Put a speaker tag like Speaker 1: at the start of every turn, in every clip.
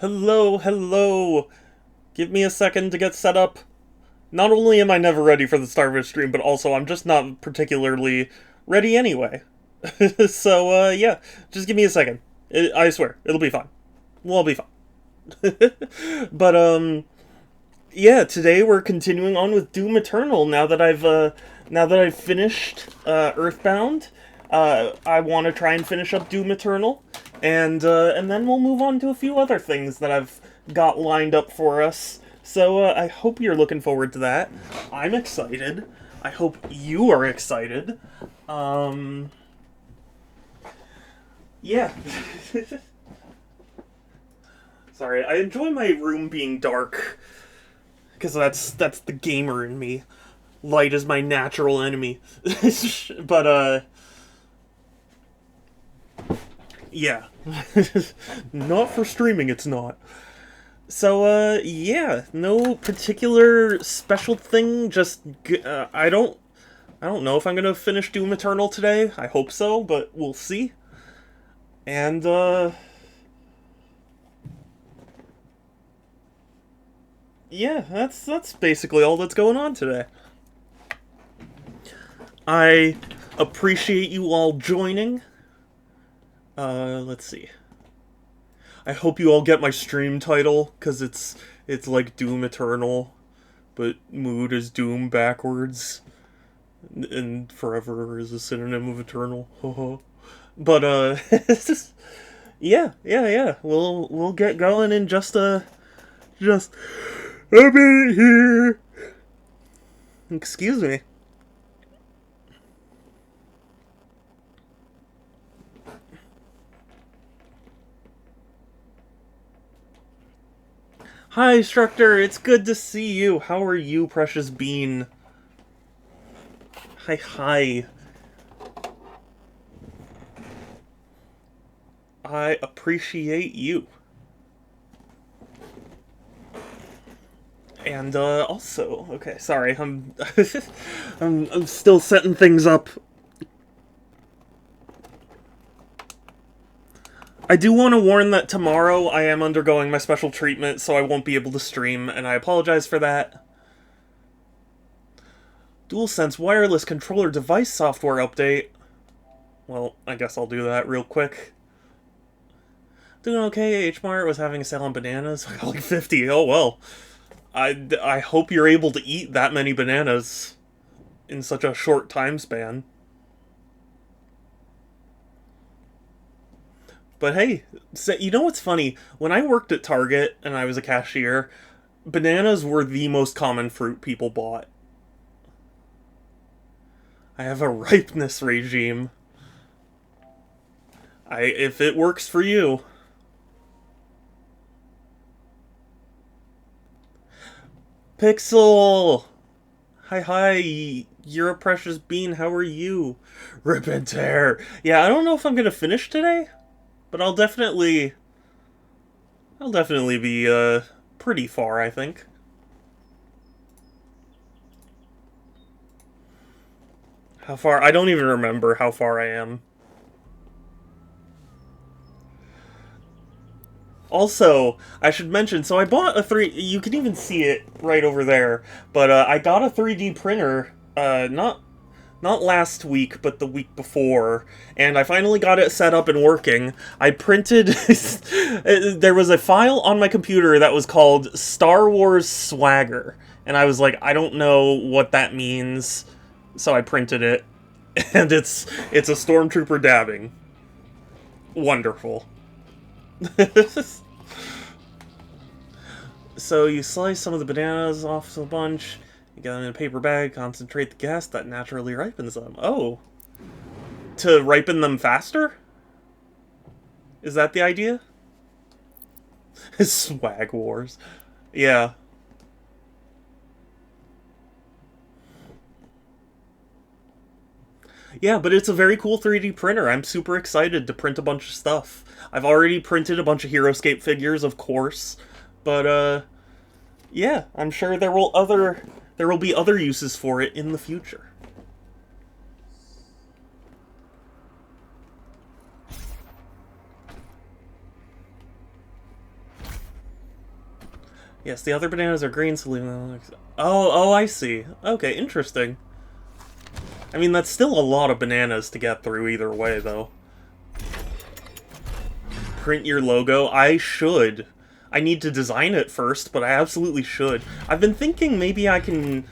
Speaker 1: Hello, hello. Give me a second to get set up. Not only am I never ready for the start of a stream, but also I'm just not particularly ready anyway. So, yeah, just give me a second. I swear, it'll be fine. We'll all be fine. But, yeah, today we're continuing on with Doom Eternal. Now that I've finished Earthbound, I want to try and finish up Doom Eternal, and then we'll move on to a few other things that I've got lined up for us. So I hope you're looking forward to that. I'm excited. I hope you are excited. Yeah. Sorry, I enjoy my room being dark because that's the gamer in me. Light is my natural enemy. But yeah. Not for streaming, it's not. So yeah, no particular special thing, just I don't know if I'm going to finish Doom Eternal today. I hope so, but we'll see. And yeah, that's basically all that's going on today. I appreciate you all joining. Let's see. I hope you all get my stream title, cuz it's like Doom Eternal, but mood is Doom backwards, and forever is a synonym of eternal. But yeah. We'll get going in just a minute here. Excuse me. Hi, instructor. It's good to see you. How are you, precious bean? Hi. I appreciate you. And also, okay, sorry, I'm still setting things up. I do want to warn that tomorrow I am undergoing my special treatment, so I won't be able to stream, and I apologize for that. DualSense wireless controller device software update. Well, I guess I'll do that real quick. Doing okay. H-Mart was having a sale on bananas. I got like 50. Oh well. I hope you're able to eat that many bananas in such a short time span. But hey, you know what's funny? When I worked at Target and I was a cashier, bananas were the most common fruit people bought. I have a ripeness regime. If it works for you. Pixel! Hi, you're a precious bean, how are you? Rip and tear. Yeah, I don't know if I'm gonna finish today, but I'll definitely be, pretty far, I think. How far? I don't even remember how far I am. Also, I should mention, so I bought a you can even see it right over there, but I got a 3D printer, not last week, but the week before, and I finally got it set up and working. I printed, there was a file on my computer that was called Star Wars Swagger, and I was like, I don't know what that means, so I printed it, and it's a stormtrooper dabbing. Wonderful. So you slice some of the bananas off a bunch, you get them in a paper bag, concentrate the gas that naturally ripens them. Oh. To ripen them faster? Is that the idea? Swag Wars. Yeah. Yeah, but it's a very cool 3D printer. I'm super excited to print a bunch of stuff. I've already printed a bunch of HeroScape figures, of course. But yeah, I'm sure there will be other uses for it in the future. Yes, the other bananas are green, so leave them. Oh, I see. Okay, interesting. I mean, that's still a lot of bananas to get through either way, though. Print your logo? I should. I need to design it first, but I absolutely should. I've been thinking maybe I can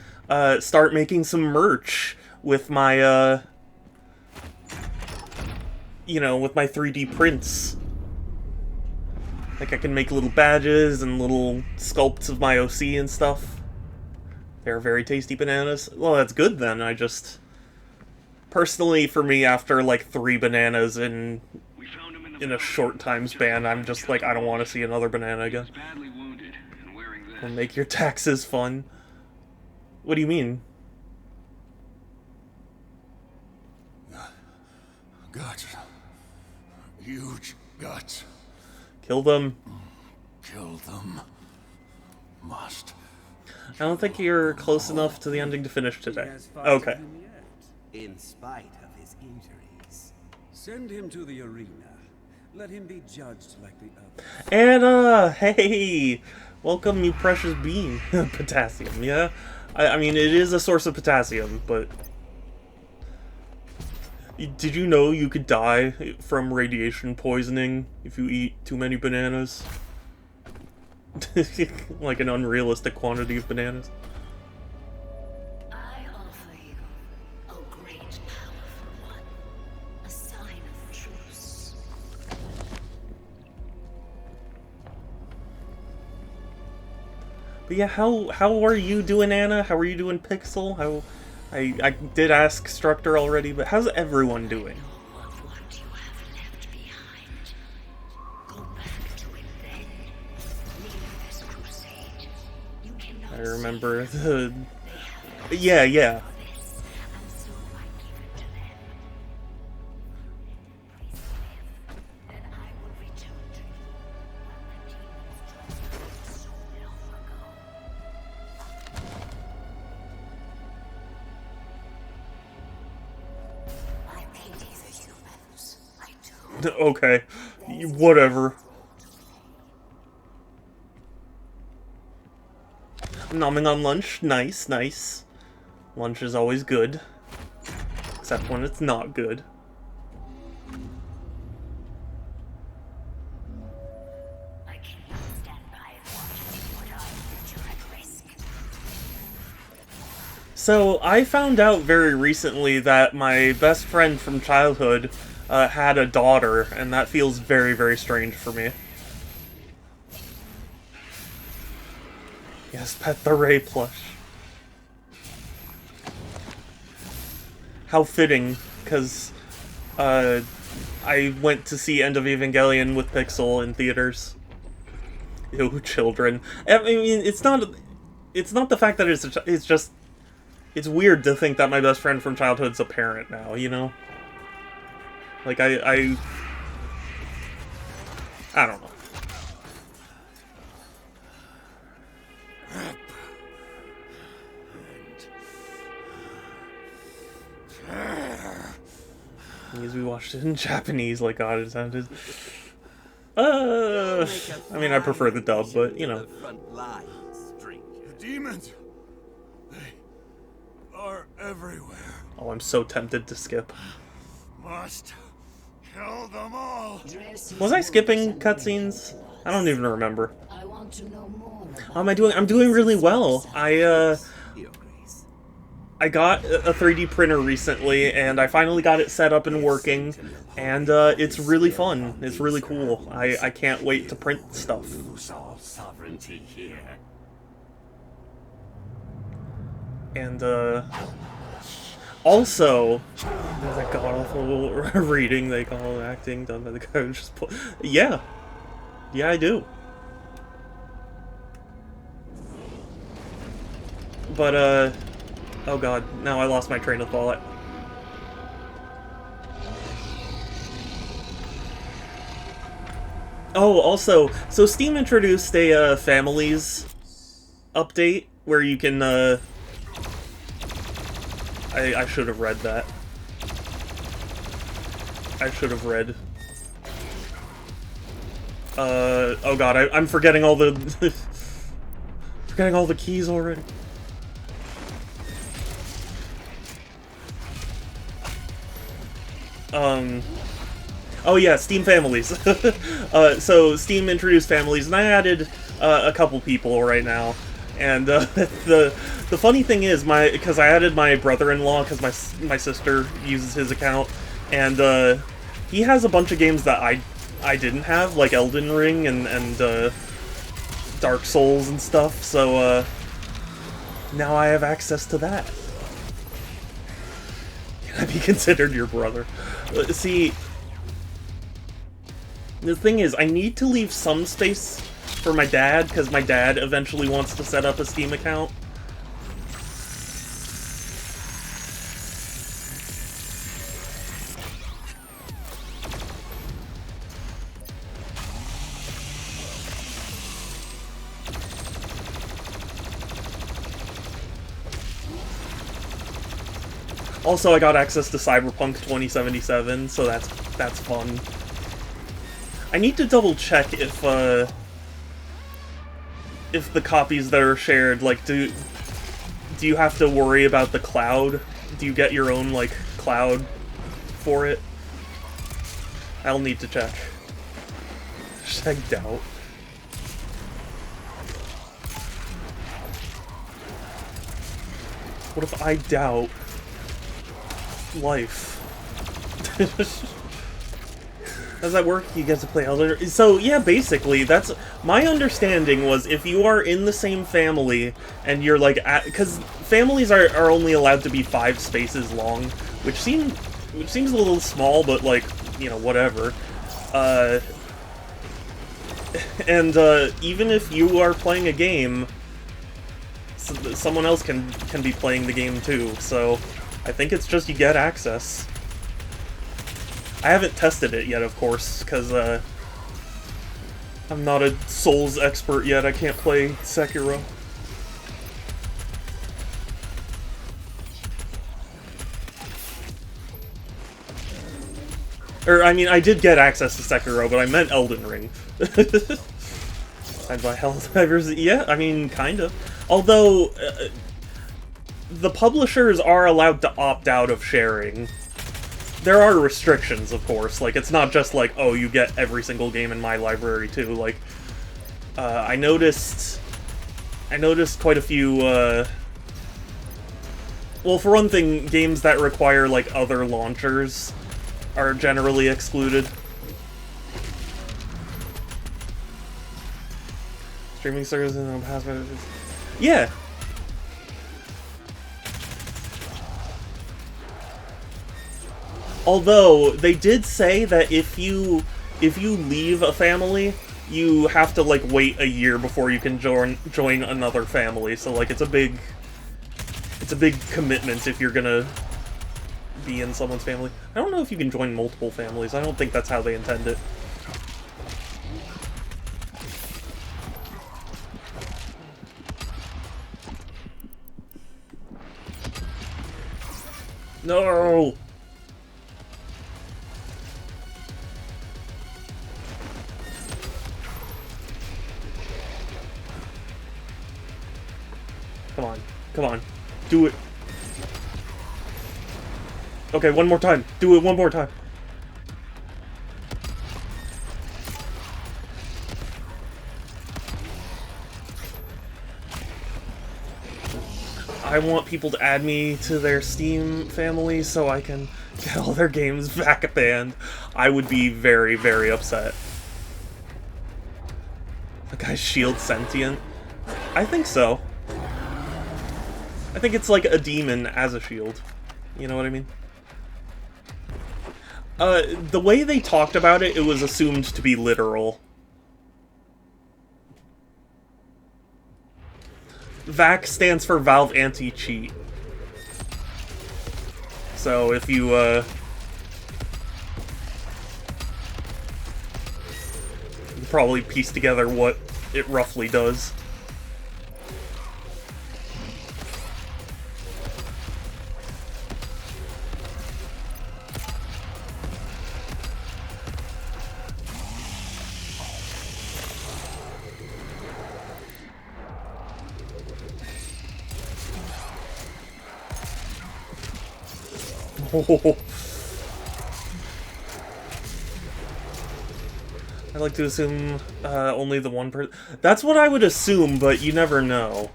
Speaker 1: start making some merch with my, you know, with my 3D prints. Like, I can make little badges and little sculpts of my OC and stuff. They're very tasty bananas. Well, that's good then. I just... Personally, for me, after, like, 3 bananas in a short time span, I'm just like, I don't want to see another banana again. Or make your taxes fun. What do you mean?
Speaker 2: Guts. Huge guts.
Speaker 1: Kill them.
Speaker 2: Kill them. Must.
Speaker 1: I don't think you're close enough to the ending to finish today. Okay.
Speaker 3: In spite of his injuries.
Speaker 4: Send him to the arena. Let him be judged like the others.
Speaker 1: Anna! Hey! Welcome, you precious bean. Potassium, yeah? I mean, it is a source of potassium, but... Did you know you could die from radiation poisoning if you eat too many bananas? Like an unrealistic quantity of bananas.
Speaker 5: I offer you a great powerful one, a sign of truce.
Speaker 1: But yeah, how are you doing, Anna? How are you doing, Pixel? How... I did ask Structor already, but how's everyone doing?
Speaker 5: Of what you have left behind. Go back to it then. Leave this crusade. You cannot
Speaker 1: I remember
Speaker 5: save
Speaker 1: the...
Speaker 5: They
Speaker 1: Yeah.
Speaker 5: have this, and so I give it to them. Please live, and I will return to you when the demons so long ago. I pity the humans. I do.
Speaker 1: Okay. Whatever. Nomming on lunch. Nice, nice. Lunch is always good. Except when it's not good.
Speaker 5: I cannot stand by and watch you put our future at risk.
Speaker 1: So, I found out very recently that my best friend from childhood had a daughter, and that feels very, very strange for me. Yes, pet the Ray plush. How fitting, because I went to see End of Evangelion with Pixel in theaters. Ew, children. I mean, it's not the fact that it's just... It's weird to think that my best friend from childhood's a parent now, you know? Like, I don't know. Because we watched it in Japanese, like God, it sounded... I mean, I prefer the dub, but, you know.
Speaker 3: Front lines, stranger.
Speaker 2: The demons. They are everywhere.
Speaker 1: Oh, I'm so tempted to skip.
Speaker 2: Must kill them all.
Speaker 1: Was I skipping cutscenes? I don't even remember.
Speaker 5: I want to know more about
Speaker 1: How am I doing? I'm doing really well.
Speaker 3: Your Grace.
Speaker 1: I got a 3D printer recently, and I finally got it set up and working, and it's really fun. It's really cool. I can't wait to print stuff.
Speaker 3: Lose all sovereignty here.
Speaker 1: And, also, that god-awful reading they call acting done by the guy who just yeah. Yeah, I do. But, oh god, now I lost my train of thought. Oh, also, so Steam introduced a, families update, where you can, I should have read that. I should have read. Oh god, I'm forgetting all the... Forgetting all the keys already. Oh yeah, Steam families. So Steam introduced families, and I added a couple people right now. And the funny thing is, because I added my brother-in-law, because my sister uses his account, and he has a bunch of games that I didn't have, like Elden Ring and Dark Souls and stuff. So now I have access to that. Can I be considered your brother? See, the thing is, I need to leave some space for my dad, because my dad eventually wants to set up a Steam account. Also, I got access to Cyberpunk 2077, so that's fun. I need to double check if the copies that are shared, like, do you have to worry about the cloud? Do you get your own, like, cloud for it? I'll need to check. Hashtag doubt. What if I doubt life? How does that work? You get to play Elder... So, yeah, basically, that's... My understanding was if you are in the same family, and you're, like, because families are only allowed to be 5 spaces long, which seems a little small, but, like, you know, whatever. And, even if you are playing a game, someone else can be playing the game, too, so... I think it's just you get access. I haven't tested it yet, of course, because I'm not a Souls expert yet. I can't play Sekiro. Or, I mean, I did get access to Sekiro, but I meant Elden Ring. I'd buy Helldivers. Yeah, I mean, kind of. Although... the publishers are allowed to opt out of sharing. There are restrictions, of course. Like, it's not just like, oh, you get every single game in my library, too. Like, I noticed quite a few, well, for one thing, games that require, like, other launchers are generally excluded. Streaming services and password. Yeah. Although, they did say that if you leave a family, you have to, like, wait a year before you can join another family. So, like, it's a big commitment if you're gonna be in someone's family. I don't know if you can join multiple families. I don't think that's how they intend it. No! Come on. Come on. Do it. Okay, one more time. Do it one more time. I want people to add me to their Steam family so I can get all their games back banned. I would be very, very upset. The guy's shield sentient? I think so. I think it's like a demon as a shield. You know what I mean? The way they talked about it, it was assumed to be literal. VAC stands for Valve Anti-Cheat. So if you, you can probably piece together what it roughly does. Oh. I like to assume only the one person. That's what I would assume, but you never know.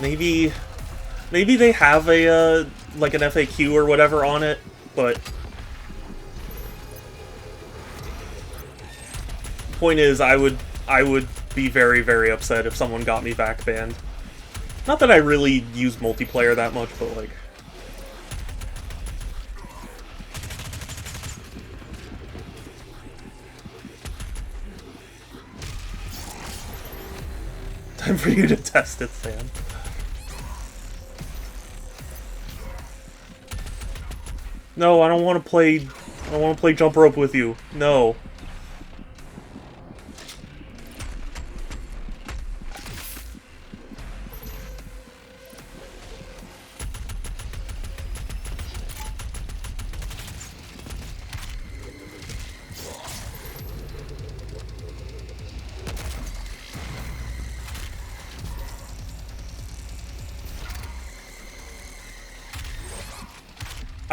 Speaker 1: Maybe they have a like an FAQ or whatever on it, but point is, I would be very, very upset if someone got me back banned. Not that I really use multiplayer that much, but like, time for you to test it, Sam. No, I don't want to play. I don't want to play jump rope with you. No.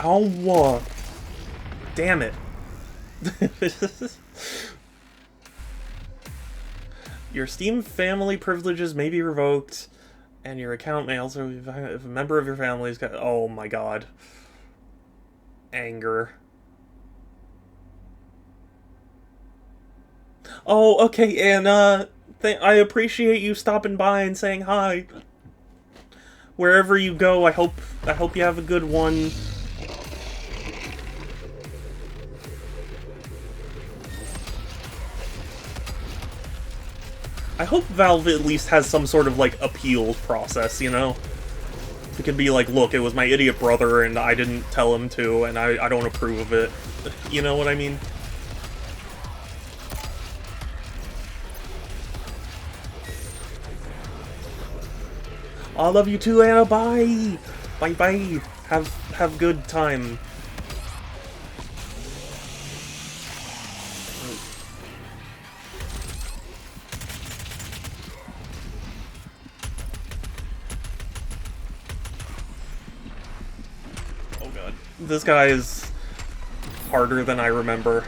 Speaker 1: Oh, damn it. Your Steam family privileges may be revoked, and your account may also, if a member of your family's got, oh my god. Anger. Oh, okay, and, I appreciate you stopping by and saying hi. Wherever you go, I hope you have a good one. I hope Valve at least has some sort of, like, appeals process, you know? It could be like, look, it was my idiot brother and I didn't tell him to, and I don't approve of it. You know what I mean? I love you too, Anna, bye! Bye-bye! Have good time. This guy is harder than I remember.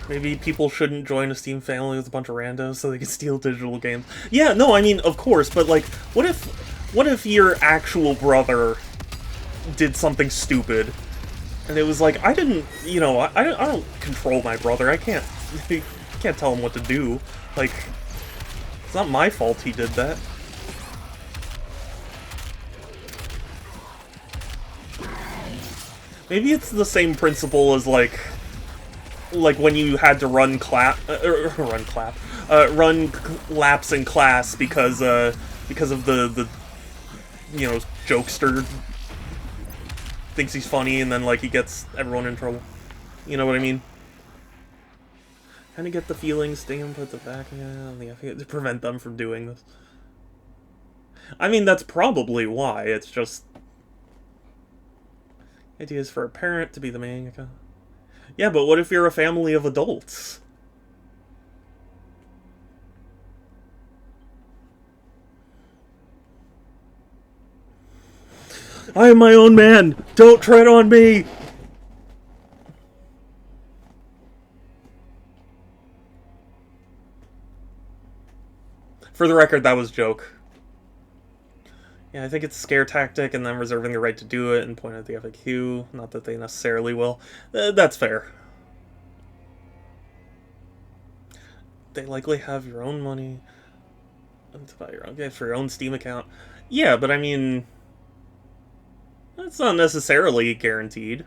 Speaker 1: Maybe people shouldn't join a Steam family with a bunch of randos so they can steal digital games. Yeah, no, I mean, of course, but like, what if your actual brother did something stupid, and it was like, I didn't, you know, I don't control my brother. I can't tell him what to do. Like, it's not my fault he did that. Maybe it's the same principle as like when you had to run laps in class because of the you know, jokester thinks he's funny, and then, like, he gets everyone in trouble. You know what I mean? Kind of get the feeling Sting put the back on the to prevent them from doing this. I mean, that's probably why. It's just ideas for a parent to be the main account. Yeah, but what if you're a family of adults? I am my own man! Don't tread on me! For the record, that was a joke. Yeah, I think it's a scare tactic and then reserving the right to do it and point at the FAQ. Not that they necessarily will. That's fair. They likely have your own money to buy your own games for your own Steam account. Yeah, but I mean, that's not necessarily guaranteed.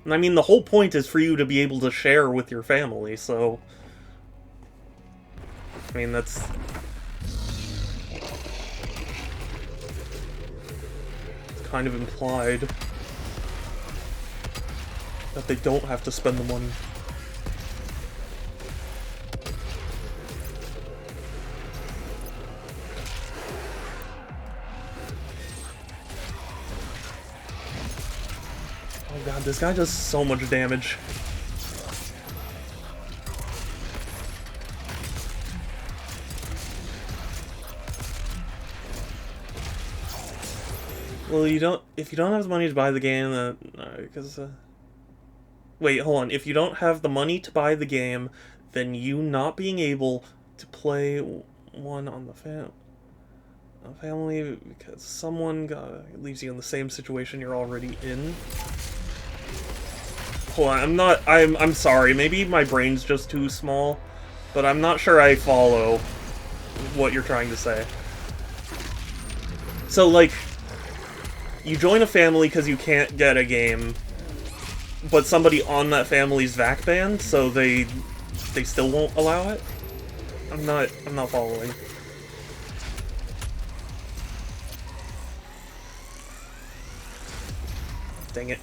Speaker 1: And I mean, the whole point is for you to be able to share with your family, so I mean, that's... it's kind of implied that they don't have to spend the money. Oh god, this guy does so much damage. Well, you don't... if you don't have the money to buy the game, because... wait, hold on. If you don't have the money to buy the game, then you not being able to play one on the family because someone leaves you in the same situation you're already in. Hold on, I'm sorry. Maybe my brain's just too small, but I'm not sure I follow what you're trying to say. So, like... you join a family because you can't get a game, but somebody on that family's VAC banned, so they still won't allow it? I'm not following. Dang it.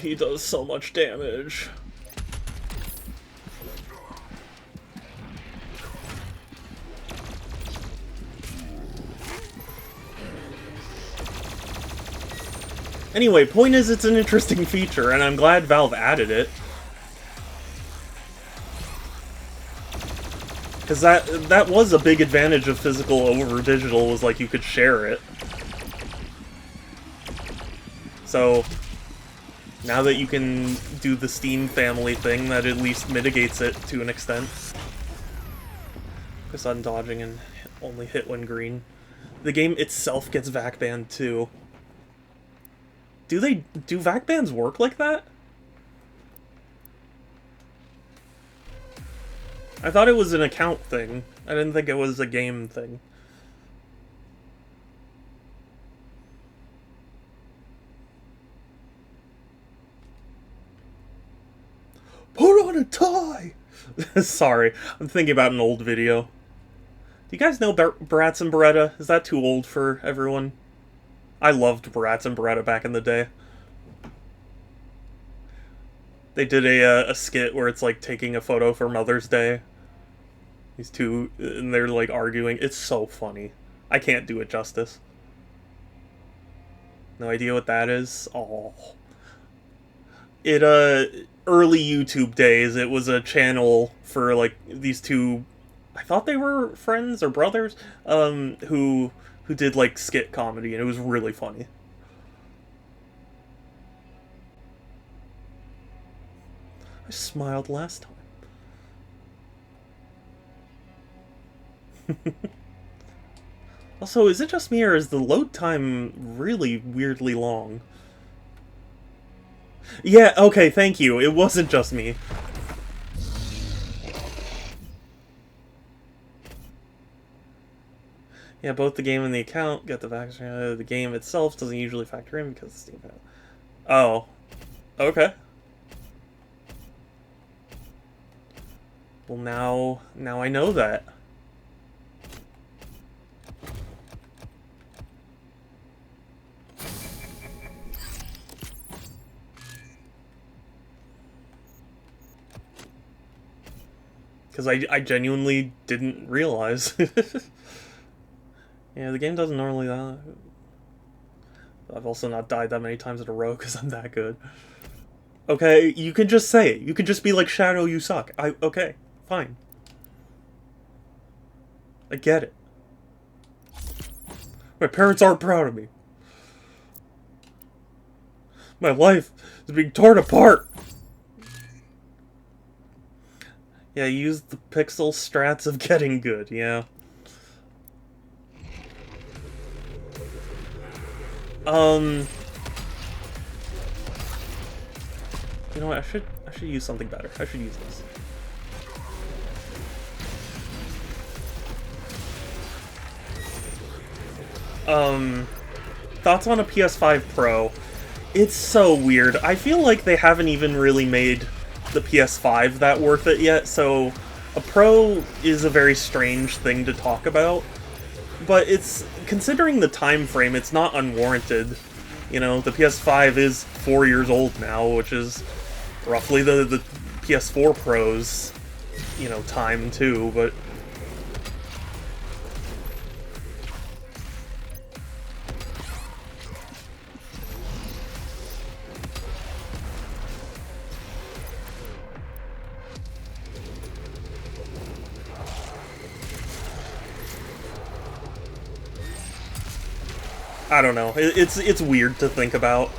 Speaker 1: He does so much damage. Anyway, point is, it's an interesting feature, and I'm glad Valve added it. Because that was a big advantage of physical over digital, was like you could share it. So, now that you can do the Steam family thing, that at least mitigates it to an extent. Because I'm dodging and only hit when green. The game itself gets VAC banned too. Do VAC bans work like that? I thought it was an account thing. I didn't think it was a game thing. Put on a tie! Sorry, I'm thinking about an old video. Do you guys know Bratz and Beretta? Is that too old for everyone? I loved Bratz and Beretta back in the day. They did a skit where it's like taking a photo for Mother's Day. These two, and they're like arguing. It's so funny. I can't do it justice. No idea what that is? Oh. It, early YouTube days, it was a channel for like these two, I thought they were friends or brothers, who did like skit comedy, and it was really funny. I smiled last time. Also, is it just me, or is the load time really weirdly long? Yeah, okay, thank you. It wasn't just me. Yeah, both the game and the account get the vaccine. The game itself doesn't usually factor in because of Steam. Oh. Okay. Well, now I know that. Because I genuinely didn't realize. Yeah, the game doesn't normally... I've also not died that many times in a row because I'm that good. Okay, you can just say it. You can just be like, Shadow, you suck. Okay, fine. I get it. My parents aren't proud of me. My life is being torn apart. Yeah, use the pixel strats of getting good, yeah. You know what, I should use something better. I should use this. Thoughts on a PS5 Pro. It's so weird. I feel like they haven't even really made the PS5 that worth it yet, so a Pro is a very strange thing to talk about. But it's, considering the time frame, it's not unwarranted. You know, the PS5 is 4 years old now, which is roughly the PS4 Pro's, you know, time too, but... I don't know. It's weird to think about.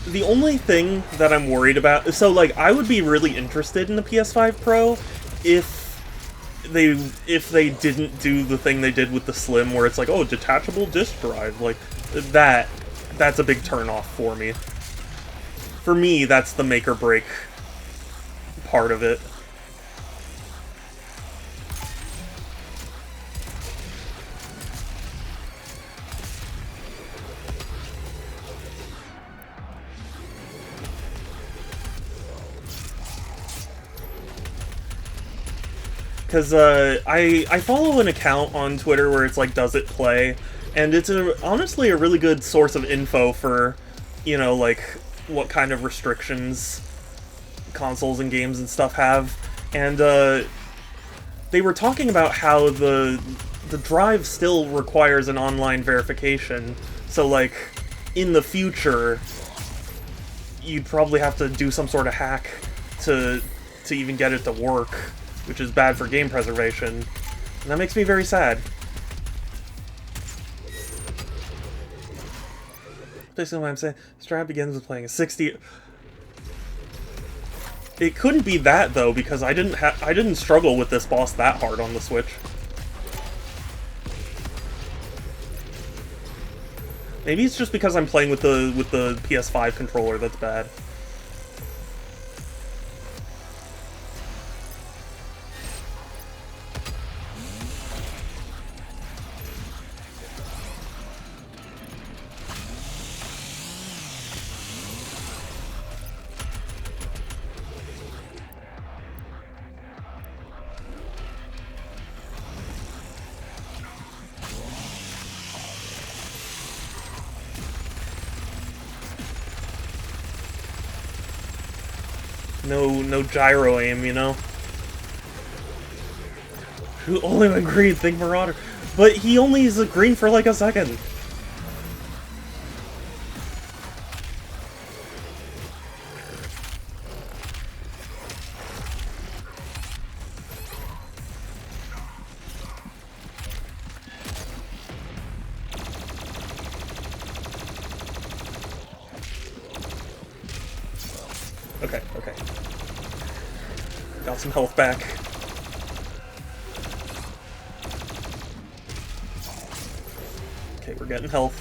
Speaker 1: The only thing that I'm worried about... So, like, I would be really interested in the PS5 Pro if they didn't do the thing they did with the Slim, where it's like, oh, detachable disk drive. Like, that's a big turnoff for me. For me, that's the make or break part of it. Because I follow an account on Twitter where it's like, does it play? And it's honestly a really good source of info for, you know, like, what kind of restrictions consoles and games and stuff have. And they were talking about how the drive still requires an online verification. So, like, in the future, you'd probably have to do some sort of hack to even get it to work, which is bad for game preservation, and that makes me very sad. Basically what I'm saying, Strad begins with playing a 60... It couldn't be that, though, because I didn't struggle with this boss that hard on the Switch. Maybe it's just because I'm playing with the PS5 controller that's bad. No gyro aim, you know? Who only went green, think Marauder. But he only is a green for like a second. Okay, okay. Got some health back. Okay, we're getting health.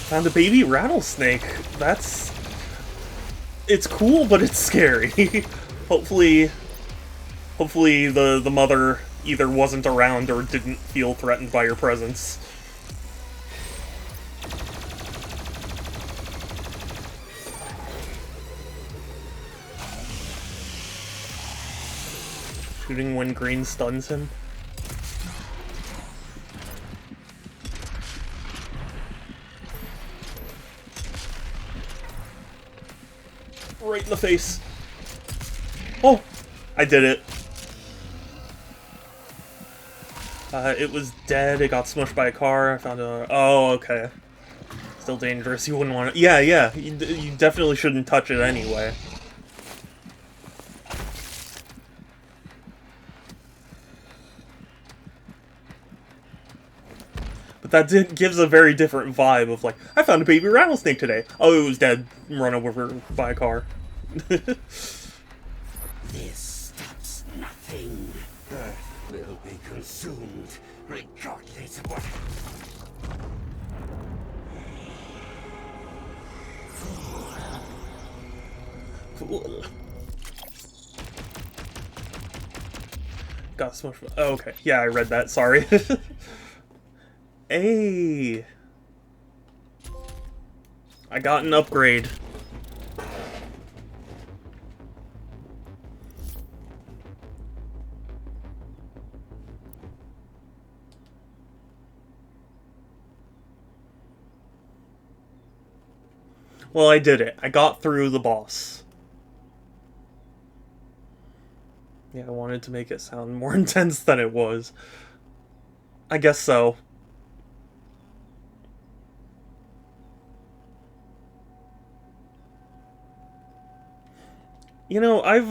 Speaker 1: Found a baby rattlesnake. It's cool, but it's scary. Hopefully the mother either wasn't around or didn't feel threatened by your presence. Shooting when green stuns him. Right in the face. Oh! I did it. It was dead. It got smushed by a car. I found a... Oh, okay. Still dangerous. You wouldn't want to... Yeah, yeah. You definitely shouldn't touch it anyway. But that gives a very different vibe of like, I found a baby rattlesnake today. Oh, it was dead. Run over by a car.
Speaker 3: This stops nothing. Earth will be consumed, regardless of what...
Speaker 1: Got so much. Oh, okay. Yeah, I read that. Sorry. Hey. I got an upgrade. Well, I did it. I got through the boss. Yeah, I wanted to make it sound more intense than it was. I guess so. You know, I've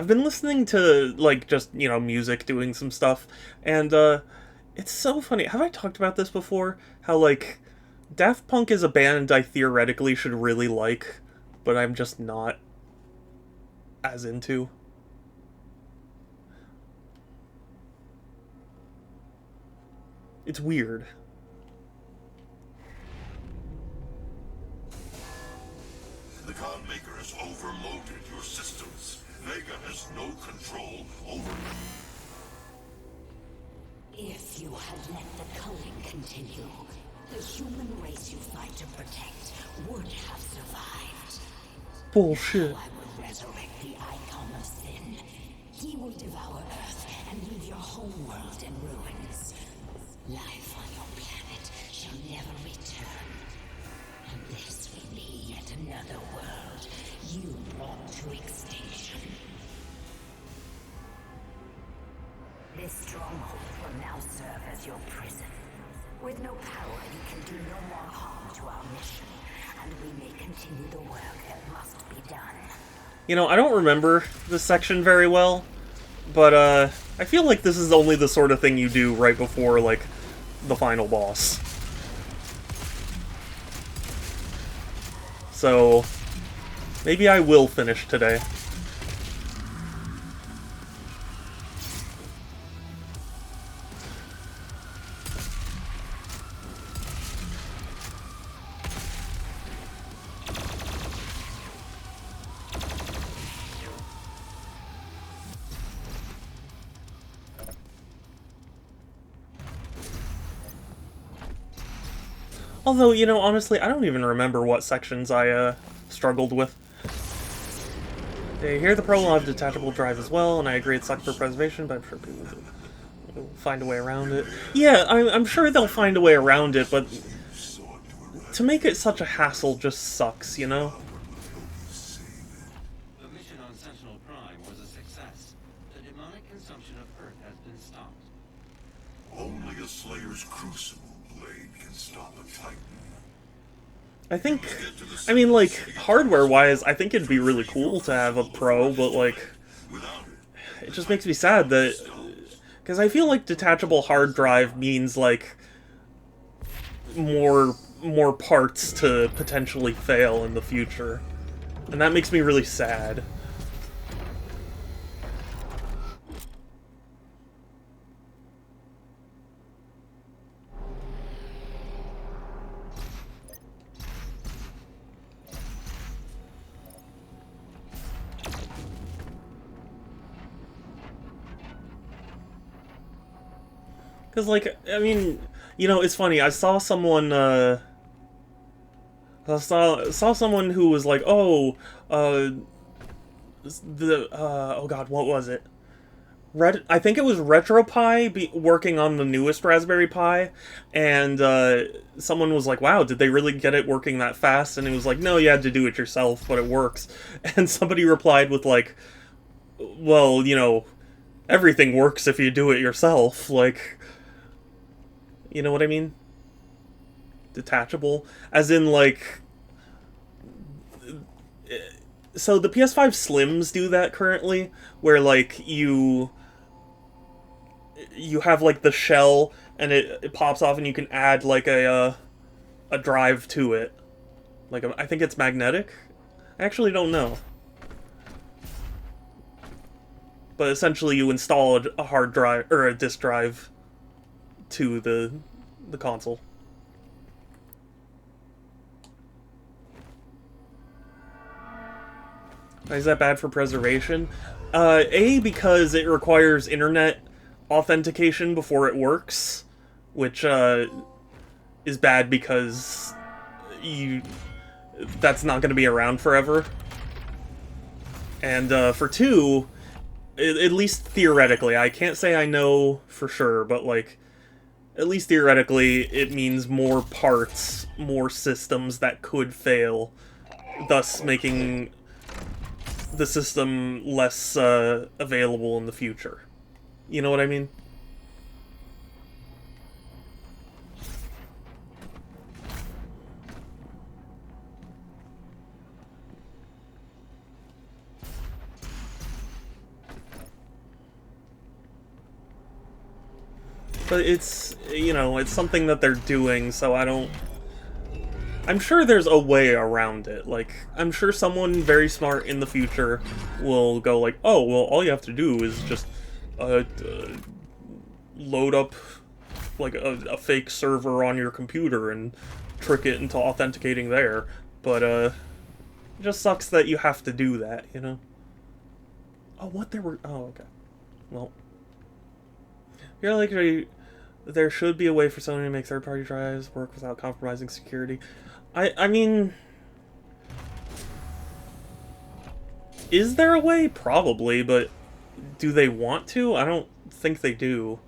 Speaker 1: been listening to, like, just, you know, music, doing some stuff, and, it's so funny. Have I talked about this before? How, like, Daft Punk is a band I theoretically should really like, but I'm just not as into. It's weird.
Speaker 2: The God Maker has overloaded your systems. Vega has no control over them.
Speaker 5: If you had let the culling continue, the human race you fight to protect would have survived.
Speaker 1: Bullshit.
Speaker 5: I will resurrect the Icon of Sin. He will devour Earth and leave your home world in ruins. Life on your planet shall never return. Unless we be yet another world you brought to extinction. This stronghold will now serve as your prison. With no power, you can do no more harm to our mission, and we may continue the work that must be done.
Speaker 1: You know, I don't remember this section very well, but, I feel like this is only the sort of thing you do right before, like, the final boss. So, maybe I will finish today. Although, you know, honestly, I don't even remember what sections I, struggled with. They hear the prologue of detachable drive as well, and I agree it sucked for preservation, but I'm sure people will find a way around it. Yeah, I'm sure they'll find a way around it, but to make it such a hassle just sucks, you know?
Speaker 6: The mission on Sentinel Prime was a success. The demonic consumption of Earth has been stopped.
Speaker 2: Only a Slayer's Crucible blade can stop a Titan.
Speaker 1: I think, I mean, like, hardware-wise, I think it'd be really cool to have a Pro, but, like, it just makes me sad that, because I feel like detachable hard drive means, like, more parts to potentially fail in the future, and that makes me really sad. Because, like, I mean, you know, it's funny, I saw someone, I saw someone who was like, oh, oh god, what was it? I think it was RetroPie working on the newest Raspberry Pi, and, someone was like, wow, did they really get it working that fast? And he was like, no, you had to do it yourself, but it works. And somebody replied with, like, well, you know, everything works if you do it yourself, like... You know what I mean? Detachable. As in, like... So, the PS5 Slims do that currently, where, like, you have, like, the shell, and it pops off, and you can add, like, a drive to it. Like, I think it's magnetic? I actually don't know. But essentially, you install a hard drive, or a disk drive, to the console. Why is that bad for preservation? A, because it requires internet authentication before it works, which is bad because that's not going to be around forever. And for 2, at least theoretically, I can't say I know for sure, but like, at least theoretically, it means more parts, more systems that could fail, thus making the system less available in the future. You know what I mean? But it's, you know, it's something that they're doing, so I don't... I'm sure there's a way around it. Like, I'm sure someone very smart in the future will go like, oh, well, all you have to do is just load up, like, a fake server on your computer and trick it into authenticating there. But, it just sucks that you have to do that, you know? Oh, what there were... Oh, okay. Well... You're like, there should be a way for Sony to make third-party drives work without compromising security. I mean... Is there a way? Probably, but do they want to? I don't think they do.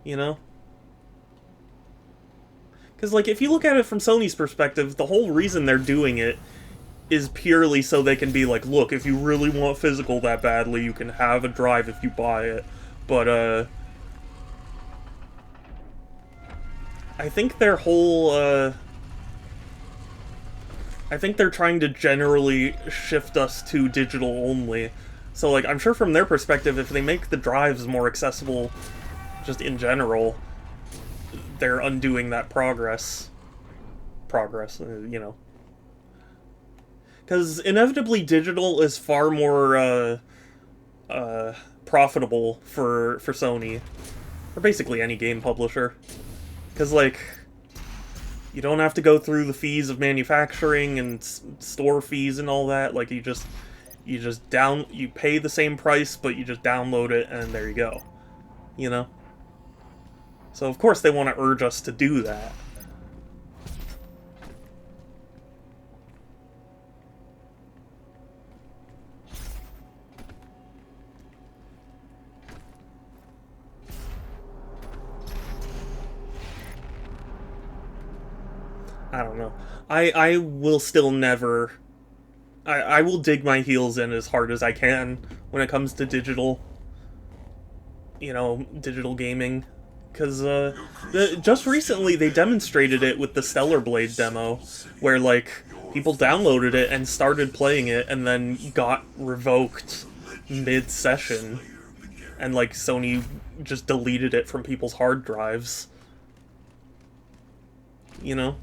Speaker 1: You know? Because, like, if you look at it from Sony's perspective, the whole reason they're doing it is purely so they can be like, look, if you really want physical that badly, you can have a drive if you buy it. But, I think their whole, I think they're trying to generally shift us to digital only. So, like, I'm sure from their perspective, if they make the drives more accessible just in general, they're undoing that progress, you know. Because inevitably digital is far more, profitable for Sony, or basically any game publisher, because like you don't have to go through the fees of manufacturing and store fees and all that. Like you pay the same price, but you just download it and there you go, you know. So of course they want to urge us to do that. I don't know. I will still never... I will dig my heels in as hard as I can when it comes to digital... You know, digital gaming. Because, just recently they demonstrated it with the Stellar Blade demo, where, like, people downloaded it and started playing it and then got revoked mid-session. And, like, Sony just deleted it from people's hard drives. You know?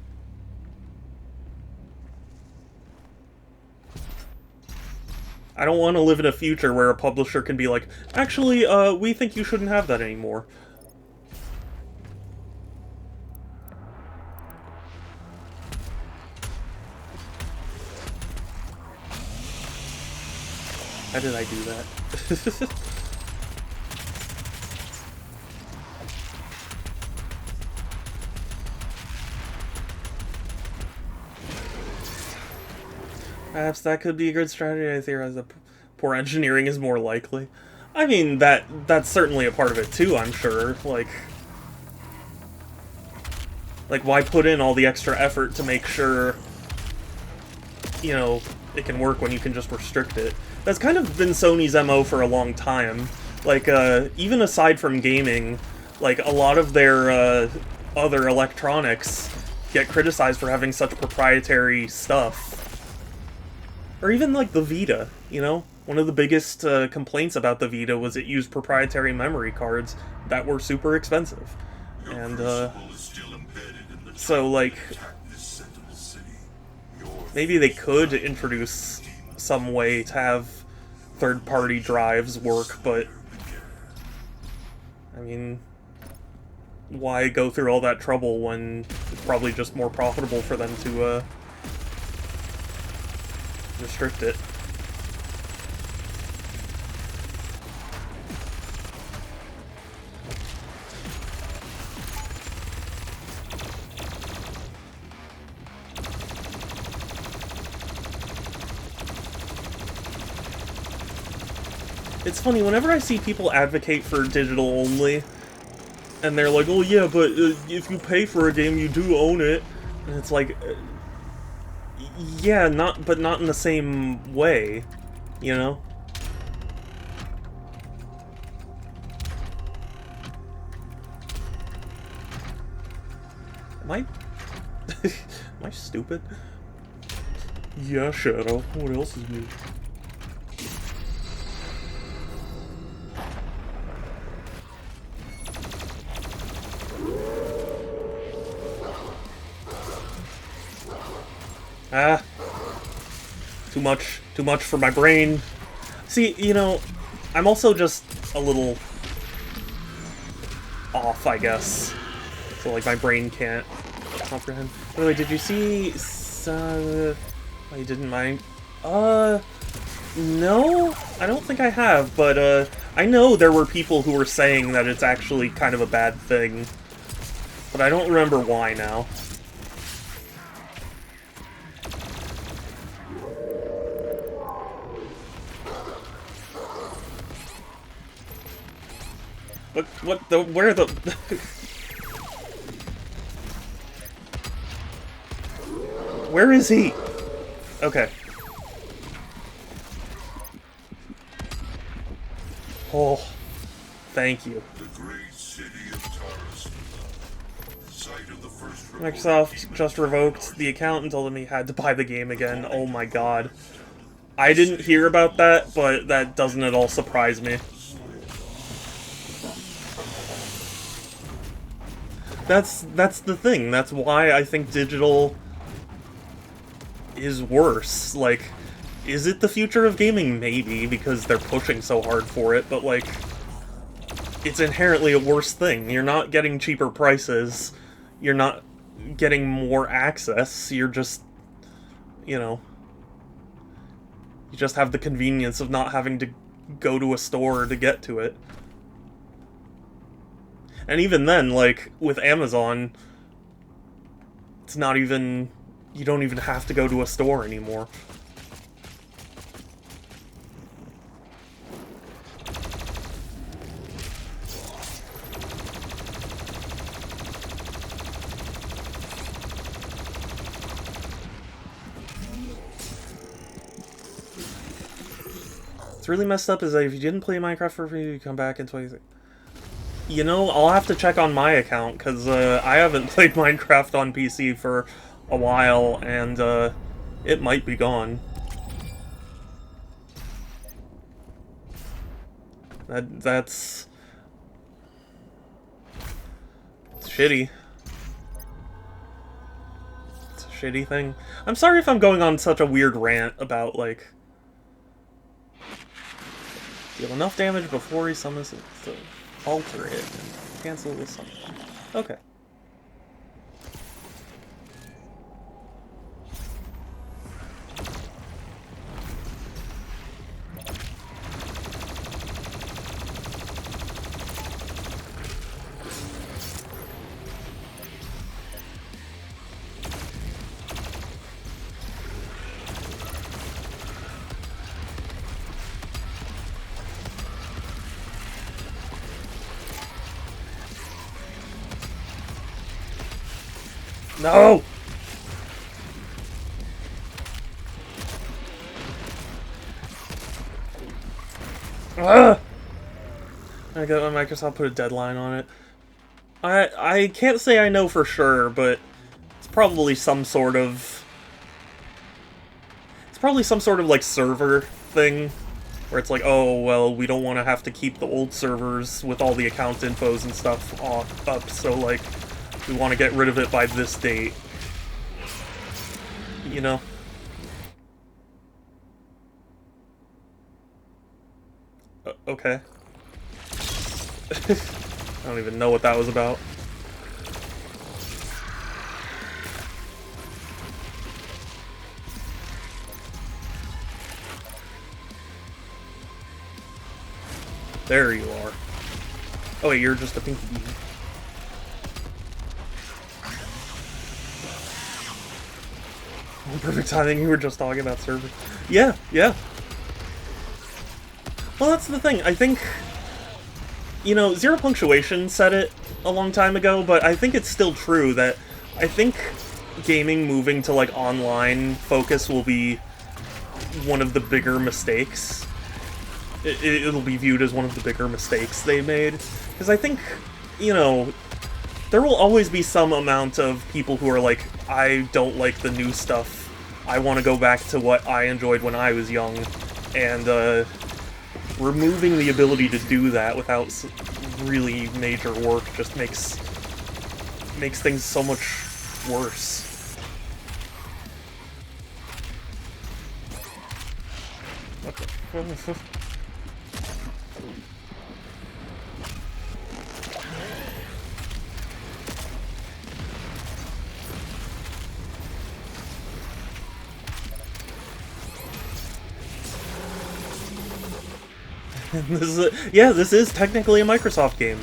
Speaker 1: I don't want to live in a future where a publisher can be like, actually, we think you shouldn't have that anymore. How did I do that? Perhaps that could be a good strategy. I theorize that poor engineering is more likely. I mean, that's certainly a part of it too, I'm sure. Like, why put in all the extra effort to make sure, you know, it can work when you can just restrict it? That's kind of been Sony's MO for a long time. Like, even aside from gaming, like, a lot of their other electronics get criticized for having such proprietary stuff. Or even, like, the Vita, you know? One of the biggest complaints about the Vita was it used proprietary memory cards that were super expensive. And, so, like, maybe they could introduce some way to have third-party drives work, but, I mean, why go through all that trouble when it's probably just more profitable for them to, restrict it. It's funny, whenever I see people advocate for digital only, and they're like, oh yeah, but if you pay for a game, you do own it. And it's like, yeah, but not in the same way, you know? Am I... am I stupid? Yeah, Shadow. What else is new? Ah. Too much for my brain. See, you know, I'm also just a little off, I guess. So, like, my brain can't comprehend. By the way, did you see... oh, you didn't mind? No? I don't think I have, but, I know there were people who were saying that it's actually kind of a bad thing. But I don't remember why now. What the... where the... Where is he? Okay. Oh, thank you.
Speaker 2: The great city of Taras, site of the first
Speaker 1: Microsoft just revoked the account and told him he had to buy the game again. Oh my god. I didn't hear about that, but that doesn't at all surprise me. That's the thing. That's why I think digital is worse. Like, is it the future of gaming? Maybe, because they're pushing so hard for it, but, like, it's inherently a worse thing. You're not getting cheaper prices. You're not getting more access. You're just, you know, you just have the convenience of not having to go to a store to get to it. And even then, like, with Amazon, it's not even... you don't even have to go to a store anymore. What's really messed up is that if you didn't play Minecraft for free, you come back in 20... You know, I'll have to check on my account, because I haven't played Minecraft on PC for a while, and it might be gone. That's it's shitty. It's a shitty thing. I'm sorry if I'm going on such a weird rant about, like, deal enough damage before he summons it to alter it and cancel the summon. Okay. No! Ugh! I got Microsoft put a deadline on it. I can't say I know for sure, but it's probably some sort of... it's probably some sort of, like, server thing, where it's like, oh, well, we don't want to have to keep the old servers with all the account infos and stuff up, so, like, we want to get rid of it by this date. You know? Okay. I don't even know what that was about. There you are. Oh wait, you're just a pinky bee. Perfect timing, you were just talking about server. Yeah, yeah. Well, that's the thing. I think, you know, Zero Punctuation said it a long time ago, but I think it's still true that I think gaming moving to, like, online focus will be one of the bigger mistakes. It'll be viewed as one of the bigger mistakes they made. Because I think, you know, there will always be some amount of people who are like, I don't like the new stuff. I want to go back to what I enjoyed when I was young. And, removing the ability to do that without really major work just makes things so much worse. What the this is technically a Microsoft game.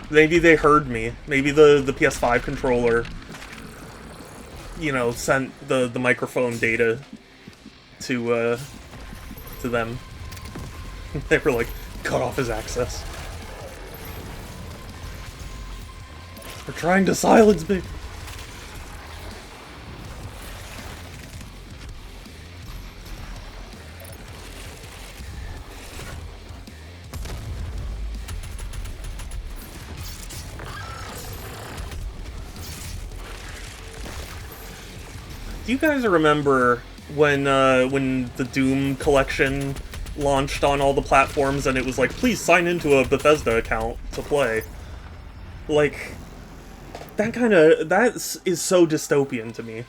Speaker 1: Maybe they heard me. Maybe the PS5 controller, you know, sent the microphone data to them. They were like, cut off his access. They're trying to silence me. Do you guys remember when the Doom collection launched on all the platforms and it was like, please sign into a Bethesda account to play? Like, that is so dystopian to me.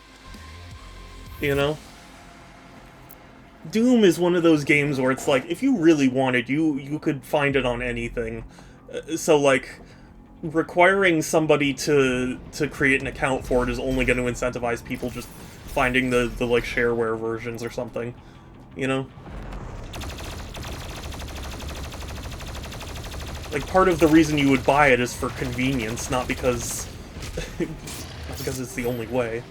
Speaker 1: You know? Doom is one of those games where it's like, if you really wanted, you could find it on anything. So, like, requiring somebody to create an account for it is only going to incentivize people just finding the like, shareware versions or something. You know? Like, part of the reason you would buy it is for convenience, not because... not because it's the only way.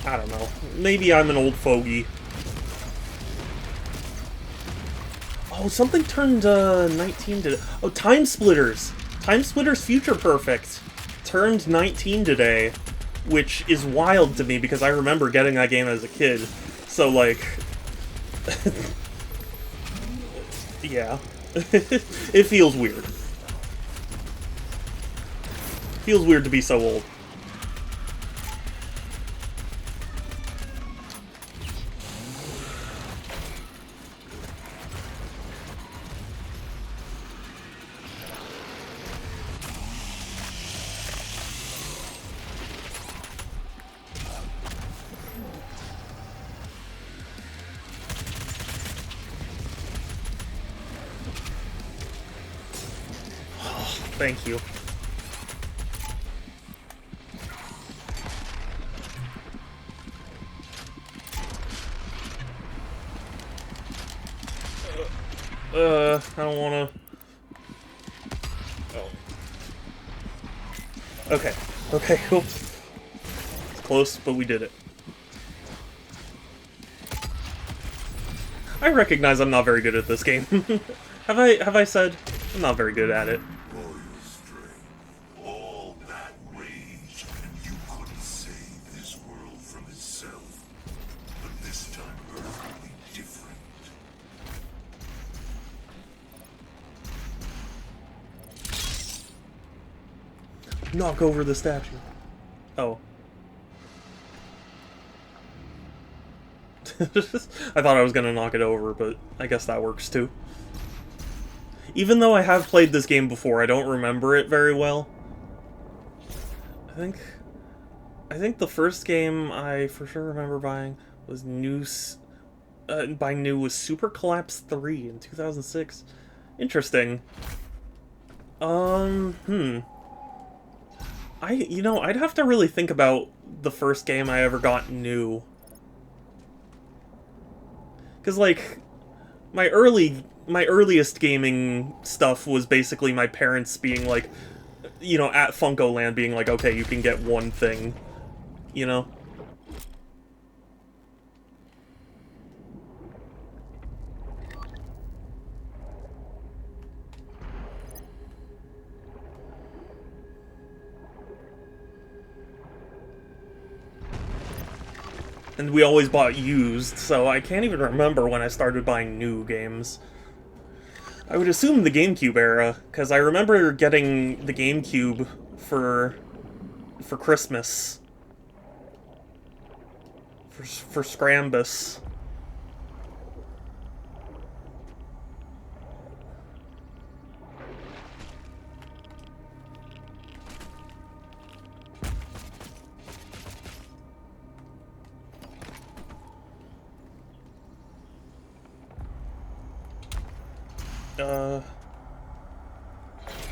Speaker 1: I don't know. Maybe I'm an old fogey. Oh, something turned 19 today. Oh, Time Splitters! Time Splitters Future Perfect turned 19 today, which is wild to me because I remember getting that game as a kid. So, like... yeah. It feels weird. Feels weird to be so old. Thank you. I don't wanna... Oh. Okay. Okay, cool. It's close, but we did it. I recognize I'm not very good at this game. Have I said I'm not very good at it?
Speaker 2: All that rage, and you couldn't save this world from itself. But this time Earth will be different.
Speaker 1: Knock over the statue. Oh. I thought I was gonna knock it over, but I guess that works too. Even though I have played this game before, I don't remember it very well. I think the first game I for sure remember buying was was Super Collapse 3 in 2006. Interesting. I'd have to really think about the first game I ever got new. Cause like my earliest gaming stuff was basically my parents being like, you know, at FuncoLand being like, okay, you can get one thing, you know? And we always bought used, so I can't even remember when I started buying new games. I would assume the GameCube era, because I remember getting the GameCube for Christmas. For Scrambus.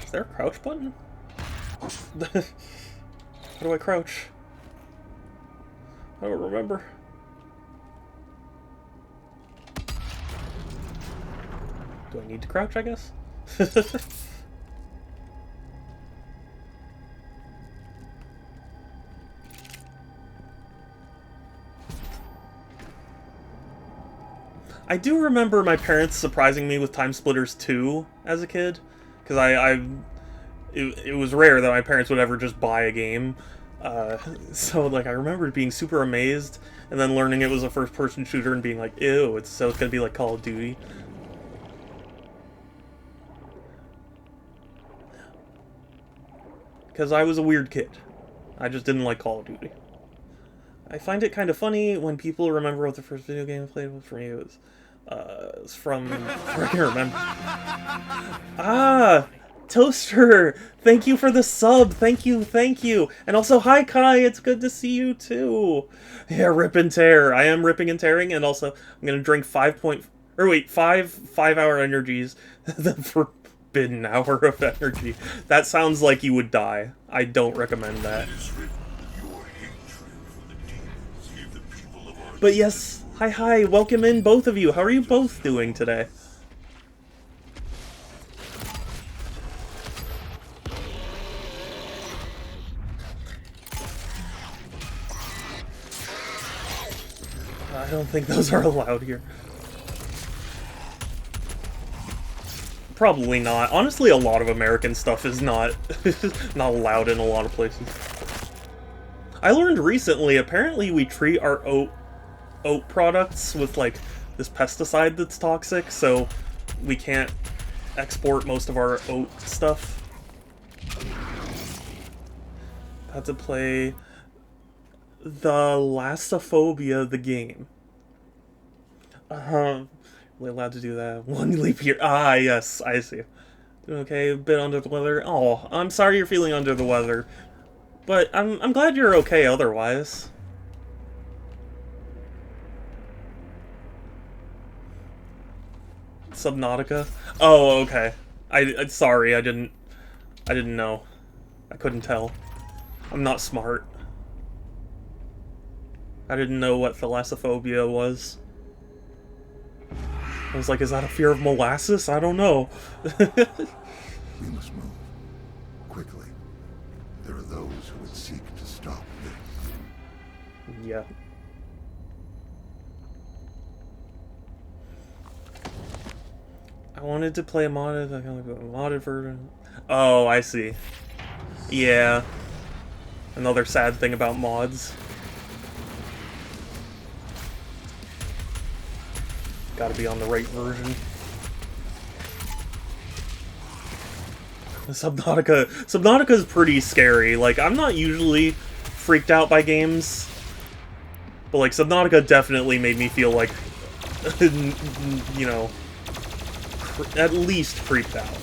Speaker 1: Is there a crouch button? How do I crouch? I don't remember. Do I need to crouch, I guess? I do remember my parents surprising me with Time Splitters 2 as a kid, because it was rare that my parents would ever just buy a game. So like I remember being super amazed, and then learning it was a first-person shooter and being like, ew, it's gonna be like Call of Duty. Because I was a weird kid. I just didn't like Call of Duty. I find it kind of funny when people remember what the first video game I played was. For me, it was from... I can't remember. Ah! Toaster! Thank you for the sub! Thank you, thank you! And also, hi Kai! It's good to see you too! Yeah, rip and tear. I am ripping and tearing, and also, I'm gonna drink 5-hour energies. The forbidden hour of energy. That sounds like you would die. I don't recommend that. But yes, hi, welcome in both of you. How are you both doing today? I don't think those are allowed here. Probably not. Honestly, a lot of American stuff is not not allowed in a lot of places. I learned recently, apparently we treat our oat products with like this pesticide that's toxic, so we can't export most of our oat stuff. Had to play Thalassophobia the game. We're allowed to do that. One leap year. Ah, yes, I see. Doing okay, a bit under the weather. Oh, I'm sorry you're feeling under the weather, but I'm glad you're okay otherwise. Subnautica? Oh, okay. Sorry, I didn't know. I couldn't tell. I'm not smart. I didn't know what thalassophobia was. I was like, is that a fear of molasses? I don't know.
Speaker 2: We must move. Quickly. There are those who would seek to stop this.
Speaker 1: Yeah. I wanted to play a modded version. Oh, I see. Yeah. Another sad thing about mods. Gotta be on the right version. Subnautica is pretty scary. Like, I'm not usually freaked out by games, but like Subnautica definitely made me feel like, you know, at least creeped out.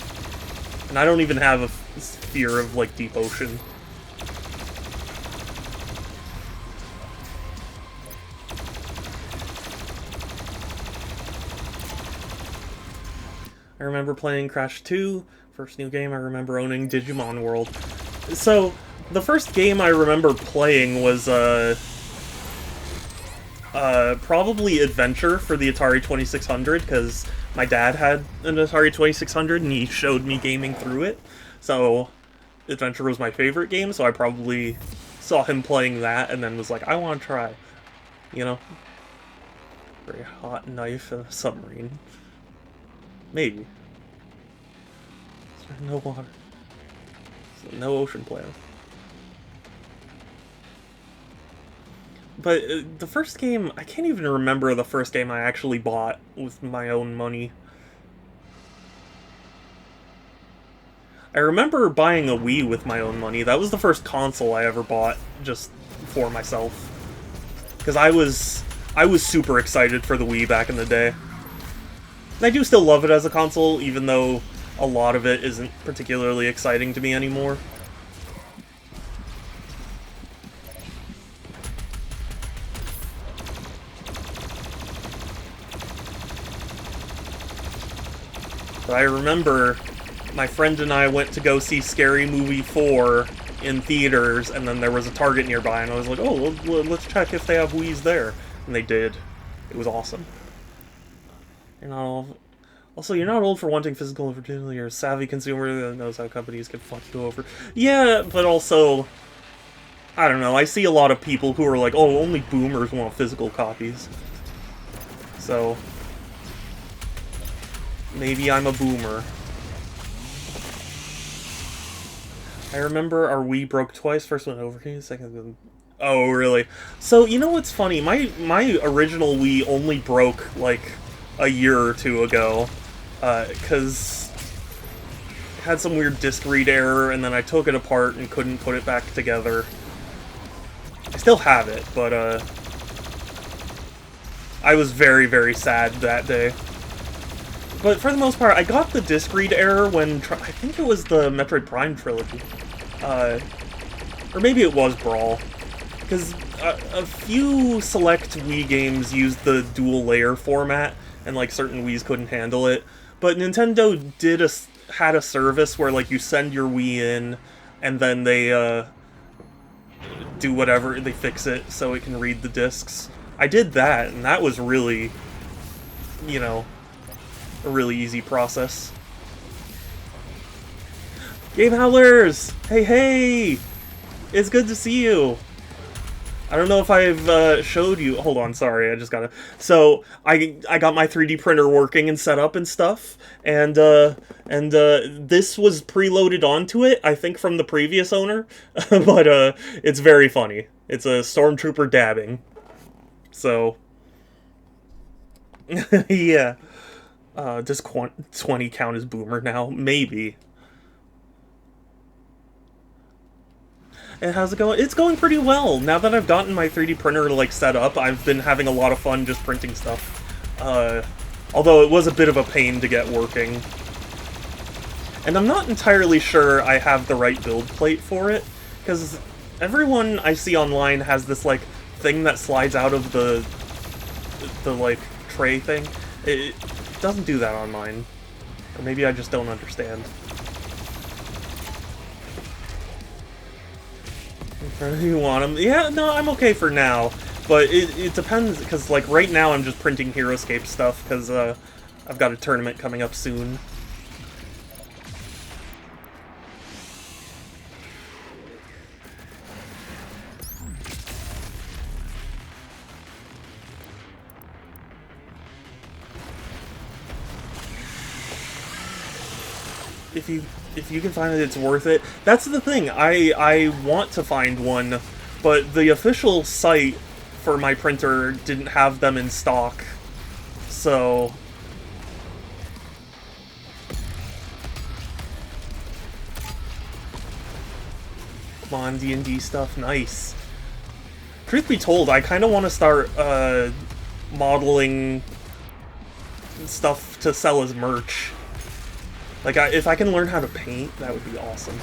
Speaker 1: And I don't even have a fear of like deep ocean. I remember playing Crash 2. First new game I remember owning, Digimon World. So, the first game I remember playing was, probably Adventure for the Atari 2600, because my dad had an Atari 2600 and he showed me gaming through it. So, Adventure was my favorite game, so I probably saw him playing that and then was like, I want to try. You know? Very hot knife and a submarine. Maybe. There's no water. So no ocean plan. But the first game, I can't even remember the first game I actually bought with my own money. I remember buying a Wii with my own money. That was the first console I ever bought just for myself. Because I was super excited for the Wii back in the day. And I do still love it as a console, even though a lot of it isn't particularly exciting to me anymore. But I remember my friend and I went to go see Scary Movie 4 in theaters, and then there was a Target nearby, and I was like, oh, let's check if they have Wiis there. And they did. It was awesome. You're not old. Also, you're not old for wanting physical opportunity. You're a savvy consumer that knows how companies can fuck you over. Yeah, but also, I don't know, I see a lot of people who are like, oh, only boomers want physical copies. So, maybe I'm a boomer. I remember our Wii broke twice. First one overheated, second one... Oh, really? So, you know what's funny? My original Wii only broke, like, a year or two ago. Because it had some weird disk read error, and then I took it apart and couldn't put it back together. I still have it, but, I was very, very sad that day. But for the most part, I got the disk read error when, I think it was the Metroid Prime trilogy. Or maybe it was Brawl. Because a few select Wii games used the dual layer format, and like certain Wiis couldn't handle it. But Nintendo had a service where like you send your Wii in, and then they do whatever, they fix it so it can read the discs. I did that, and that was really, you know, a really easy process. Game Howlers! Hey, hey! It's good to see you! I don't know if I've showed you... Hold on, sorry, I just gotta... So, I got my 3D printer working and set up and stuff, and this was preloaded onto it, I think from the previous owner, but it's very funny. It's a Stormtrooper dabbing. So... yeah. Does 20 count as boomer now? Maybe. And how's it going? It's going pretty well. Now that I've gotten my 3D printer like set up, I've been having a lot of fun just printing stuff. Although it was a bit of a pain to get working. And I'm not entirely sure I have the right build plate for it, because everyone I see online has this like thing that slides out of the like tray thing. It doesn't do that on mine. Or maybe I just don't understand. You want them? Yeah, no, I'm okay for now. But it depends, because like right now I'm just printing HeroScape stuff, because I've got a tournament coming up soon. If you can find it, it's worth it. That's the thing. I want to find one, but the official site for my printer didn't have them in stock. So come on, D&D stuff, nice. Truth be told, I kind of want to start modeling stuff to sell as merch. Like, if I can learn how to paint, that would be awesome.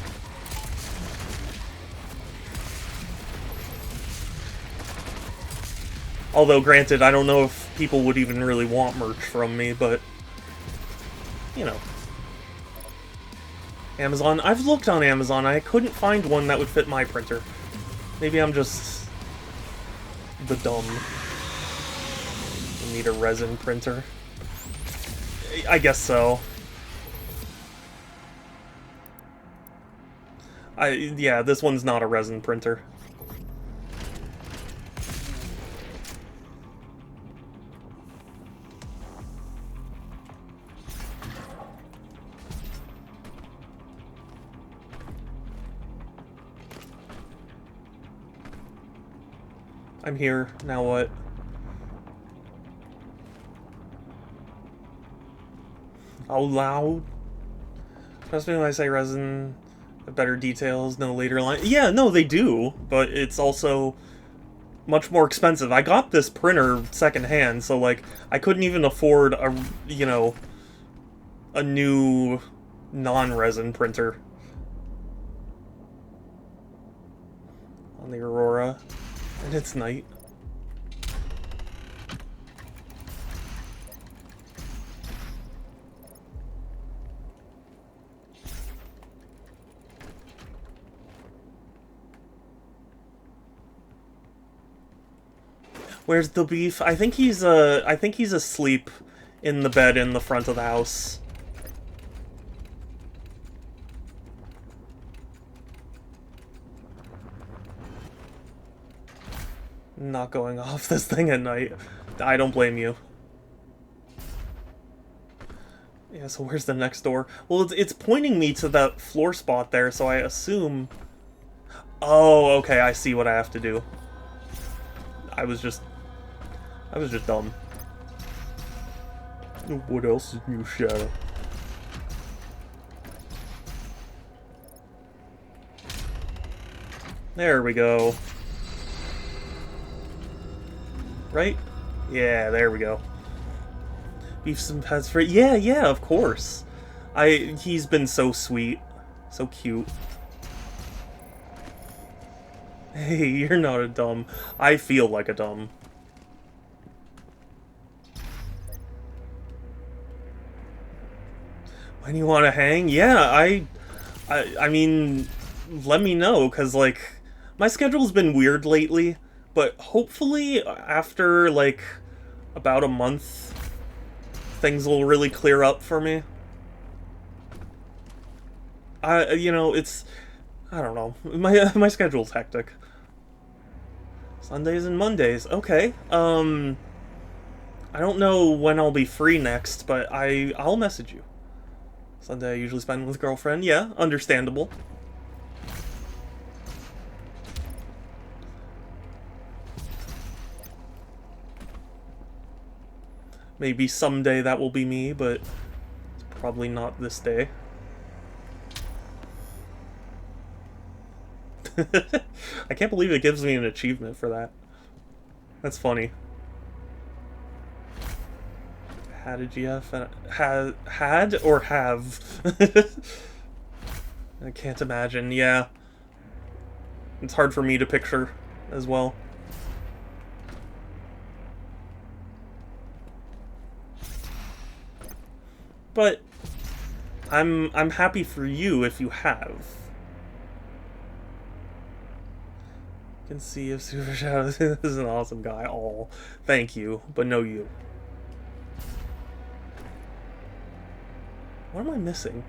Speaker 1: Although, granted, I don't know if people would even really want merch from me, but... you know. Amazon. I've looked on Amazon. I couldn't find one that would fit my printer. Maybe I'm just the dumb. I need a resin printer. I guess so. Yeah, this one's not a resin printer. I'm here. Now what? How loud? Trust me when I say resin, better details, no later line. Yeah, no, they do, but it's also much more expensive. I got this printer secondhand, so like I couldn't even afford a, you know, a new non-resin printer. On the Aurora. And it's night. Where's the beef? I think he's asleep in the bed in the front of the house. Not going off this thing at night. I don't blame you. Yeah, so where's the next door? Well, it's pointing me to that floor spot there, so I assume... Oh, okay, I see what I have to do. I was just dumb. What else is new, Shadow? There we go. Right? Yeah, there we go. Beef some pets for... Yeah, of course. He's been so sweet. So cute. Hey, you're not a dumb. I feel like a dumb. When you want to hang? Yeah, I mean, let me know, because, like, my schedule's been weird lately, but hopefully after, like, about a month, things will really clear up for me. You know, it's... I don't know. My schedule's hectic. Sundays and Mondays. Okay. I don't know when I'll be free next, but I'll message you. Sunday I usually spend with girlfriend. Yeah, understandable. Maybe someday that will be me, but it's probably not this day. I can't believe it gives me an achievement for that. That's funny. Had a GF? Had or have? I can't imagine, yeah. It's hard for me to picture as well. But I'm happy for you if you have. You can see if Super Shadow is an awesome guy. Oh, thank you, but no you. What am I missing?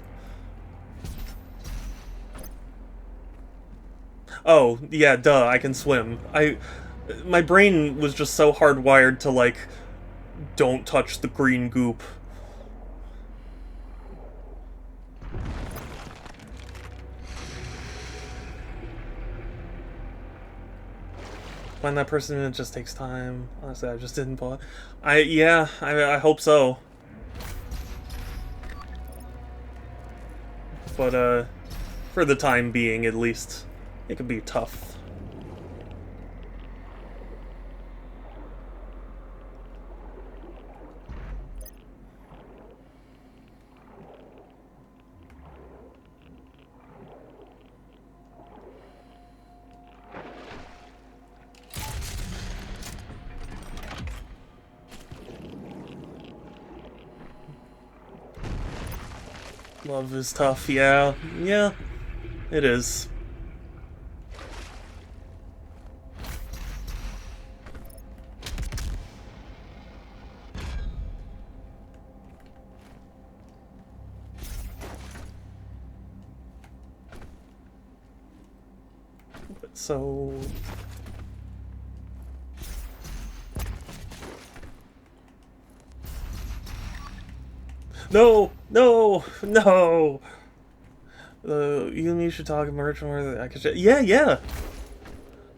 Speaker 1: Oh, yeah, duh, I can swim. My brain was just so hardwired to, like, don't touch the green goop. Find that person, it just takes time. Honestly, I just didn't pull it. I hope so. But, for the time being, at least, it could be tough. Love is tough, yeah. Yeah, it is. So... No! No! No! You and me should talk merch more. I could. Yeah, yeah.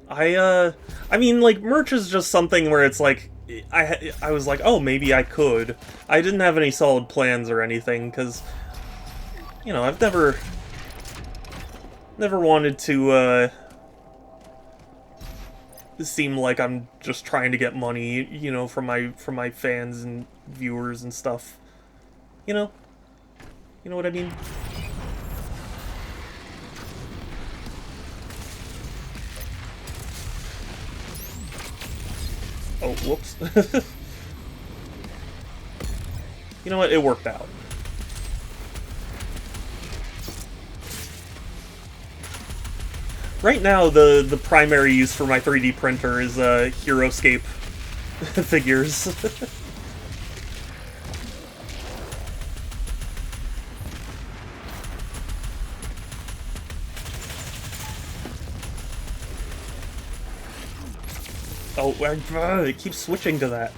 Speaker 1: I mean, like, merch is just something where it's like, I was like, oh, maybe I could. I didn't have any solid plans or anything, because, you know, I've never wanted to, seem like I'm just trying to get money, you know, from my fans and viewers and stuff. You know? You know what I mean? Oh, whoops. You know what? It worked out. Right now, the primary use for my 3D printer is HeroScape figures. Oh, it keeps switching to that.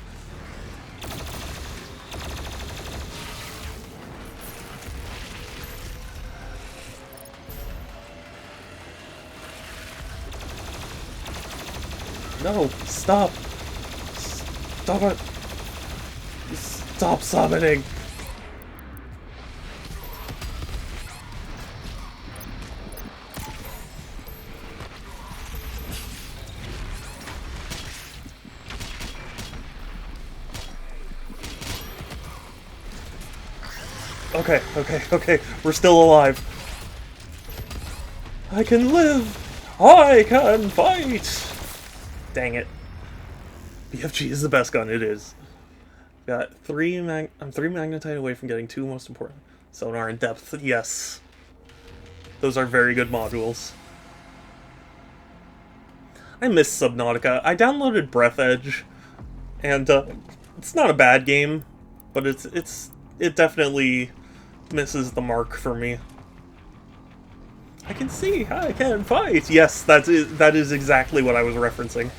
Speaker 1: No, stop! Stop it! Stop summoning! Okay, okay, okay, we're still alive. I can live! I can fight! Dang it. BFG is the best gun, it is. Got I'm 3 magnetite away from getting 2 most important. Sonar and depth, yes. Those are very good modules. I miss Subnautica. I downloaded Breath Edge, and it's not a bad game, but it definitely misses the mark for me. I can see, I can fight! Yes, that is exactly what I was referencing.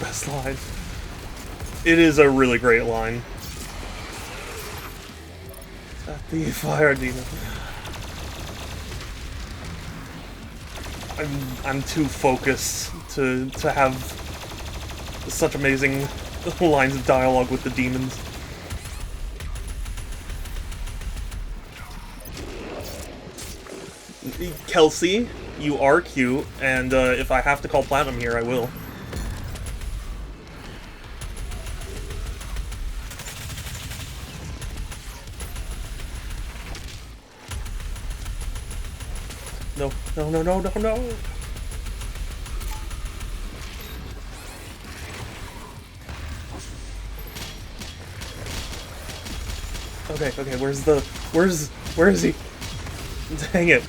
Speaker 1: Best line. It is a really great line. At the fire demon. I'm too focused to have such amazing lines of dialogue with the demons. Kelsey, you are cute, and if I have to call Platinum here, I will. No, no, no, no, no, no! Okay, okay, where is he? Dang it.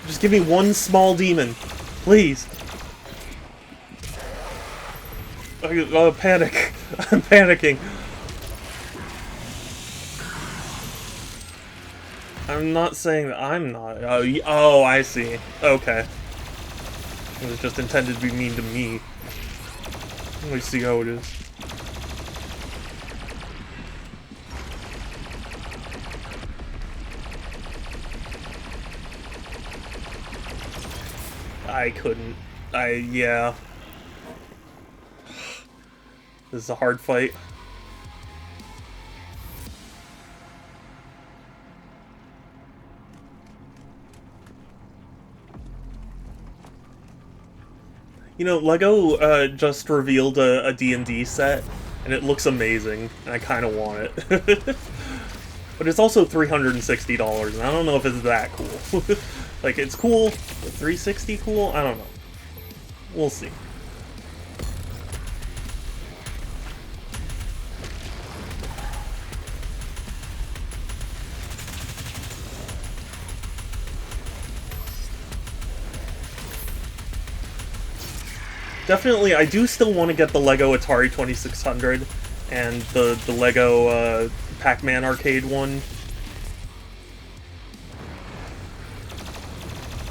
Speaker 1: Just give me one small demon, please. Panic. I'm panicking. I'm not saying that I'm not. Oh, I see. Okay. It was just intended to be mean to me. Let me see how it is. I Yeah. This is a hard fight. You know, LEGO just revealed a D&D set, and it looks amazing, and I kind of want it. But it's also $360, and I don't know if it's that cool. Like, it's cool, but $360 cool? I don't know. We'll see. Definitely, I do still want to get the LEGO Atari 2600 and the LEGO Pac-Man arcade one.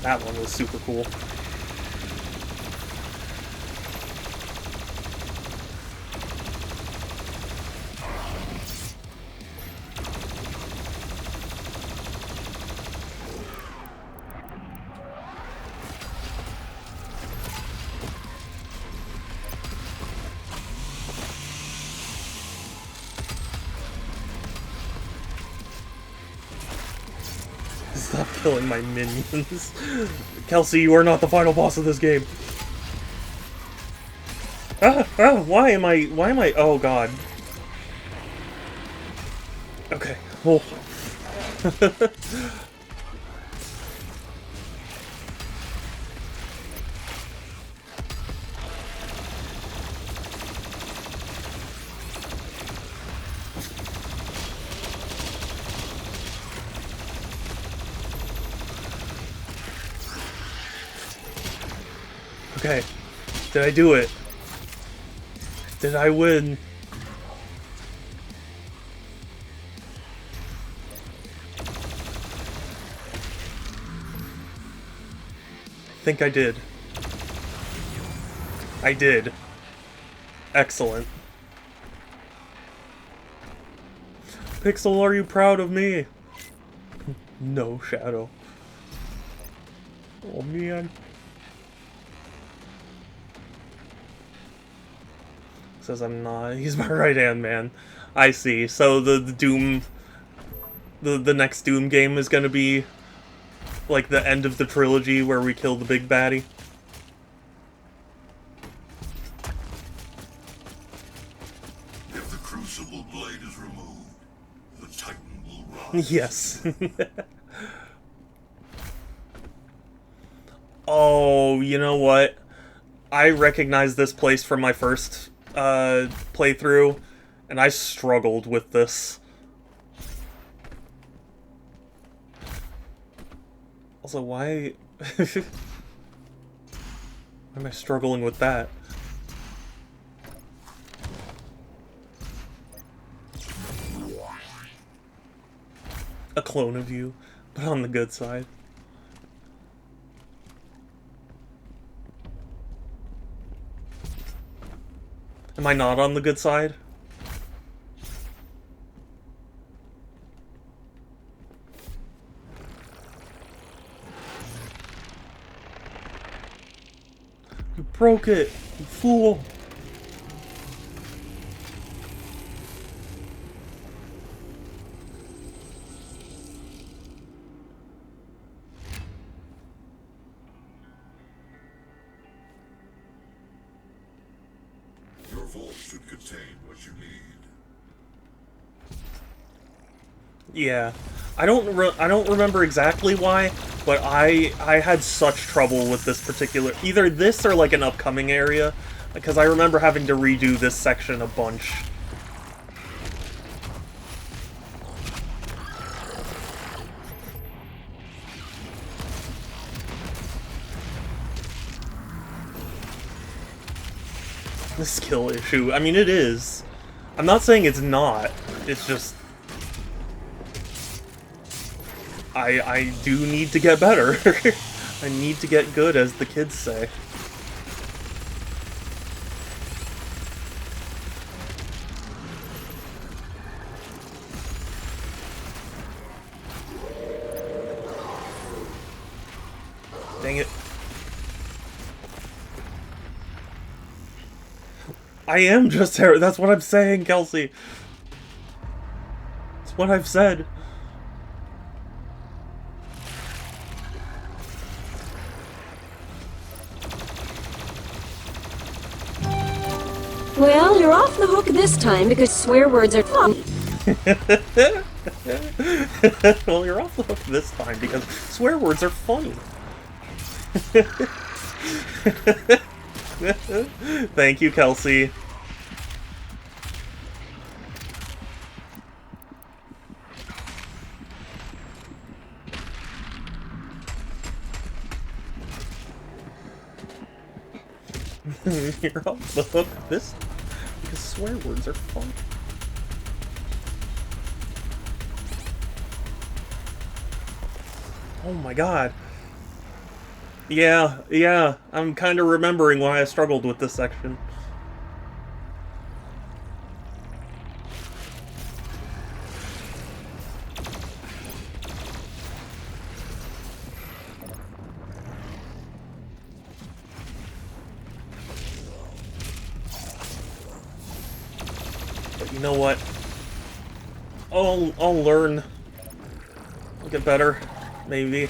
Speaker 1: That one was super cool. Stop killing my minions. Kelsey, you are not the final boss of this game. Why am I, oh god. Okay, oh. Okay, did I do it? Did I win? I think I did. I did. Excellent. Pixel, are you proud of me? No, Shadow. Oh, man. Says I'm not. He's my right-hand man. I see. So the Doom... The next Doom game is gonna be like the end of the trilogy where we kill the big baddie.
Speaker 2: If the Crucible blade is removed, the Titan will rise.
Speaker 1: Yes. Oh, you know what? I recognize this place from my first playthrough, and I struggled with this. Also, why... why am I struggling with that? A clone of you, but on the good side. Am I not on the good side? You broke it, you fool!
Speaker 2: Your vault should contain what you need.
Speaker 1: Yeah, I don't remember exactly why, but I had such trouble with this particular, either this or like an upcoming area, because I remember having to redo this section a bunch. The skill issue, I mean it is. I'm not saying it's not, it's just... I do need to get better. I need to get good, as the kids say. Dang it. I am just Harry. That's what I'm saying, Kelsey. That's what I've said.
Speaker 7: Well, you're off the hook this time because swear words are fun.
Speaker 1: Well, you're off the hook this time because swear words are funny. Thank you, Kelsey. You're off the hook this because swear words are fun. Oh my god. Yeah, I'm kind of remembering why I struggled with this section. But you know what? I'll learn. I'll get better, maybe.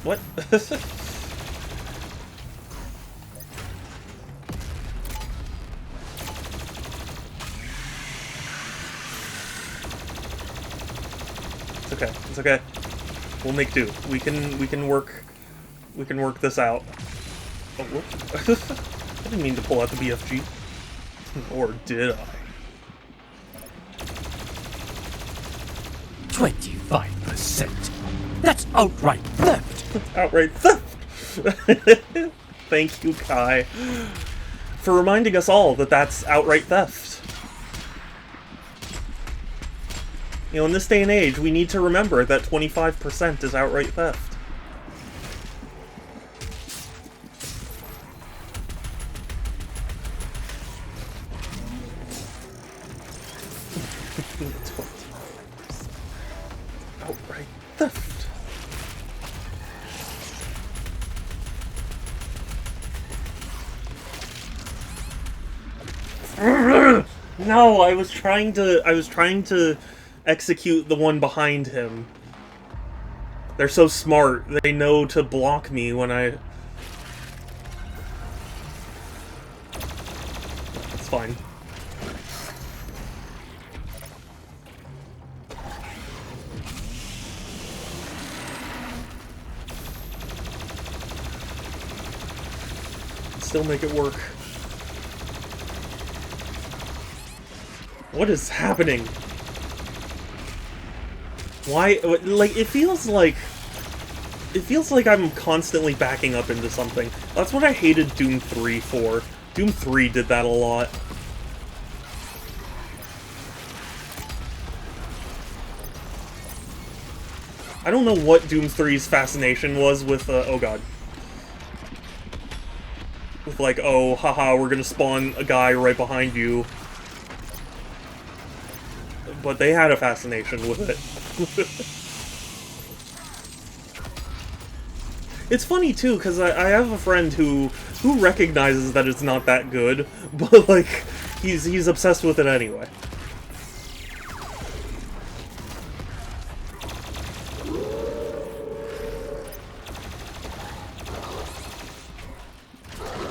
Speaker 1: What? It's okay. It's okay. We'll make do. We can work this out. Oh, whoops. I didn't mean to pull out the BFG. Or did I?
Speaker 3: 25%. That's outright theft.
Speaker 1: Outright theft! Thank you, Kai, for reminding us all that that's outright theft. You know, in this day and age, we need to remember that 25% is outright theft. Outright theft. No, I was trying to execute the one behind him. They're so smart. They know to block me when I... It's fine. Still make it work. What is happening? Why? Like, it feels like I'm constantly backing up into something. That's what I hated Doom 3 for. Doom 3 did that a lot. I don't know what Doom 3's fascination was with, oh god. With like, oh, haha, we're gonna spawn a guy right behind you. But they had a fascination with it. It's funny too, because I have a friend who recognizes that it's not that good, but like he's obsessed with it anyway.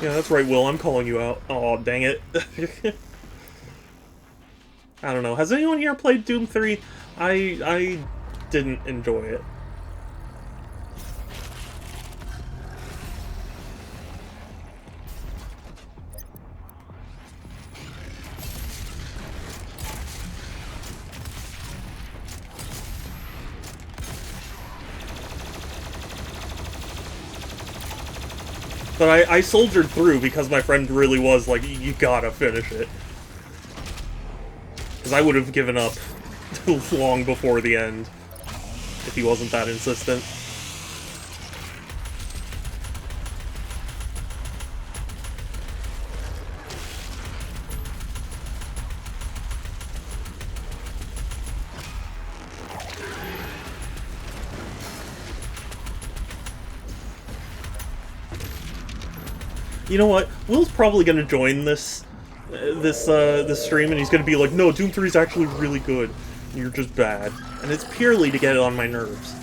Speaker 1: Yeah, that's right, Will. I'm calling you out. Oh, dang it. I don't know. Has anyone here played Doom 3? I didn't enjoy it. But I soldiered through because my friend really was like, you gotta finish it. Because I would have given up long before the end if he wasn't that insistent. You know what? Will's probably gonna join this stream, and he's gonna be like, "No, Doom 3 is actually really good. You're just bad," and it's purely to get on my nerves.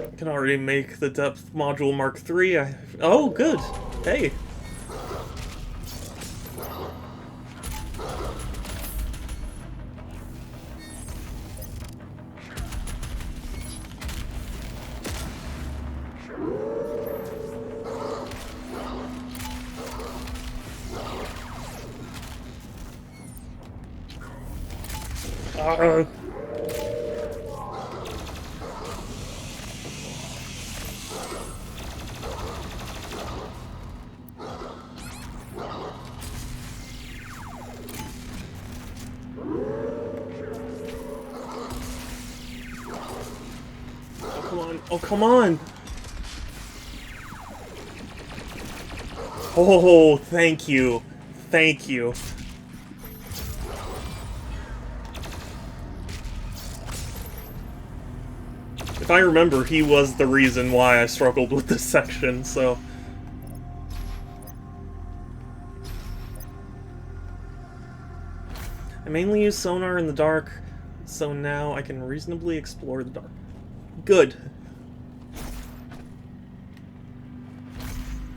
Speaker 1: I can already make the depth module Mark III. Oh, good. Hey. Oh, come on! Oh, thank you. Thank you. If I remember, he was the reason why I struggled with this section, so... I mainly use sonar in the dark, so now I can reasonably explore the dark. Good.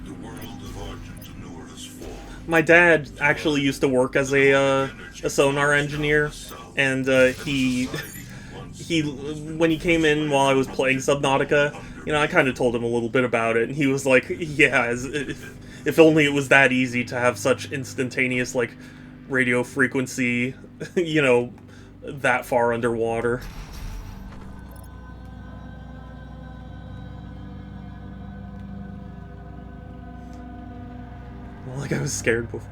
Speaker 2: The world of Argent Anur has fallen.
Speaker 1: My dad actually used to work as a sonar engineer, and he when he came in while I was playing Subnautica, you know, I kind of told him a little bit about it, and he was like, yeah, if only it was that easy to have such instantaneous, like, radio frequency, you know, that far underwater. Like I was scared before.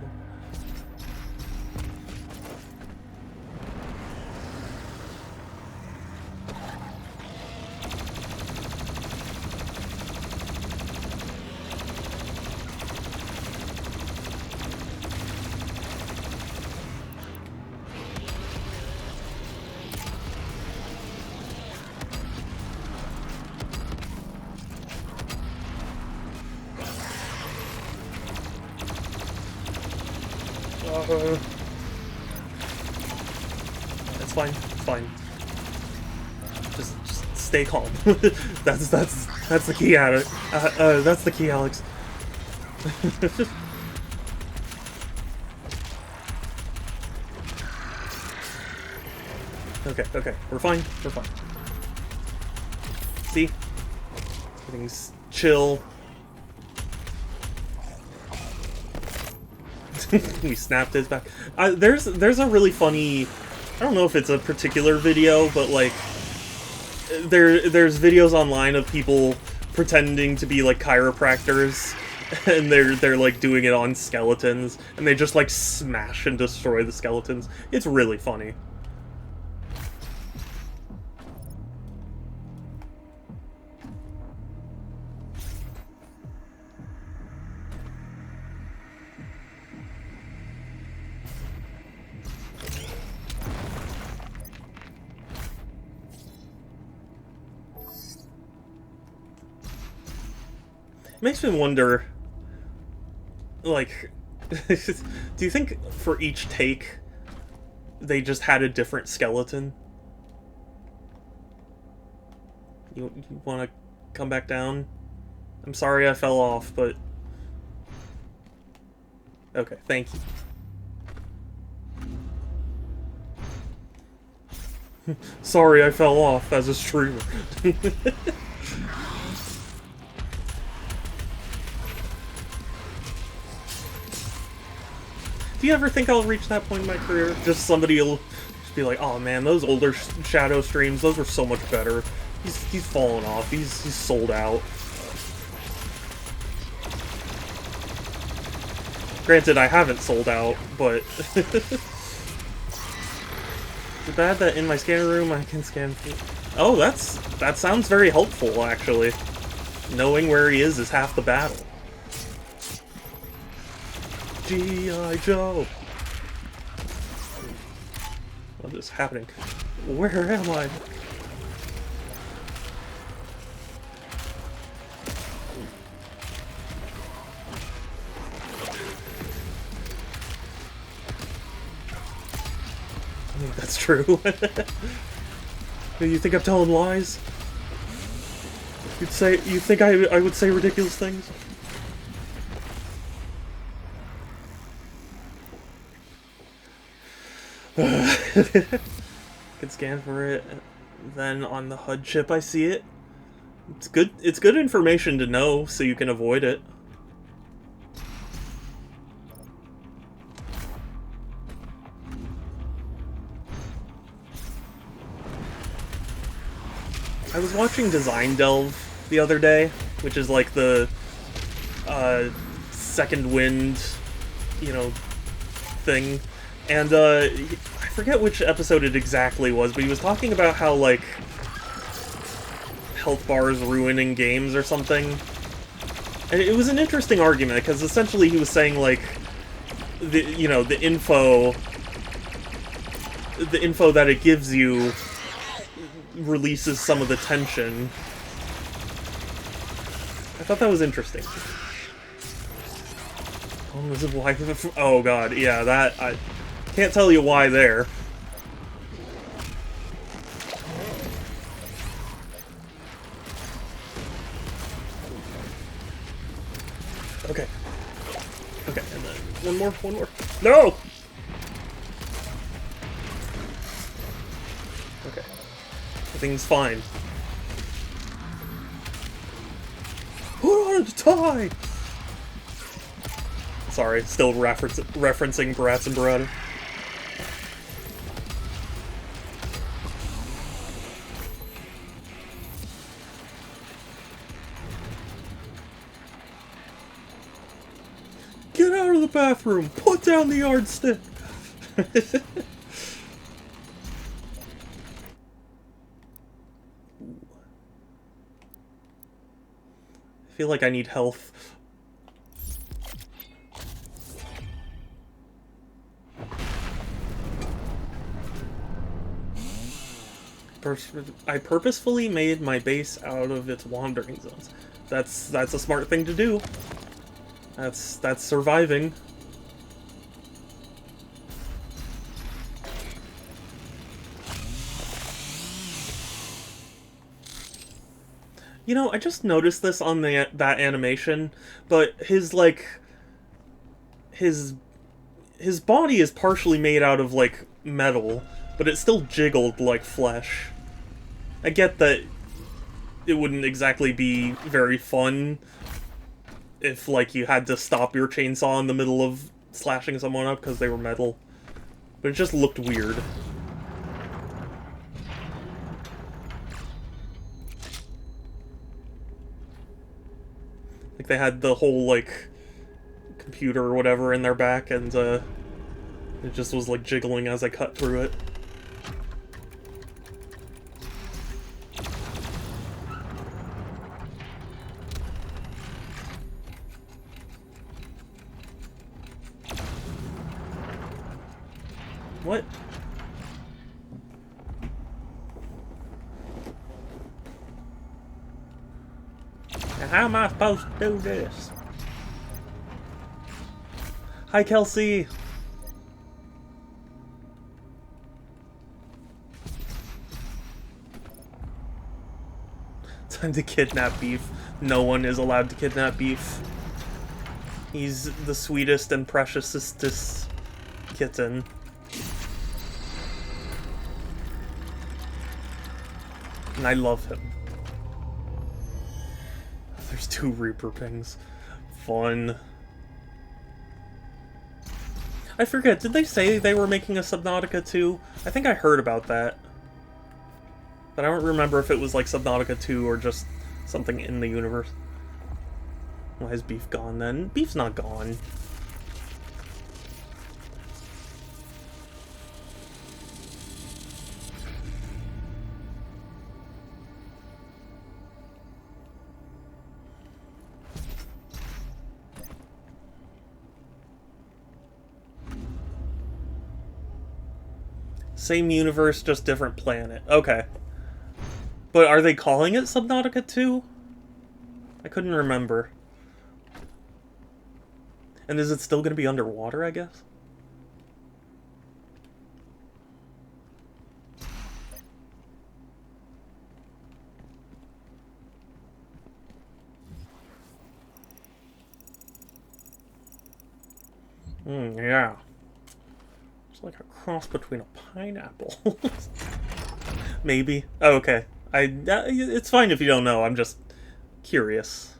Speaker 1: It's fine. It's fine. Just stay calm. that's the key, Alex. That's the key, Alex. Okay. We're fine. We're fine. See? Everything's chill. We snapped his back. There's a really funny, I don't know if it's a particular video, but like there's videos online of people pretending to be like chiropractors, and they're like doing it on skeletons, and they just like smash and destroy the skeletons. It's really funny. Makes me wonder, like, do you think for each take they just had a different skeleton? You want to come back down? I'm sorry I fell off, but... Okay, thank you. Sorry I fell off as a streamer. Do you ever think I'll reach that point in my career? Just somebody will just be like, oh man, those older Shadow streams, those were so much better. He's fallen off. He's sold out. Granted, I haven't sold out, but... Is it bad that in my scanner room I can scan... Oh, that sounds very helpful, actually. Knowing where he is half the battle. G.I. Joe. What is happening? Where am I? I think that's true. You think I'm telling lies? You think I would say ridiculous things? Can scan for it. Then on the HUD chip I see it. It's good information to know so you can avoid it. I was watching Design Delve the other day, which is like the Second Wind, you know, thing. And I forget which episode it exactly was, but he was talking about how, like, health bars ruining games or something. And it was an interesting argument, because essentially he was saying, like, the info that it gives you releases some of the tension. I thought that was interesting. Oh god, yeah, that, I can't tell you why there. Okay. Okay, and then one more. No! Okay. Everything's fine. Put on a tie! Sorry, still referencing Bratz and Beretta. Get out of the bathroom! Put down the yardstick! I feel like I need health. I purposefully made my base out of its wandering zones. That's a smart thing to do. That's surviving. You know, I just noticed this on that animation, but his body is partially made out of, like, metal, but it still jiggled like flesh. I get that it wouldn't exactly be very fun if, like, you had to stop your chainsaw in the middle of slashing someone up because they were metal. But it just looked weird. Like, they had the whole, like, computer or whatever in their back, and, it just was, like, jiggling as I cut through it. What? How am I supposed to do this? Hi, Kelsey! Time to kidnap Beef. No one is allowed to kidnap Beef. He's the sweetest and preciousest kitten. And I love him. There's 2 Reaper Pings. Fun. I forget, did they say they were making a Subnautica 2? I think I heard about that. But I don't remember if it was like Subnautica 2 or just something in the universe. Why is Beef gone then? Beef's not gone. Same universe, just different planet. Okay. But are they calling it Subnautica 2? I couldn't remember. And is it still going to be underwater, I guess? Yeah. It's like a cross between a pineapple. Maybe. Oh, okay. It's fine if you don't know. I'm just curious.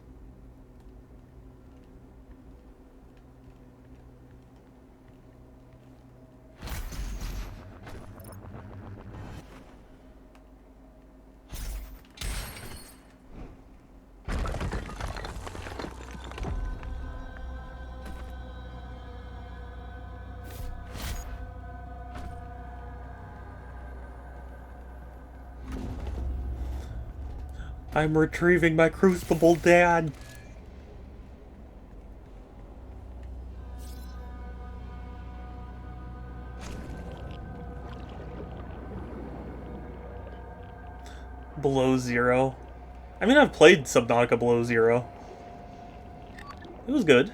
Speaker 1: I'm retrieving my Crucible, Dad. Below Zero. I mean, I've played Subnautica Below Zero. It was good.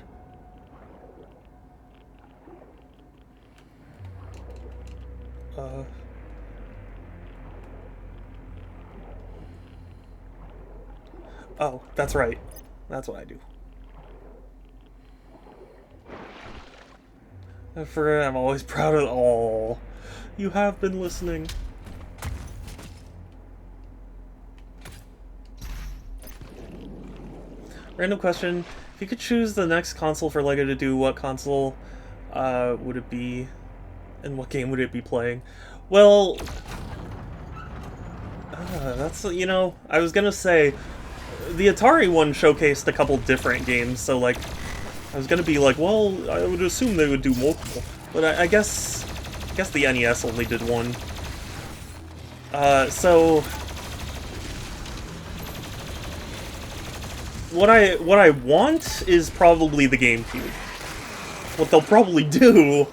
Speaker 1: Oh, that's right. That's what I do. I'm always proud of... Oh, you have been listening. Random question. If you could choose the next console for LEGO to do, what console would it be? And what game would it be playing? Well... that's, you know, I was gonna say... The Atari one showcased a couple different games, so, like, I was gonna be like, well, I would assume they would do multiple. But I guess the NES only did one. So... What I want is probably the GameCube. What they'll probably do,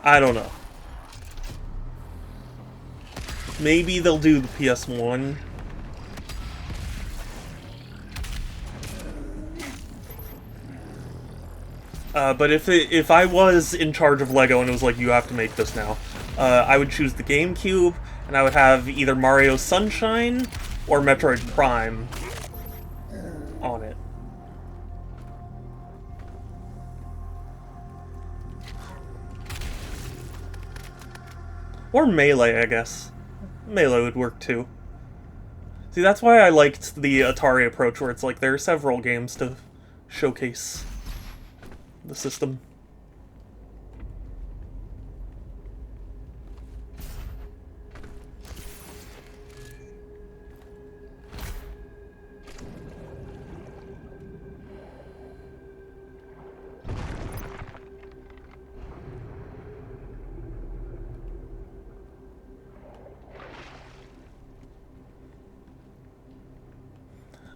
Speaker 1: I don't know. Maybe they'll do the PS1. But if I was in charge of LEGO and it was like, you have to make this now, I would choose the GameCube, and I would have either Mario Sunshine or Metroid Prime on it. Or Melee, I guess. Melee would work too. See, that's why I liked the Atari approach, where it's like there are several games to showcase the system.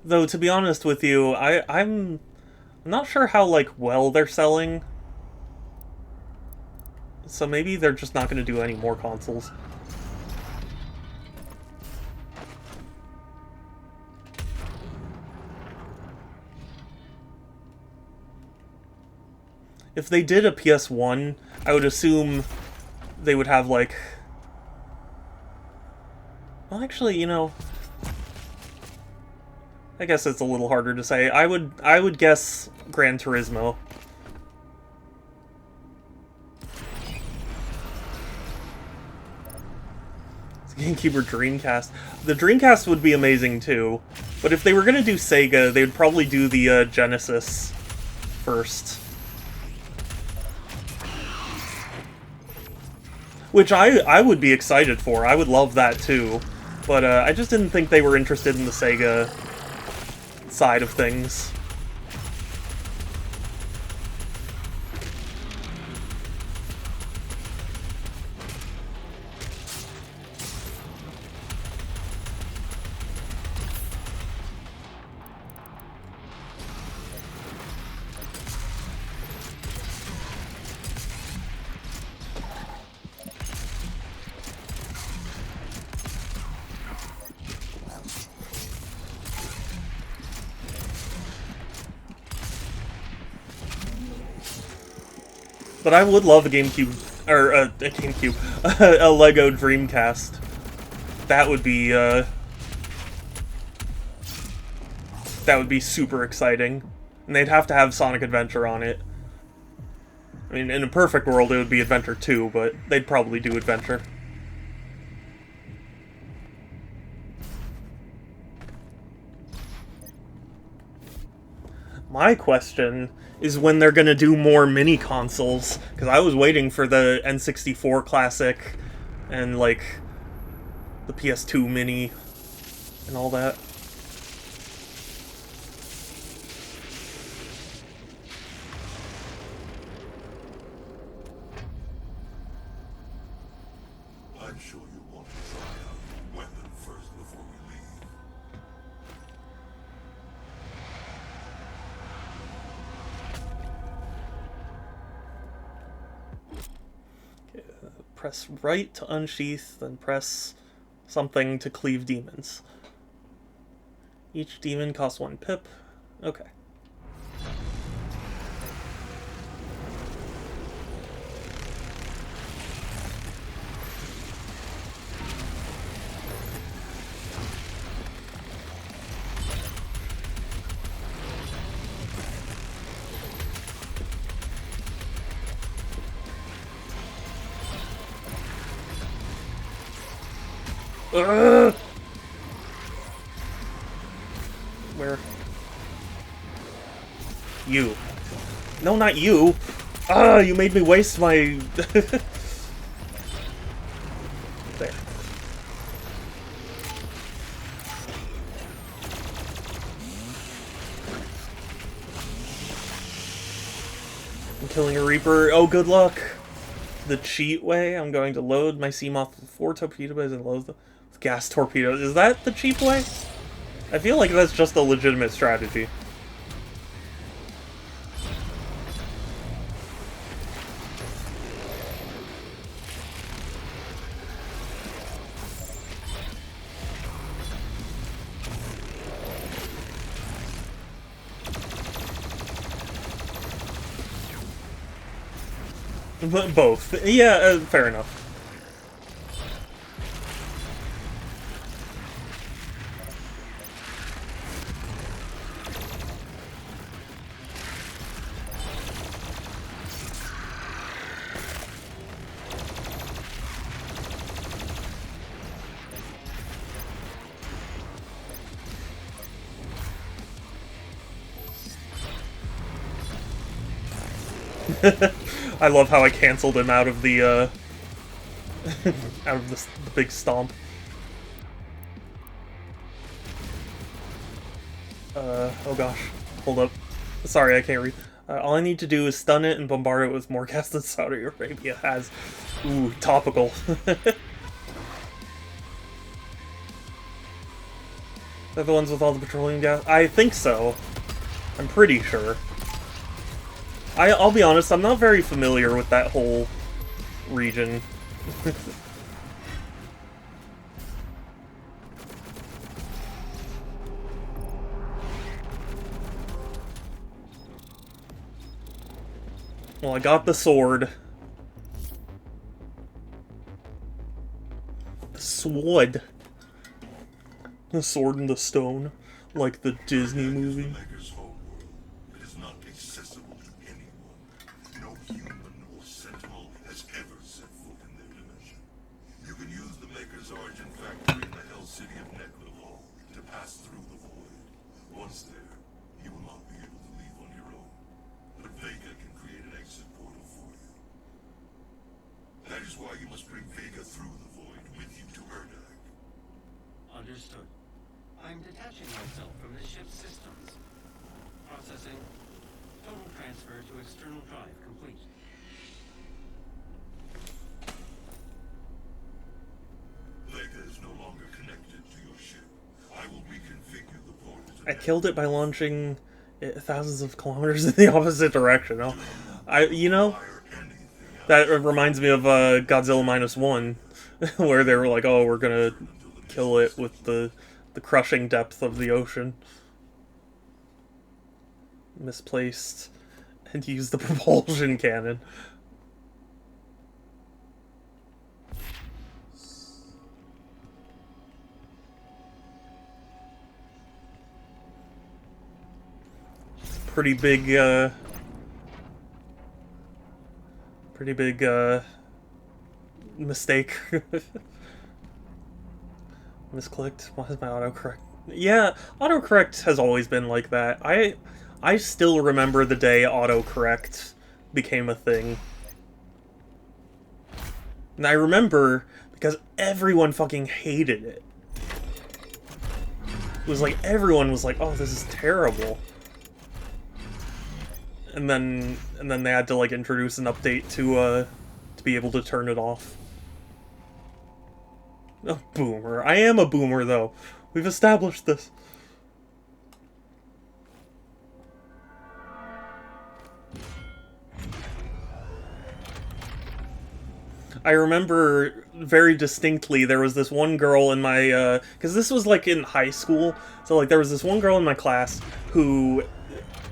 Speaker 1: Though, to be honest with you, I'm not sure how, like, well they're selling. So maybe they're just not going to do any more consoles. If they did a PS1, I would assume they would have, like... Well, actually, you know... I guess it's a little harder to say. I would guess Gran Turismo. GameCube or Dreamcast. The Dreamcast would be amazing too, but if they were gonna do Sega, they would probably do the Genesis first. Which I would be excited for. I would love that too, but I just didn't think they were interested in the Sega side of things. But I would love a GameCube, or a GameCube, a Lego Dreamcast. That would be super exciting. And they'd have to have Sonic Adventure on it. I mean, in a perfect world, it would be Adventure 2, but they'd probably do Adventure. My question is when they're gonna do more mini consoles, because I was waiting for the N64 Classic and, like, the PS2 Mini and all that.
Speaker 2: I'm sure you want to try out your weapon first before we leave.
Speaker 1: Press right to unsheath, then press something to cleave demons. Each demon costs 1 pip. Okay. Ugh! Where? You. No, not you! Ah, you made me waste my... There. I'm killing a Reaper. Oh, good luck! The cheat way, I'm going to load my Seamoth with 4 torpedoes and load them with gas torpedoes. Is that the cheap way? I feel like that's just a legitimate strategy. Both. Yeah, fair enough. I love how I canceled him out of the, out of the big stomp. Oh gosh. Hold up. Sorry, I can't read. All I need to do is stun it and bombard it with more gas than Saudi Arabia has. Ooh, topical. They're the ones with all the petroleum gas? I think so. I'm pretty sure. I'll be honest, I'm not very familiar with that whole region. Well, I got the sword. The sword. The sword and the stone. Like the Disney movie.
Speaker 2: Maker's home world. It is not accessible to anyone. No human or sentinel has ever set foot in their dimension. You can use the Maker's origin factory in the Hell City of Necrolol to pass through the void. Once there, you will not be able to leave on your own. But Vega can create an exit portal for you. That is why you must bring Vega through the void with you to Urdak.
Speaker 6: Understood. I'm detaching myself from the ship's systems. Processing. Total transfer to external drive complete.
Speaker 2: Vega is no longer connected to your ship. I will reconfigure the portal to
Speaker 1: I killed it by launching it thousands of kilometers in the opposite direction. You know, that reminds me of Godzilla -1, where they were like, "Oh, we're gonna kill it with the crushing depth of the ocean." Misplaced, and use the propulsion cannon. pretty big, mistake. Misclicked. Why is my autocorrect? Yeah, autocorrect has always been like that. I still remember the day autocorrect became a thing. And I remember because everyone fucking hated it. It was like everyone was like, "Oh, this is terrible." And then they had to like introduce an update to be able to turn it off. A boomer. I am a boomer though. We've established this. I remember very distinctly there was this one girl in my, because this was like in high school, so like there was this one girl in my class who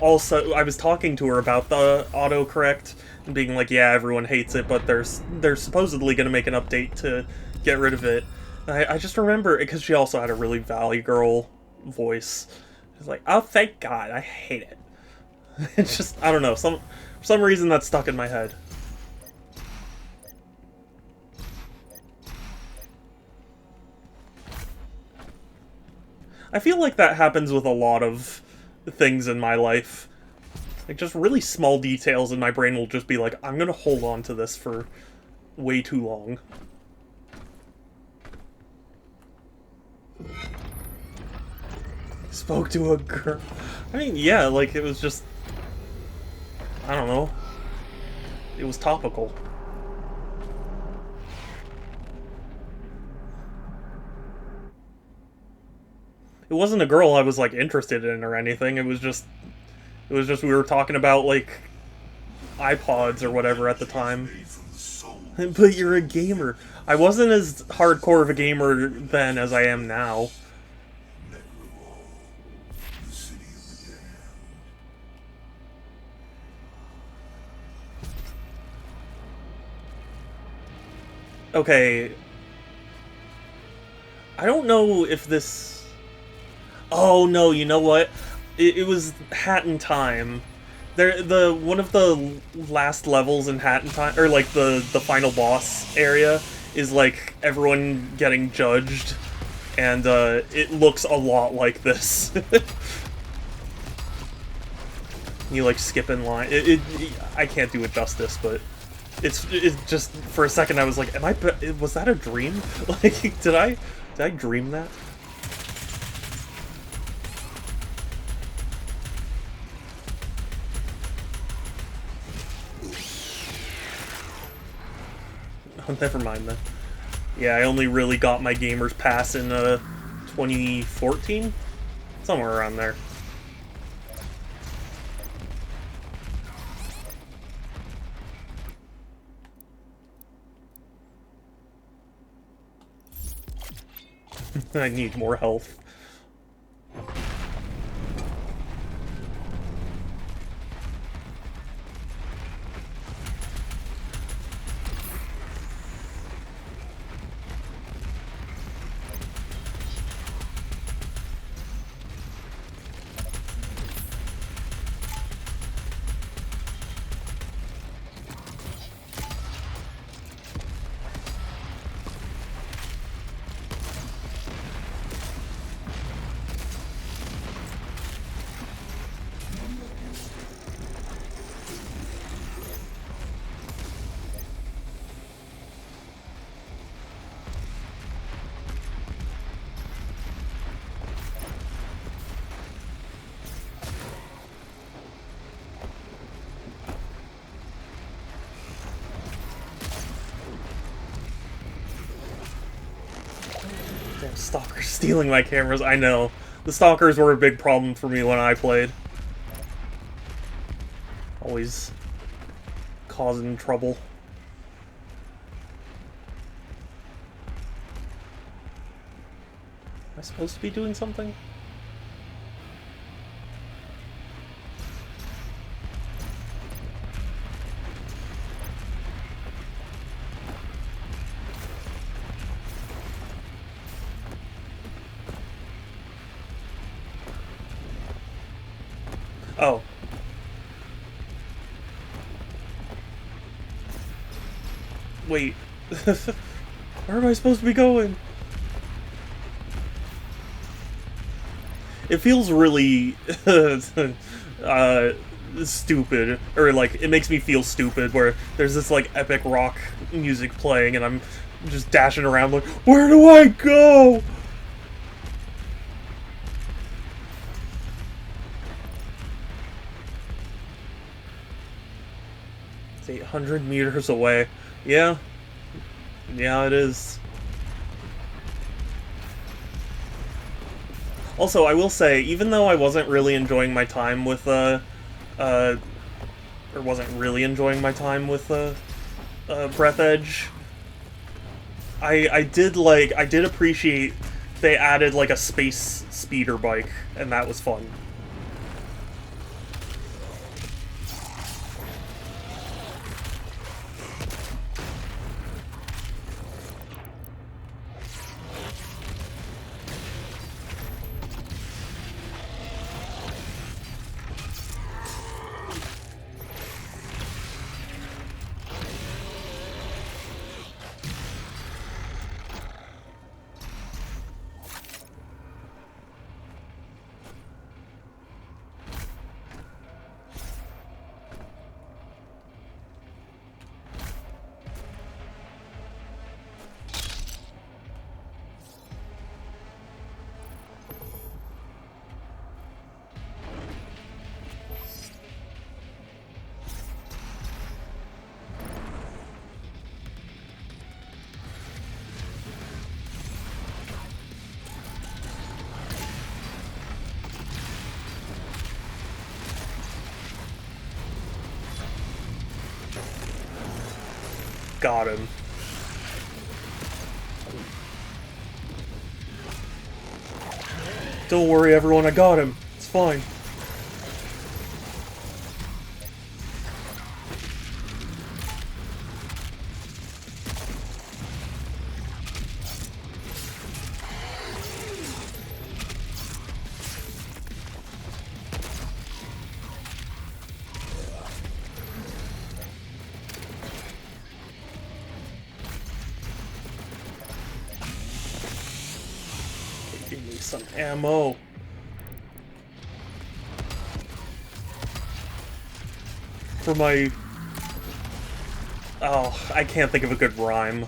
Speaker 1: also, I was talking to her about the autocorrect and being like, yeah, everyone hates it, but they're supposedly going to make an update to get rid of it. I just remember, because she also had a really Valley Girl voice. It's like, oh, thank God, I hate it. It's just, I don't know, for some reason that's stuck in my head. I feel like that happens with a lot of things in my life. Like, just really small details, and my brain will just be like, I'm gonna hold on to this for way too long. Spoke to a girl. I mean, yeah, like, it was just... I don't know. It was topical. It wasn't a girl I was, like, interested in or anything. It was just we were talking about, like, iPods or whatever at the time. But you're a gamer. I wasn't as hardcore of a gamer then as I am now. Okay. I don't know if this... Oh, no, you know what? It was Hat in Time. One of the last levels in Hat in Time, or like the final boss area, is like everyone getting judged, and it looks a lot like this. You like skip in line. I can't do it justice, but it's just for a second I was like, was that a dream? Like, did I dream that? Oh, never mind then. Yeah, I only really got my Gamer's Pass in 2014? Somewhere around there. I need more health. Damn stalkers stealing my cameras. I know. The stalkers were a big problem for me when I played. Always causing trouble. Am I supposed to be doing something? Oh. Wait. Where am I supposed to be going? It feels really stupid, or like it makes me feel stupid where there's this like epic rock music playing and I'm just dashing around like, where do I go? It's 800 meters away. Yeah. Yeah, it is. Also, I will say, even though I wasn't really enjoying my time with, or wasn't really enjoying my time with, Breathedge, I did appreciate they added, like, a space speeder bike, and that was fun. Got him. Don't worry, everyone, I got him. It's fine. Give me some ammo. For my... Oh, I can't think of a good rhyme.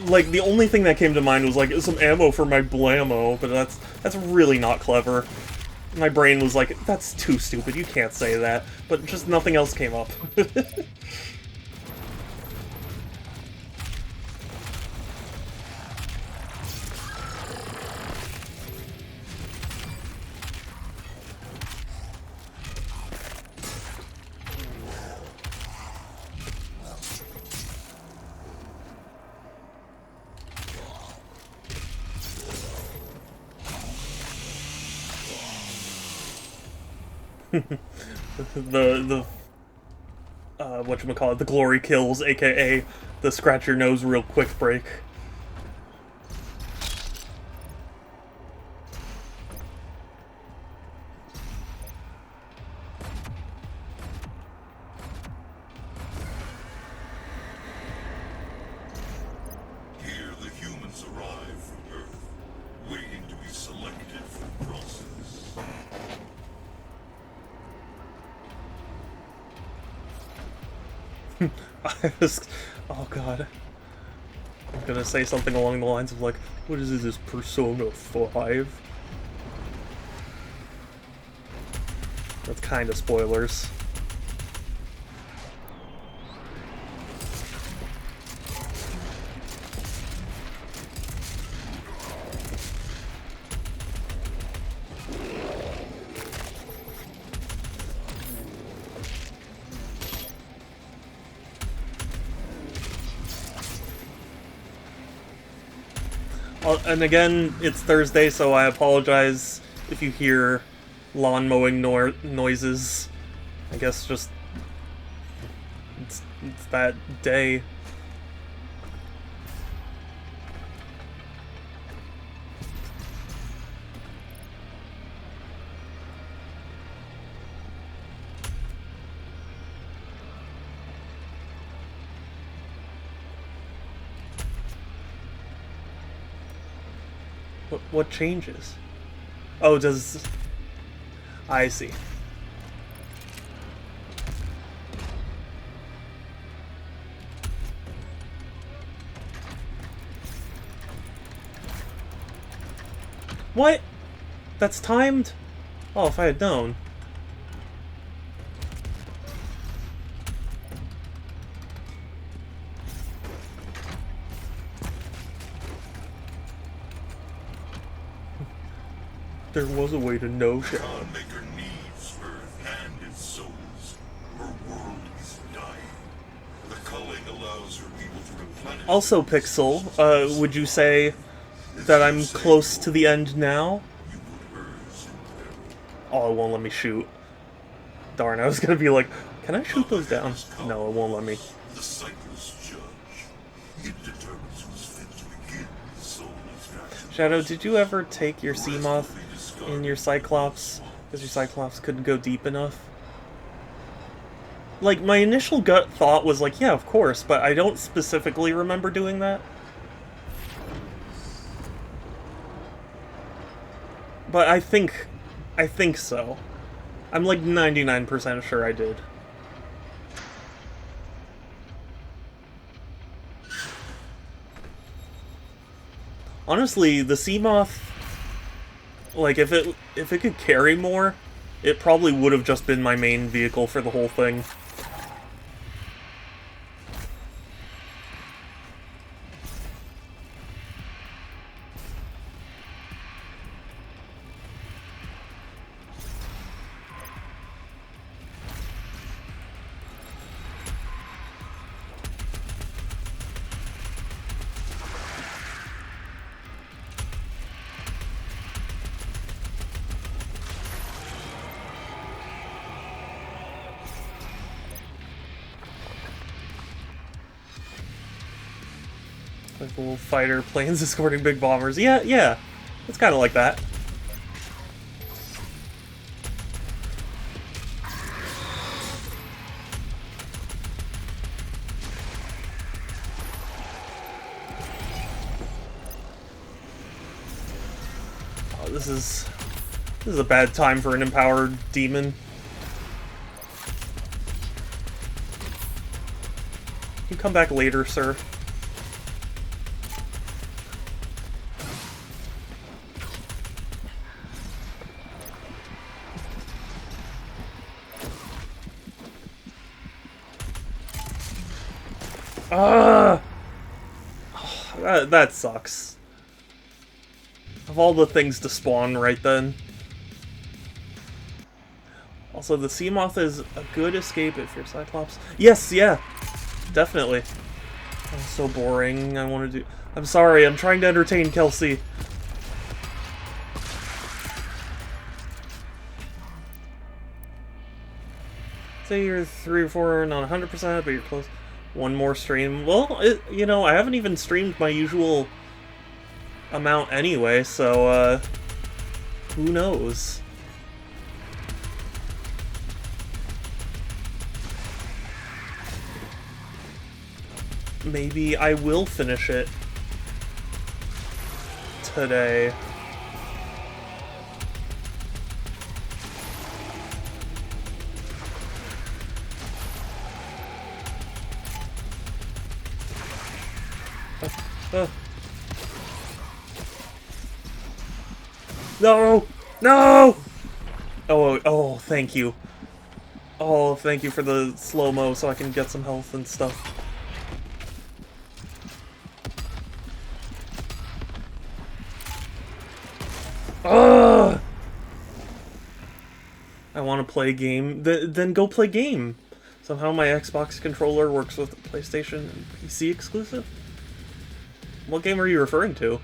Speaker 1: Like, the only thing that came to mind was, like, some ammo for my blammo, but that's really not clever. My brain was like, that's too stupid, you can't say that. But just nothing else came up. Whatchamacallit, the glory kills, aka the scratch your nose real quick break.
Speaker 2: Here the humans arrive from Earth, waiting to be selected for process.
Speaker 1: Oh god. I'm gonna say something along the lines of like, what is this, Persona 5? That's kind of spoilers. And again, it's Thursday, so I apologize if you hear lawn mowing noises. I guess just... It's that day. What changes? Oh, does... I see. What? That's timed? Oh, if I had known. There was a way to know shit.
Speaker 2: Godmaker needs Earth and its souls. Her world is dying. The culling allows her people to replenish.
Speaker 1: Also, Pixel, would you say that I'm close to the end now?
Speaker 2: You put hers in peril.
Speaker 1: Oh, it won't let me shoot. Darn, I was gonna be like, can I shoot those down? No, it won't let me.
Speaker 2: The Cyclist Judge. It determines who's fit to begin soul extraction.
Speaker 1: Shadow, did you ever take your Seamoth in your Cyclops? Because your Cyclops couldn't go deep enough? Like, my initial gut thought was like, yeah, of course, but I don't specifically remember doing that. But I think so. I'm like 99% sure I did. Honestly, the Seamoth, like, if it could carry more, it probably would have just been my main vehicle for the whole thing. Like little fighter planes escorting big bombers. Yeah. It's kind of like that. Oh, this is a bad time for an empowered demon. You can come back later, sir. That sucks. Of all the things to spawn right then. Also, the Seamoth is a good escape if you're Cyclops. Yes, yeah. Definitely. Oh, so boring. I want to do... I'm sorry, I'm trying to entertain Kelsey. Say you're 3 or 4, not 100%, but you're close. One more stream. Well, you know, I haven't even streamed my usual amount anyway, so, who knows? Maybe I will finish it today. No! No! Oh, thank you. Oh, thank you for the slow-mo so I can get some health and stuff. Ugh! I want to play a game. Then go play game. Somehow my Xbox controller works with the PlayStation and PC exclusive? What game are you referring to?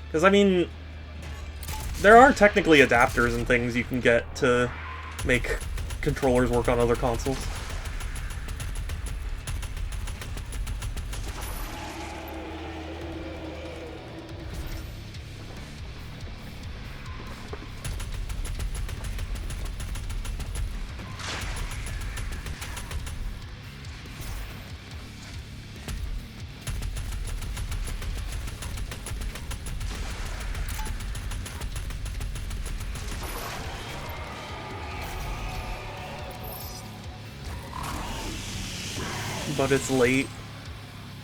Speaker 1: Because, I mean, there are technically adapters and things you can get to make controllers work on other consoles. but it's late,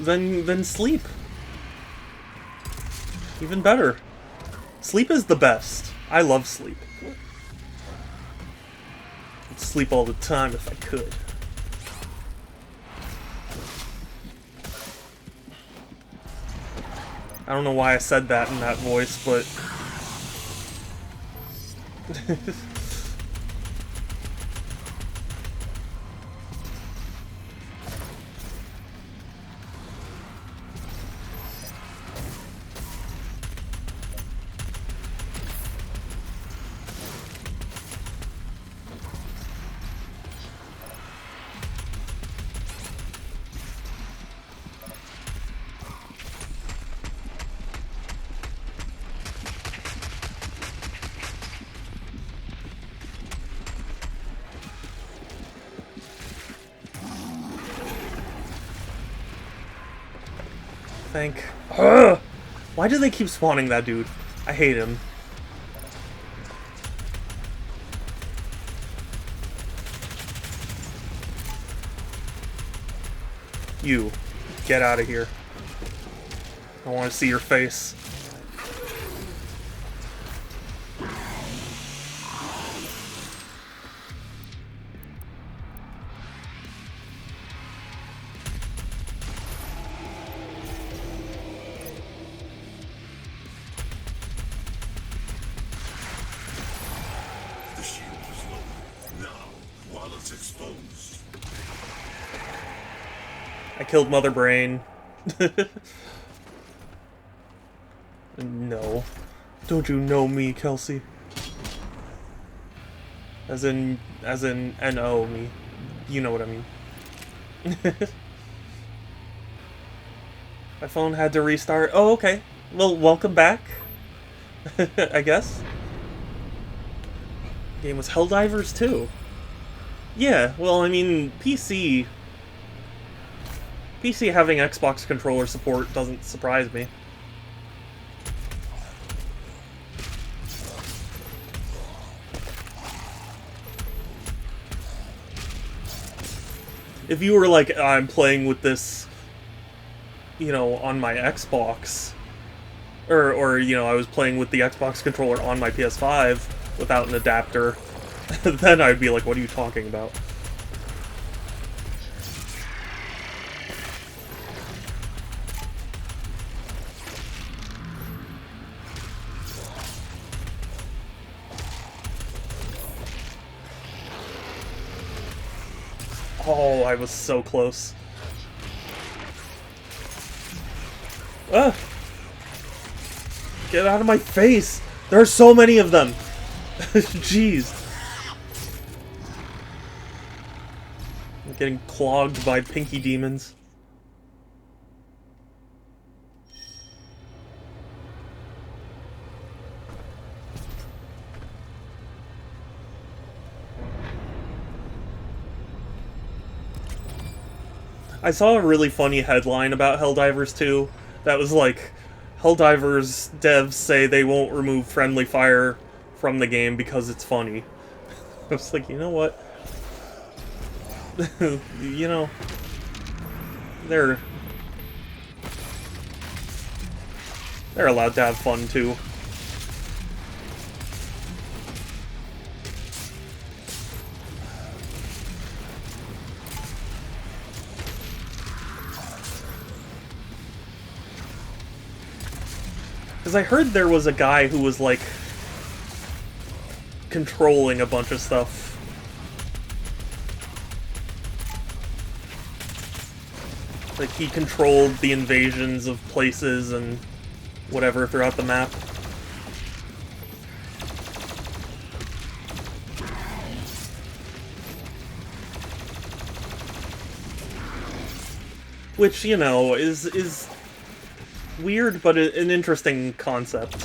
Speaker 1: then sleep. Even better. Sleep is the best. I love sleep. I'd sleep all the time if I could. I don't know why I said that in that voice, but... Ugh! Why do they keep spawning that dude? I hate him. You. Get out of here. I want to see your face.
Speaker 2: The shield is low. Now, while it's exposed.
Speaker 1: I killed Mother Brain. No. Don't you know me, Kelsey? As in N-O me. You know what I mean. My phone had to restart. Oh, okay. Well, welcome back. I guess. Game was Helldivers 2. Yeah, well, I mean, PC having Xbox controller support doesn't surprise me. If you were like, I'm playing with this, you know, on my Xbox, or you know, I was playing with the Xbox controller on my PS5 without an adapter, then I'd be like, what are you talking about? Oh, I was so close. Ah! Get out of my face! There are so many of them! Jeez. I'm getting clogged by pinky demons. I saw a really funny headline about Helldivers 2 that was like, Helldivers devs say they won't remove friendly fire from the game because it's funny. I was like, you know what? You know, they're allowed to have fun too. Because I heard there was a guy who was, like, controlling a bunch of stuff. Like, he controlled the invasions of places and whatever throughout the map. Which, you know, is weird, but an interesting concept.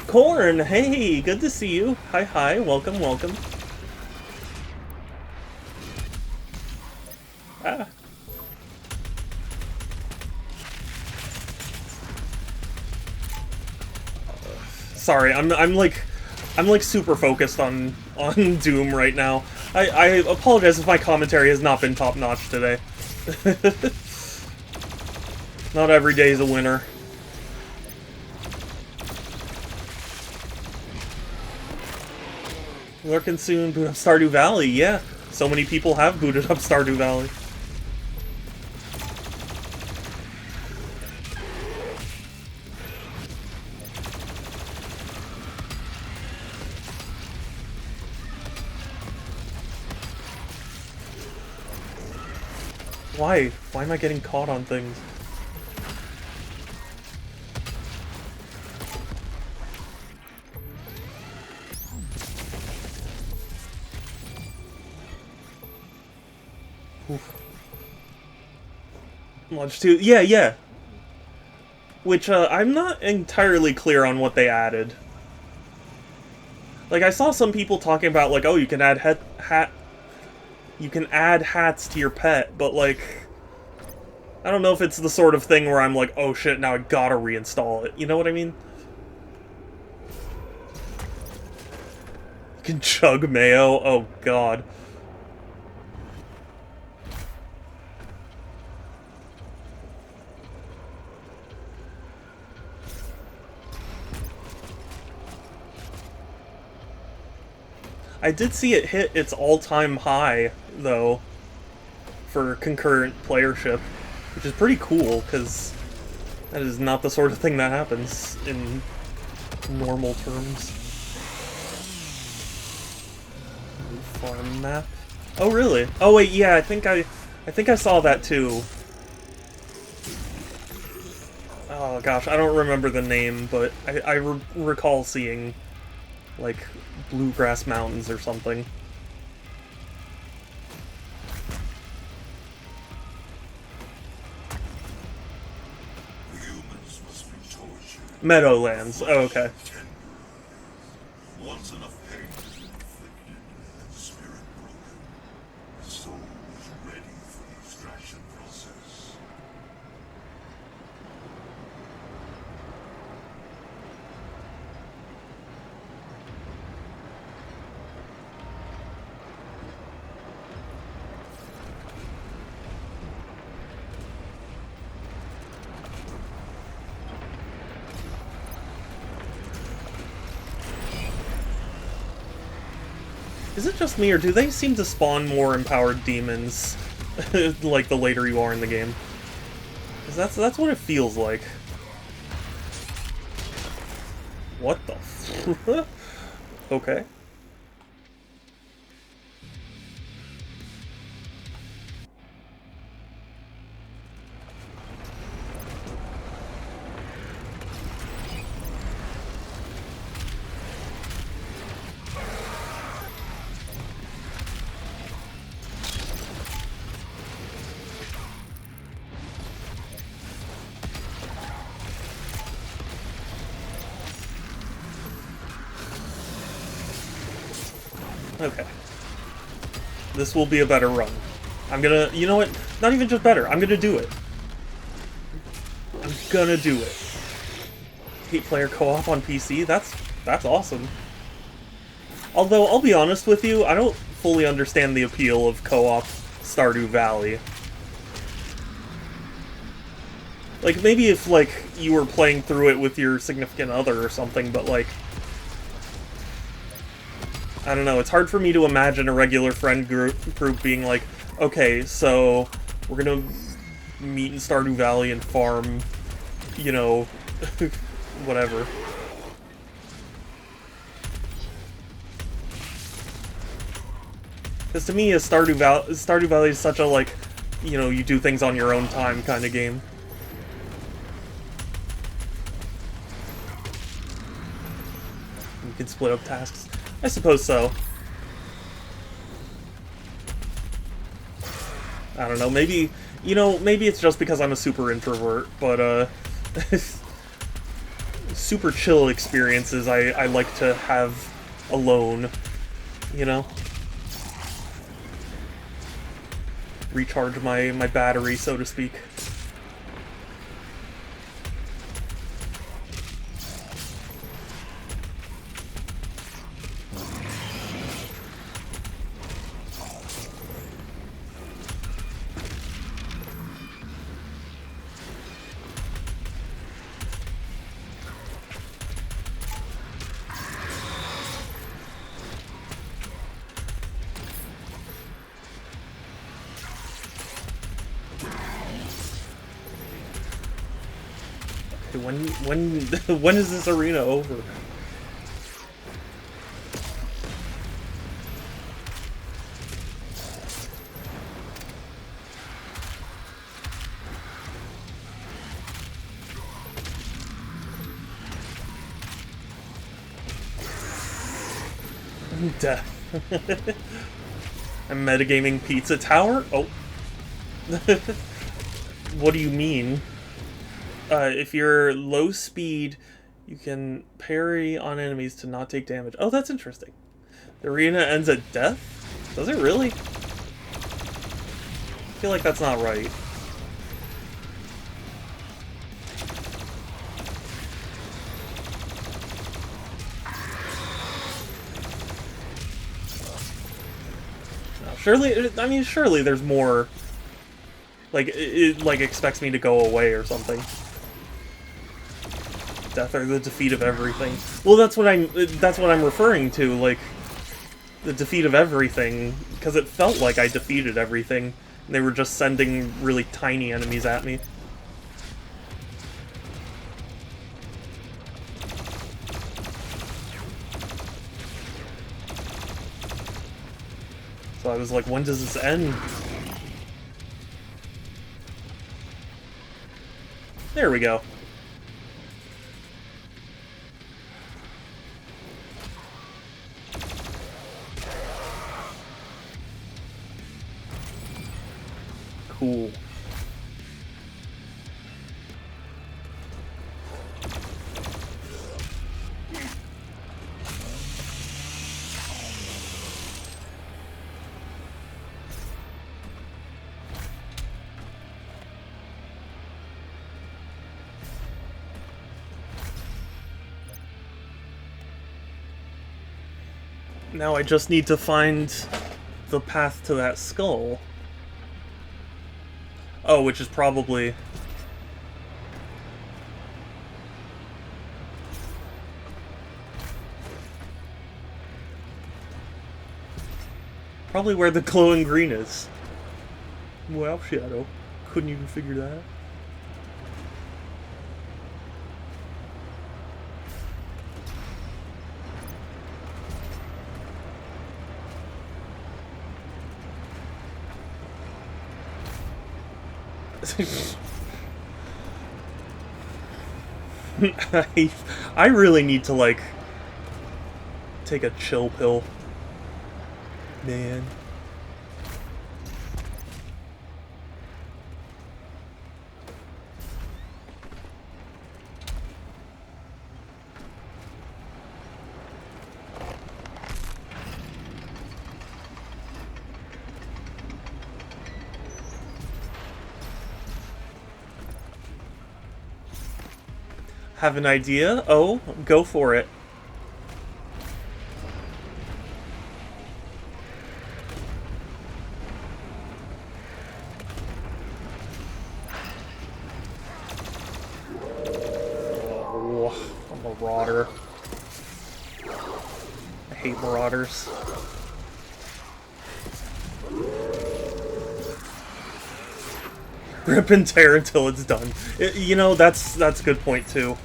Speaker 1: Corn, hey, good to see you. Hi, welcome, welcome. Ah. sorry, I'm like super focused on Doom right now. I apologize if my commentary has not been top notch today. Not every day is a winner. Lurking soon, boot up Stardew Valley. Yeah, so many people have booted up Stardew Valley. Why? Why am I getting caught on things? Launch 2. Yeah, yeah. Which, I'm not entirely clear on what they added. Like, I saw some people talking about, like, oh, you can add you can add hats to your pet, but, like, I don't know if it's the sort of thing where I'm like, oh shit, now I gotta reinstall it. You know what I mean? You can chug mayo? Oh, God. I did see it hit its all-time high, though, for concurrent playership, which is pretty cool, because that is not the sort of thing that happens in normal terms. New farm map? Oh, really? Oh, wait, yeah, I think I saw that, too. Oh, gosh, I don't remember the name, but I recall seeing, like, Bluegrass Mountains or something.
Speaker 2: Humans must be tortured.
Speaker 1: Meadowlands. Oh, okay.
Speaker 2: Once enough pain has been inflicted and the spirit broken, the soul is ready for the extraction process.
Speaker 1: Is it just me, or do they seem to spawn more empowered demons, like, the later you are in the game? 'Cause that's what it feels like. What the f- Okay. Okay. This will be a better run. I'm gonna... You know what? Not even just better. I'm gonna do it. I'm gonna do it. 8-player co-op on PC? That's awesome. Although, I'll be honest with you, I don't fully understand the appeal of co-op Stardew Valley. Like, maybe if, like, you were playing through it with your significant other or something, but, like... I don't know, it's hard for me to imagine a regular friend group being like, okay, so we're gonna meet in Stardew Valley and farm, you know, whatever. Because to me, Stardew Valley is such a, like, you know, you do things on your own time kind of game. You can split up tasks. I suppose so. I don't know, maybe, you know, maybe it's just because I'm a super introvert, but, super chill experiences I like to have alone, you know? Recharge my battery, so to speak. when is this arena over? Death. I'm metagaming Pizza Tower? Oh. What do you mean? If you're low speed, you can parry on enemies to not take damage. Oh, that's interesting. The arena ends at death? Does it really? I feel like that's not right. Surely, I mean, surely there's more. Like, it like expects me to go away or something. Death or the defeat of everything. Well, that's what I'm referring to. Like, the defeat of everything, because it felt like I defeated everything, and they were just sending really tiny enemies at me. So I was like, when does this end? There we go. Cool. Now I just need to find the path to that skull. Oh, which is probably... probably where the glowing green is. Wow, Shadow. Couldn't even figure that. I really need to, like, take a chill pill. Man. Have an idea? Oh, go for it. Oh, a marauder. I hate marauders. Rip and tear until it's done. You know, that's a good point too.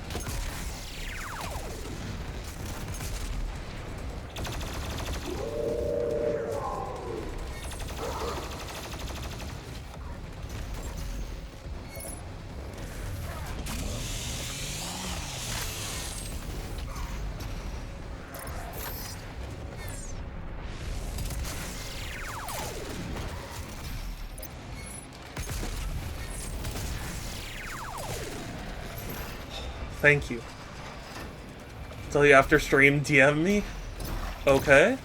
Speaker 1: Thank you. Tell you after stream, DM me? Okay.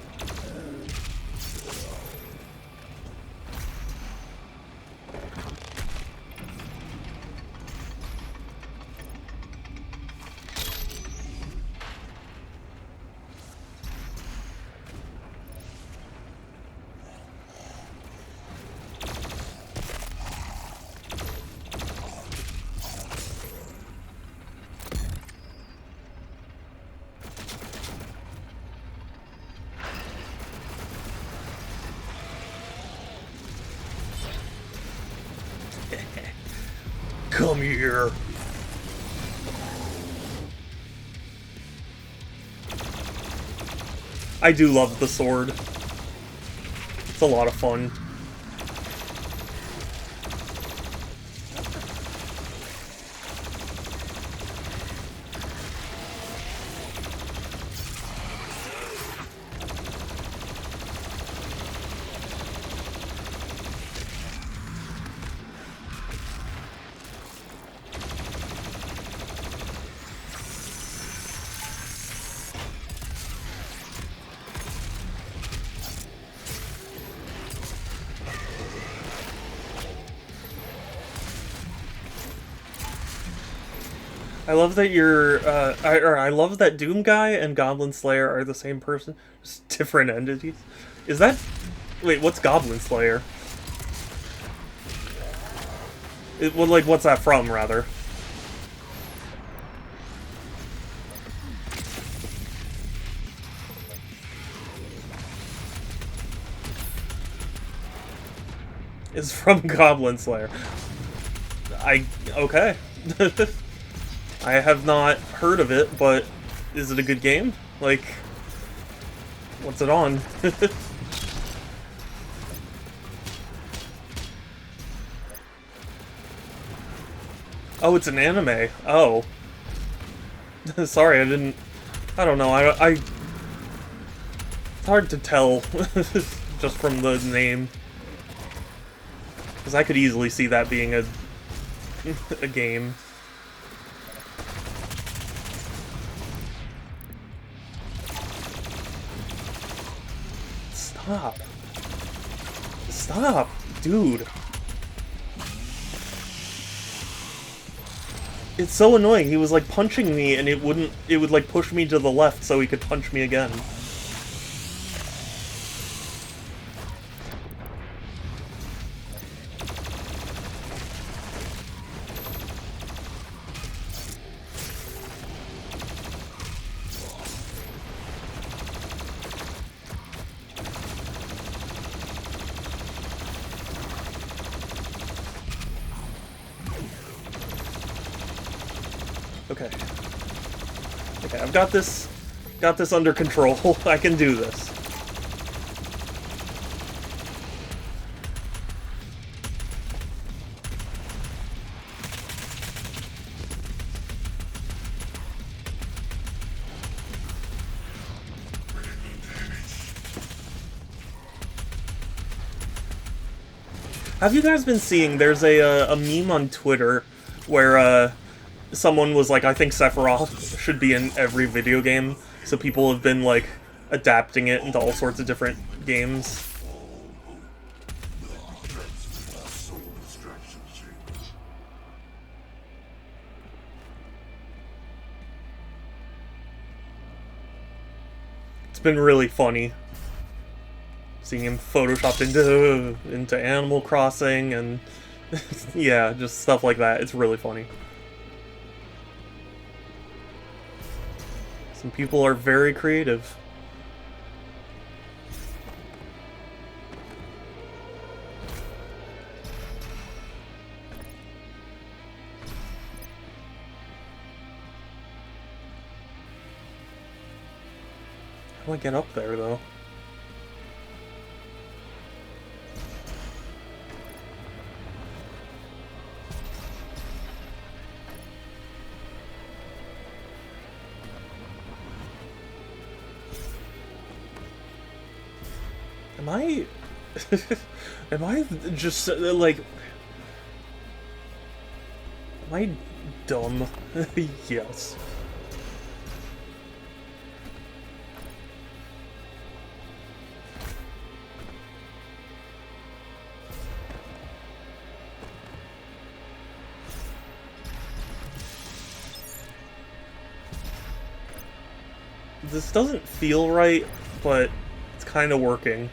Speaker 1: Come here. I do love the sword. It's a lot of fun. I love that I love that Doom Guy and Goblin Slayer are the same person, just different entities. Is that... Wait, what's Goblin Slayer? Well, like, what's that from, rather? Is from Goblin Slayer. Okay. I have not heard of it, but is it a good game? Like, what's it on? Oh, it's an anime. Oh. Sorry, I don't know, it's hard to tell just from the name. Because I could easily see that being a game. Stop. Stop, dude. It's so annoying. He was like punching me and it would like push me to the left so he could punch me again. Okay. Okay, I've got this under control. I can do this. Have you guys been seeing, there's a meme on Twitter where, someone was like, I think Sephiroth should be in every video game, so people have been, like, adapting it into all sorts of different games. It's been really funny. Seeing him photoshopped into Animal Crossing, and yeah, just stuff like that. It's really funny. Some people are very creative. How do I get up there, though? Am I... am I just, like... Am I dumb? Yes. This doesn't feel right, but it's kind of working.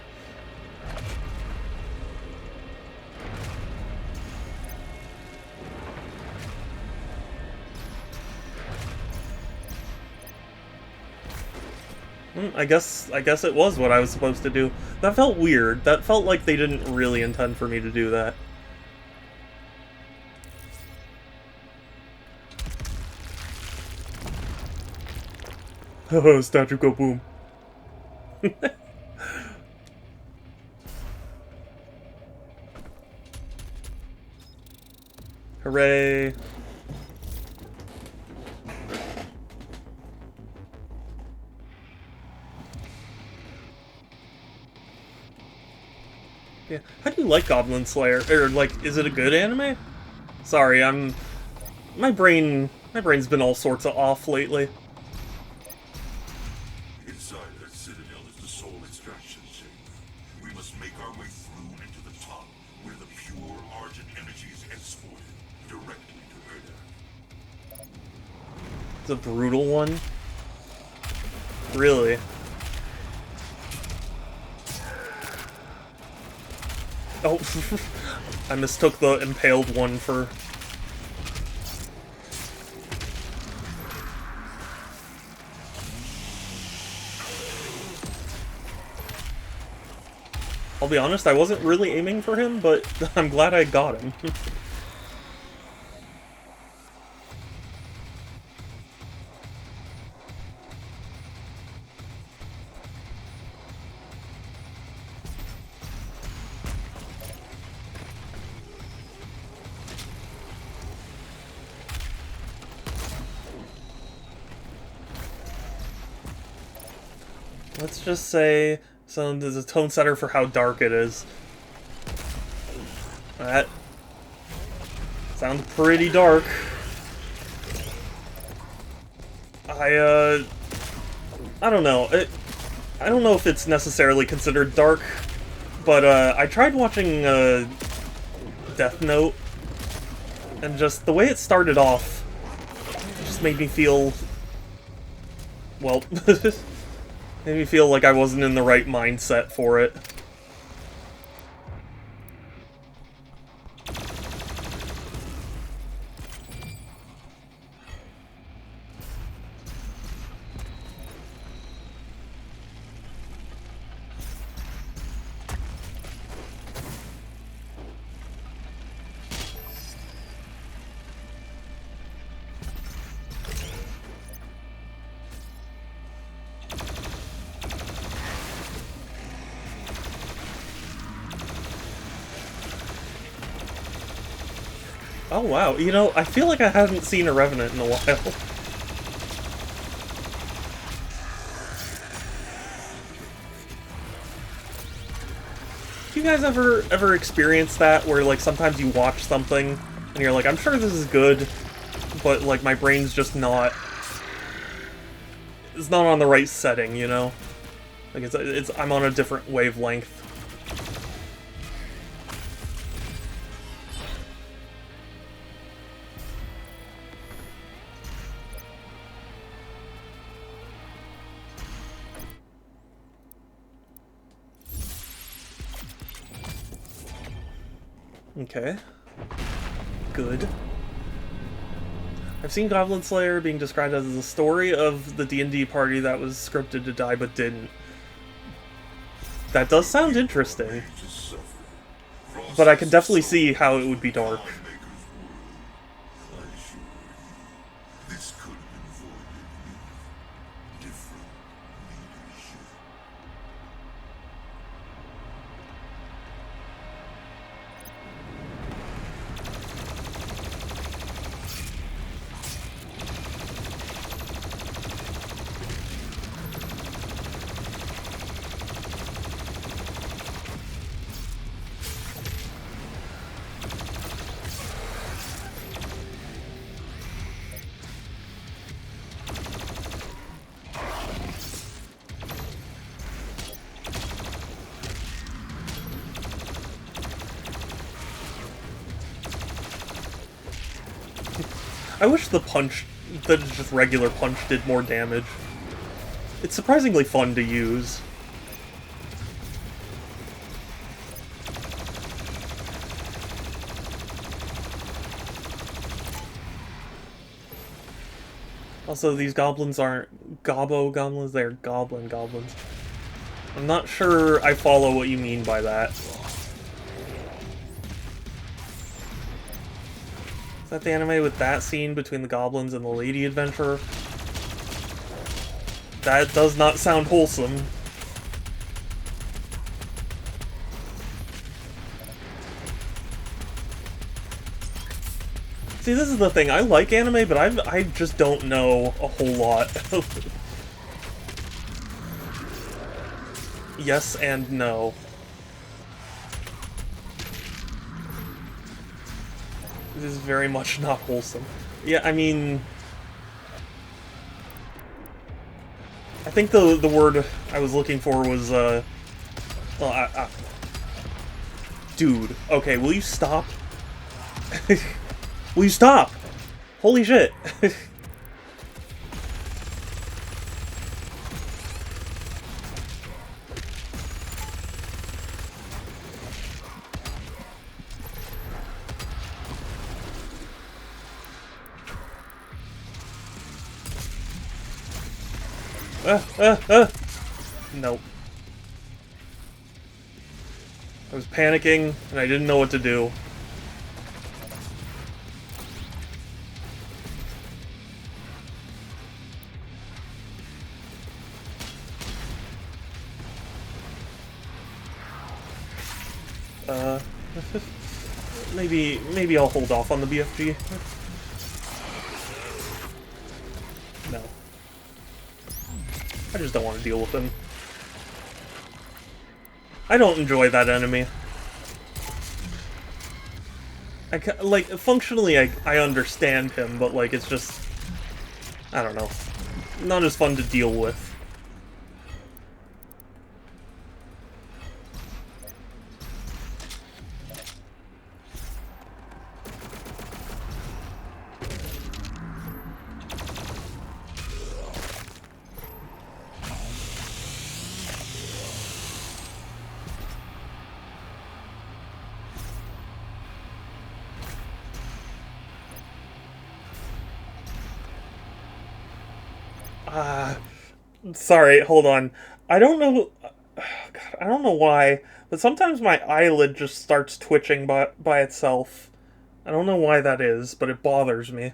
Speaker 1: I guess it was what I was supposed to do. That felt weird. That felt like they didn't really intend for me to do that. Oh, statue go boom. Hooray. Yeah. How do you like Goblin Slayer? Or, like, is it a good anime? Sorry, my brain's been all sorts of off lately.
Speaker 2: Inside that citadel is the soul extraction chamber. We must make our way through into the top, where the pure Argent energy is exported directly to Erdak.
Speaker 1: It's a brutal one. Really? Oh, I mistook the impaled one for... I'll be honest, I wasn't really aiming for him, but I'm glad I got him. Let's just say, so there's a tone setter for how dark it is. That sounds pretty dark. I don't know. I don't know if it's necessarily considered dark, but I tried watching Death Note, and just the way it started off just made me feel, well, made me feel like I wasn't in the right mindset for it. Oh wow, you know, I feel like I haven't seen a Revenant in a while. Do you guys ever experience that, where like sometimes you watch something and you're like, I'm sure this is good, but like my brain's just not... It's not on the right setting, you know? Like I'm on a different wavelength. Okay. Good. I've seen Goblin Slayer being described as the story of the D&D party that was scripted to die but didn't. That does sound interesting. But I can definitely see how it would be dark.
Speaker 2: This could have been avoided with different leadership.
Speaker 1: I wish the just regular punch did more damage. It's surprisingly fun to use. Also, these goblins aren't gobbo goblins, they're goblin goblins. I'm not sure I follow what you mean by that. Is that the anime with that scene between the goblins and the lady adventurer? That does not sound wholesome. See, this is the thing. I like anime, but I just don't know a whole lot. Yes and no. This is very much not wholesome. Yeah, I mean... I think the word I was looking for was, well, dude, okay, will you stop? Will you stop? Holy shit. Nope. I was panicking, and I didn't know what to do. Maybe I'll hold off on the BFG. No. I just don't want to deal with him. I don't enjoy that enemy. Like, functionally, I understand him, but, like, it's just... I don't know. Not as fun to deal with. Sorry, hold on. I don't know... God, I don't know why, but sometimes my eyelid just starts twitching by itself. I don't know why that is, but it bothers me.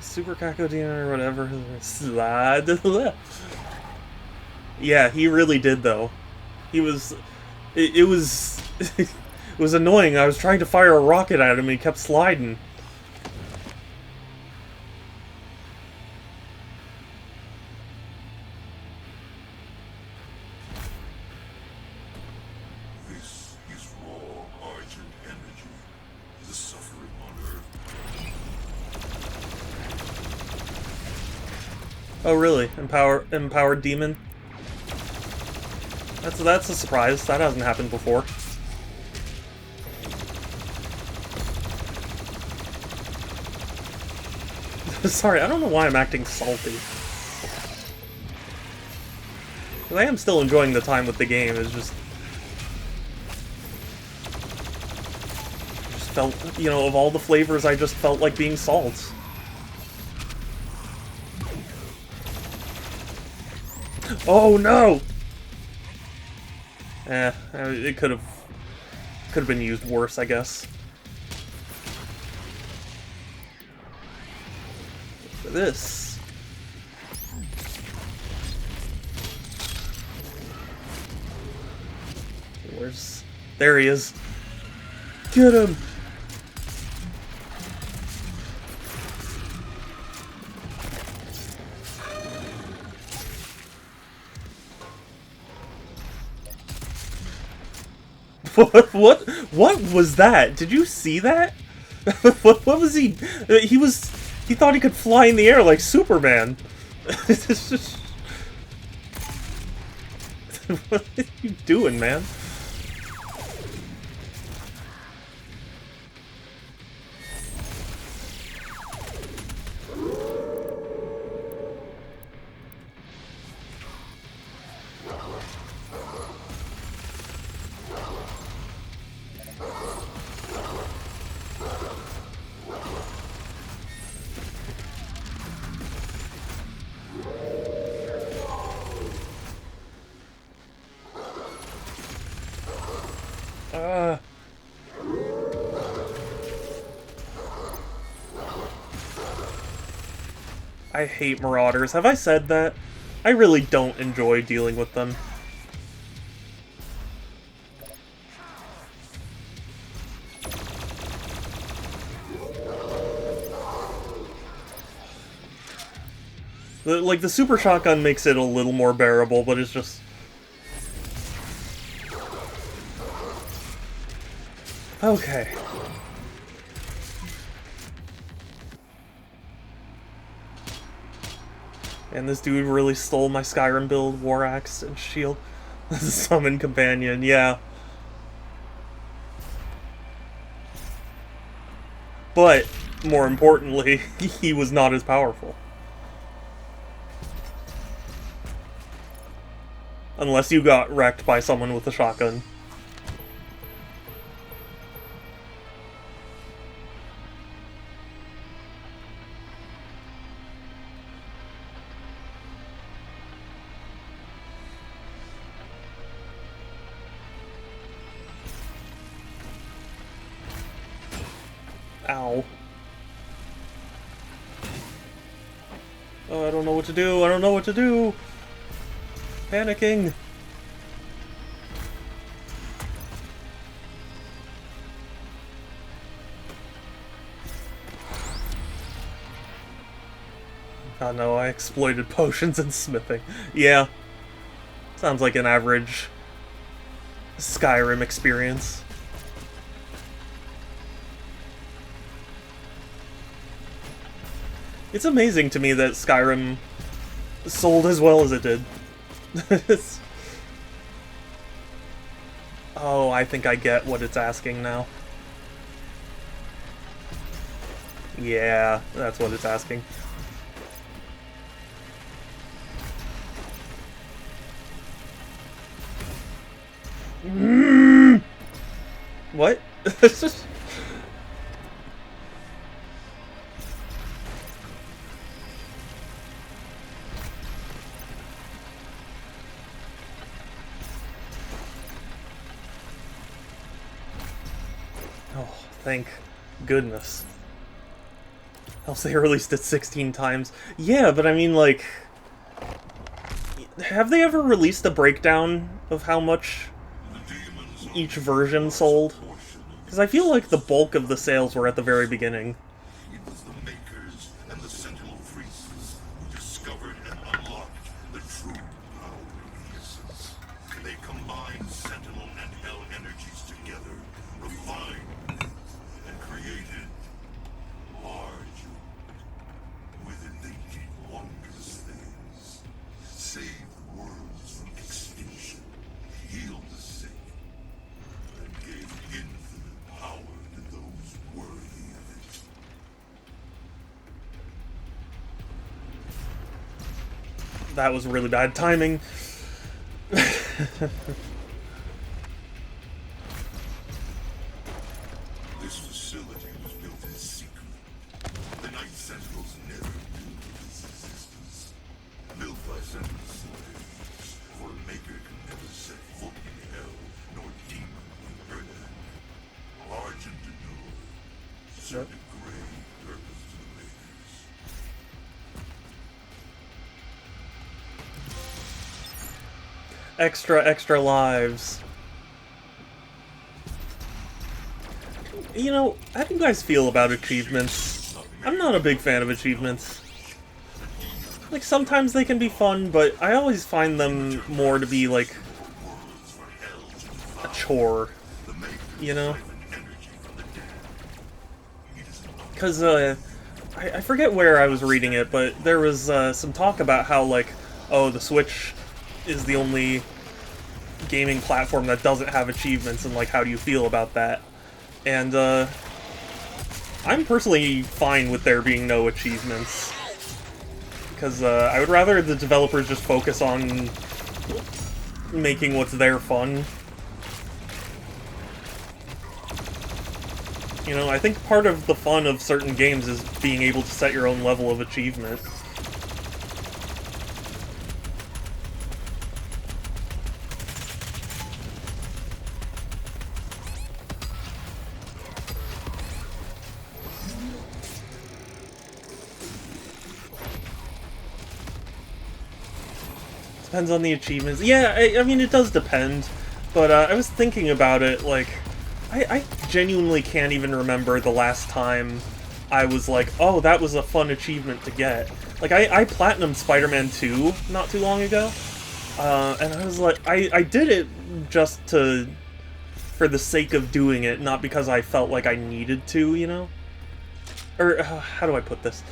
Speaker 1: Super Kakodian or whatever. Slide to the left. Yeah, he really did, though. He was... It was... it was annoying. I was trying to fire a rocket at him and he kept sliding. Oh really? Empowered demon? That's a surprise. That hasn't happened before. Sorry, I don't know why I'm acting salty. I am still enjoying the time with the game, it's just felt, you know, of all the flavors, I just felt like being salt. Oh no! It could have been used worse, I guess. For this. There he is. Get him! What was that? Did you see that? What was he? He thought he could fly in the air like Superman. It's just... What are you doing, man? I hate Marauders. Have I said that? I really don't enjoy dealing with them. Like, the super shotgun makes it a little more bearable, but it's just... Okay. And this dude really stole my Skyrim build, War Axe and Shield. Summon Companion, yeah. But, more importantly, he was not as powerful. Unless you got wrecked by someone with a shotgun. Ow. Oh, I don't know what to do. I don't know what to do. Panicking. Oh no, I exploited potions and smithing. Yeah. Sounds like an average Skyrim experience. It's amazing to me that Skyrim sold as well as it did. Oh, I think I get what it's asking now. Yeah, that's what it's asking. What? Oh, thank goodness. Else they released it 16 times. Yeah, but I mean, like... Have they ever released a breakdown of how much each version sold? Because I feel like the bulk of the sales were at the very beginning.
Speaker 2: It was the Makers and the Sentinel Priests who discovered and unlocked the true power of the Essence. They combined Sentinel and Hell energies together, refined and created large. With it they did wondrous things. Saved worlds from extinction, healed the sick, and gave infinite power to those worthy of it.
Speaker 1: That was really bad timing.
Speaker 2: This facility was built in secret. The Night Sentinels never knew of its existence. Built by Sentinel slaves, for a Maker can never set foot in Hell, nor demon in Earth. Argent Denur served a grave purpose to the Makers.
Speaker 1: Extra lives. You know, how do you guys feel about achievements? I'm not a big fan of achievements. Like, sometimes they can be fun, but I always find them more to be, like, a chore. You know? Because, I forget where I was reading it, but there was some talk about how, like, oh, the Switch is the only gaming platform that doesn't have achievements, and, like, how do you feel about that? And, I'm personally fine with there being no achievements. Because, I would rather the developers just focus on making what's there fun. You know, I think part of the fun of certain games is being able to set your own level of achievement. Depends on the achievements. Yeah, I mean, it does depend. But I was thinking about it, like, I genuinely can't even remember the last time I was like, oh, that was a fun achievement to get. Like, I platinumed Spider-Man 2 not too long ago, and I was like, I did it just for the sake of doing it, not because I felt like I needed to, you know? Or, how do I put this?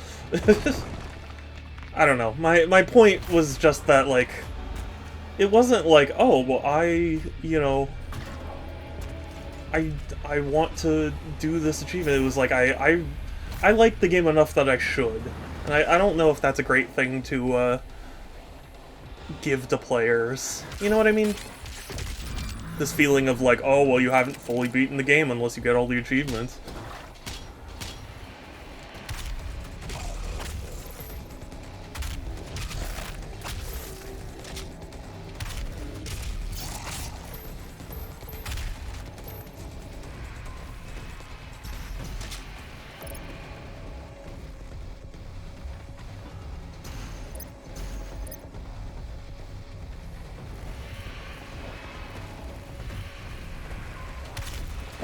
Speaker 1: I don't know. My point was just that, like, it wasn't like, oh, well, you know, I want to do this achievement. It was like, I like the game enough that I should. And I don't know if that's a great thing to, give to players. You know what I mean? This feeling of like, oh, well, you haven't fully beaten the game unless you get all the achievements.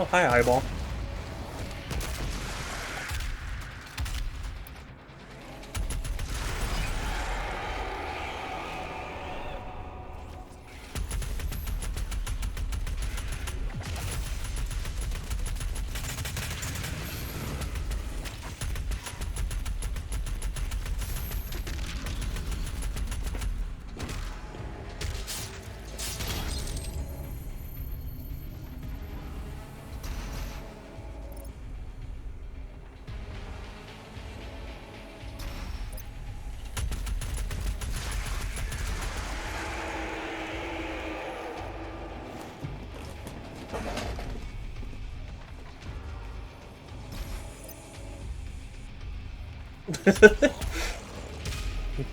Speaker 1: Oh, hi, Eyeball.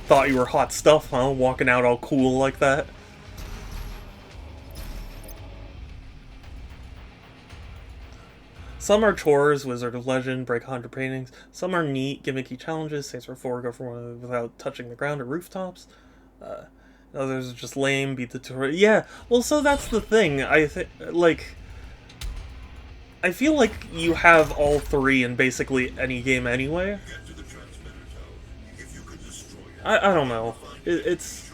Speaker 1: Thought you were hot stuff, huh? Walking out all cool like that. Some are chores, Wizard of Legend, break 100 paintings. Some are neat, gimmicky challenges, Saints Row 4, go for one without touching the ground or rooftops. Others are just lame, beat the tour. Yeah, well, so that's the thing. I think, like, I feel like you have all three in basically any game anyway. I don't know. It's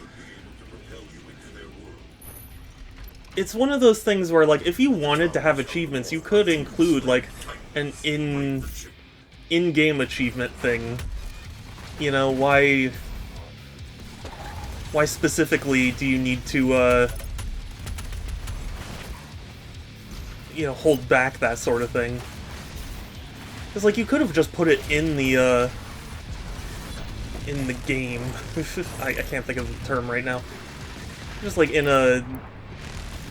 Speaker 1: one of those things where, like, if you wanted to have achievements, you could include, like, an in-game achievement thing. You know, why specifically do you need to, you know, hold back that sort of thing? Because, like, you could have just put it in the game. I can't think of the term right now. Just, like, in a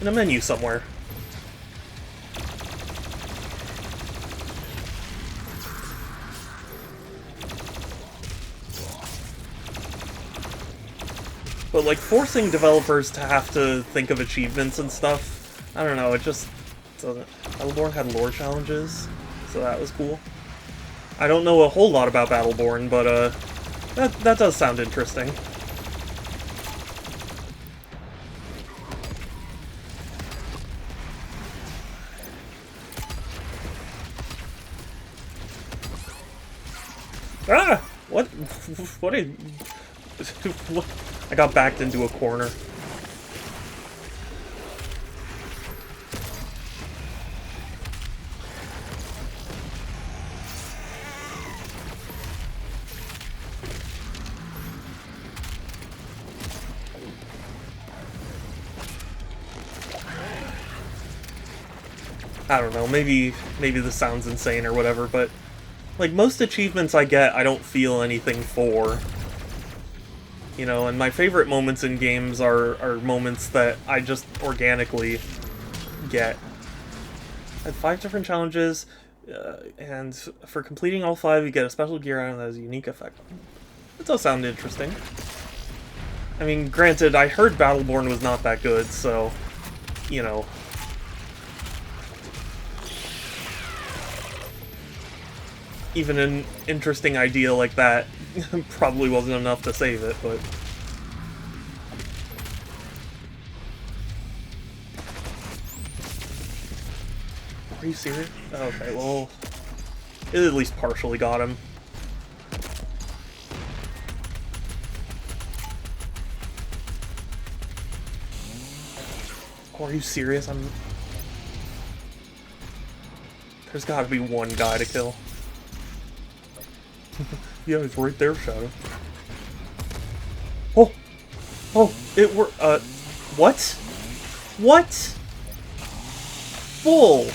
Speaker 1: menu somewhere. But, like, forcing developers to have to think of achievements and stuff, I don't know, it just doesn't. Battleborn had lore challenges, so that was cool. I don't know a whole lot about Battleborn, but, that does sound interesting. Ah! What? What did... What? I got backed into a corner. I don't know, maybe this sounds insane or whatever, but like most achievements I get, I don't feel anything for. You know, and my favorite moments in games are moments that I just organically get. I had 5 different challenges, and for completing all 5, you get a special gear item that has a unique effect. It does sound interesting. I mean, granted, I heard Battleborn was not that good, so, you know. Even an interesting idea like that probably wasn't enough to save it, but... Are you serious? Okay, well... It at least partially got him. Oh, are you serious? There's gotta be one guy to kill. Yeah, he's right there, Shadow. Oh! Oh, it were, what? What? Bull!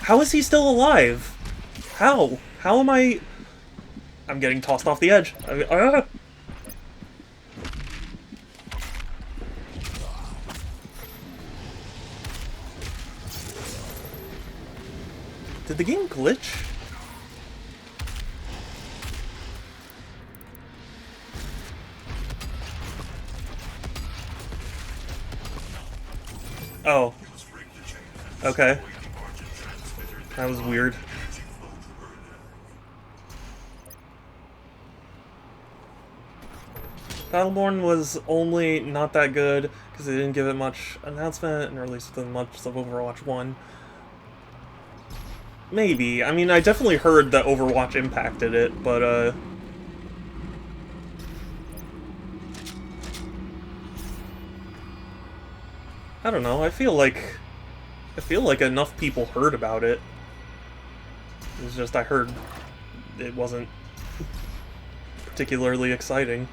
Speaker 1: How is he still alive? How? How am I... I'm getting tossed off the edge. Did the game glitch? Oh. Okay. That was weird. Battleborn was only not that good because they didn't give it much announcement and released within months of Overwatch 1. Maybe. I mean, I definitely heard that Overwatch impacted it, but, I don't know, I feel like enough people heard about it. It's just I heard it wasn't particularly exciting.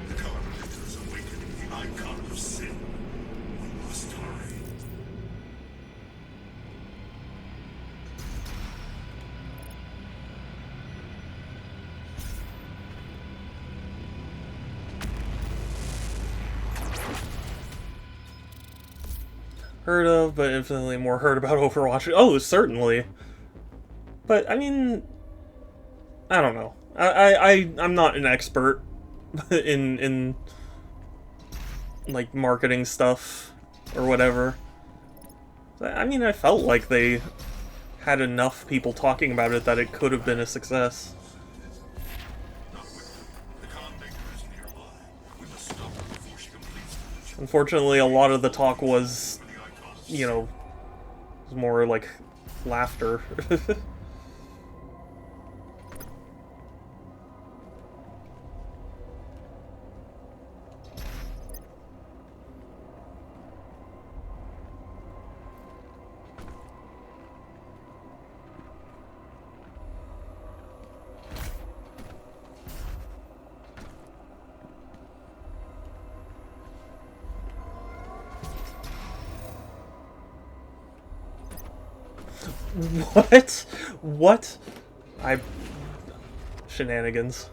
Speaker 2: The Carpenter is awakening the icon of sin. We must hurry.
Speaker 1: Heard of, but infinitely more heard about Overwatch. Oh, certainly. But, I mean... I don't know. I'm not an expert in like, marketing stuff or whatever. I mean, I felt like they had enough people talking about it that it could have been a success.
Speaker 2: Not with them. The Khan Maker is nearby. We must stop her before she completes the ritual.
Speaker 1: Unfortunately, a lot of the talk was,
Speaker 2: For the icon of
Speaker 1: you know, more like laughter. What? What? Shenanigans.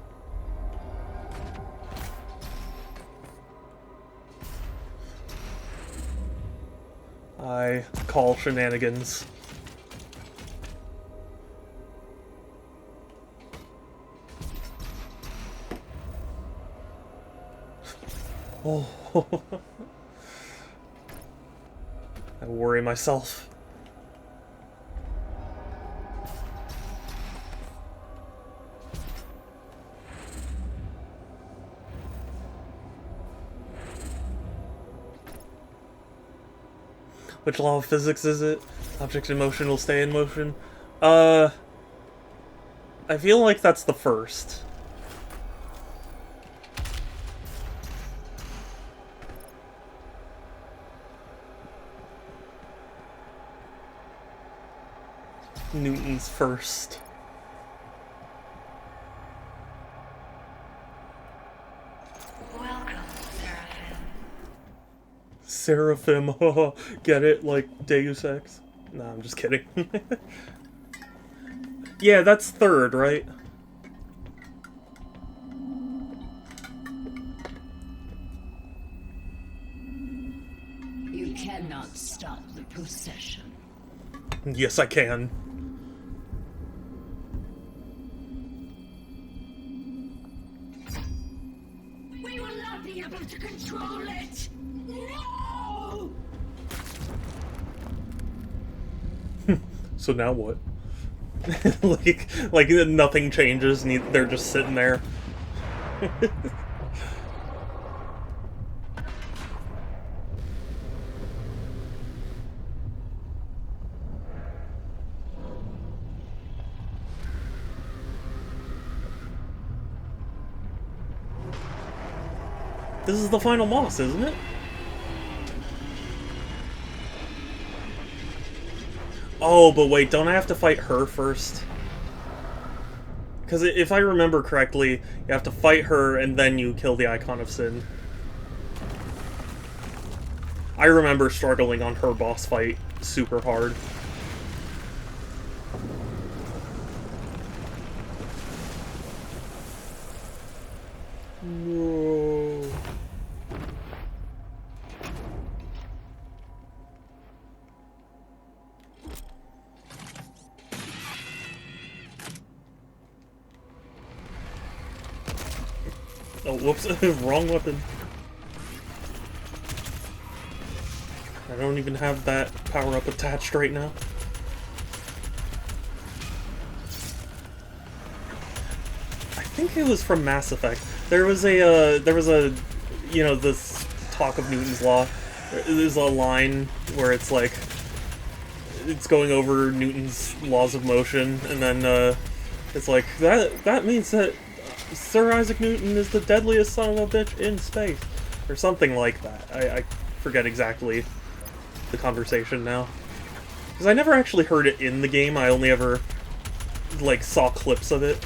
Speaker 1: I call shenanigans. Oh. I worry myself. Which law of physics is it? Object in motion will stay in motion. I feel like that's the first. Newton's first.
Speaker 5: Welcome, Seraphim.
Speaker 1: Seraphim, get it? Like Deus Ex? No, I'm just kidding. Yeah, that's third, right?
Speaker 5: You cannot stop the procession.
Speaker 1: Yes, I can.
Speaker 5: We will not be able to control it! No!
Speaker 1: So now what? like nothing changes and they're just sitting there. This is the final boss, isn't it? Oh, but wait, don't I have to fight her first? Because if I remember correctly, you have to fight her and then you kill the Icon of Sin. I remember struggling on her boss fight super hard. No. Oh, whoops. Wrong weapon. I don't even have that power-up attached right now. I think it was from Mass Effect. There was a, you know, this talk of Newton's Law. There's a line where it's like, it's going over Newton's laws of motion, and then, it's like, that means that Sir Isaac Newton is the deadliest son of a bitch in space. Or something like that. I forget exactly the conversation now. Because I never actually heard it in the game, I only ever, like, saw clips of it.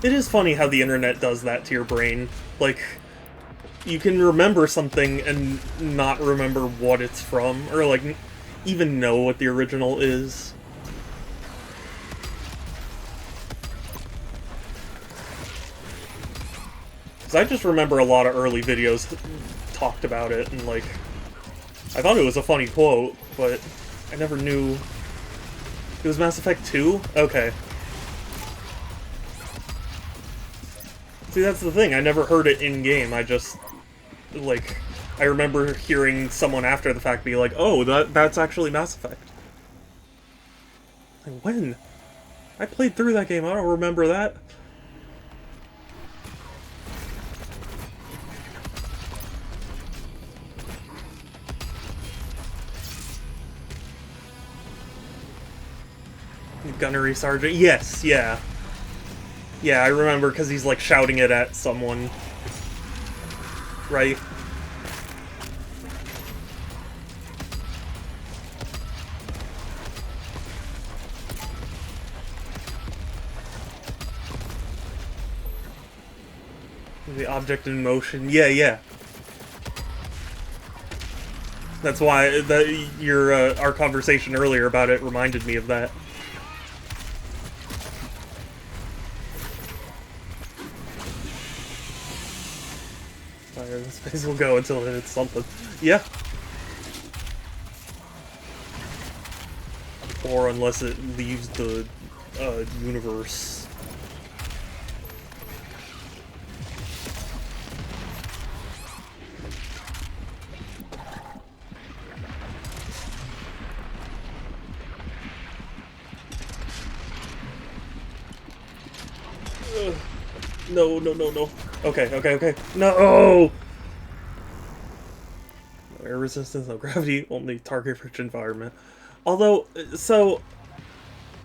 Speaker 1: It is funny how the internet does that to your brain. Like, you can remember something and not remember what it's from, or like, even know what the original is. Because I just remember a lot of early videos talked about it, and like, I thought it was a funny quote, but I never knew... It was Mass Effect 2? Okay. See, that's the thing, I never heard it in-game, I just, like, I remember hearing someone after the fact be like, oh, that's actually Mass Effect. Like, when? I played through that game, I don't remember that. Gunnery Sergeant, yes, yeah. Yeah, I remember, because he's, like, shouting it at someone. Right? The object in motion, yeah. That's why our conversation earlier about it reminded me of that. Space will go until it hits something. Yeah. Or unless it leaves the universe. No. Okay. No! Air resistance, no gravity, only target-rich environment. Although, so...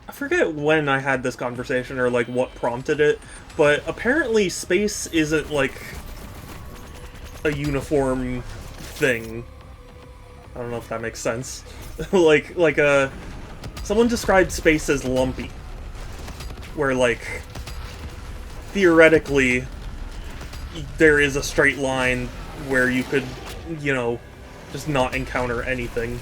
Speaker 1: I forget when I had this conversation, or, like, what prompted it, but apparently space isn't, like, a uniform thing. I don't know if that makes sense. Someone described space as lumpy. Where, like, theoretically, there is a straight line where you could, you know, just not encounter anything.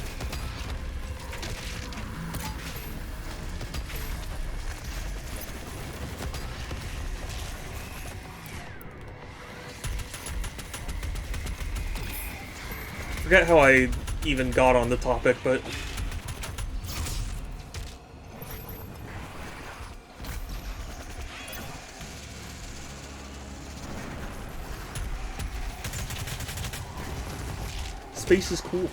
Speaker 1: Forget how I even got on the topic, but... Space is cool.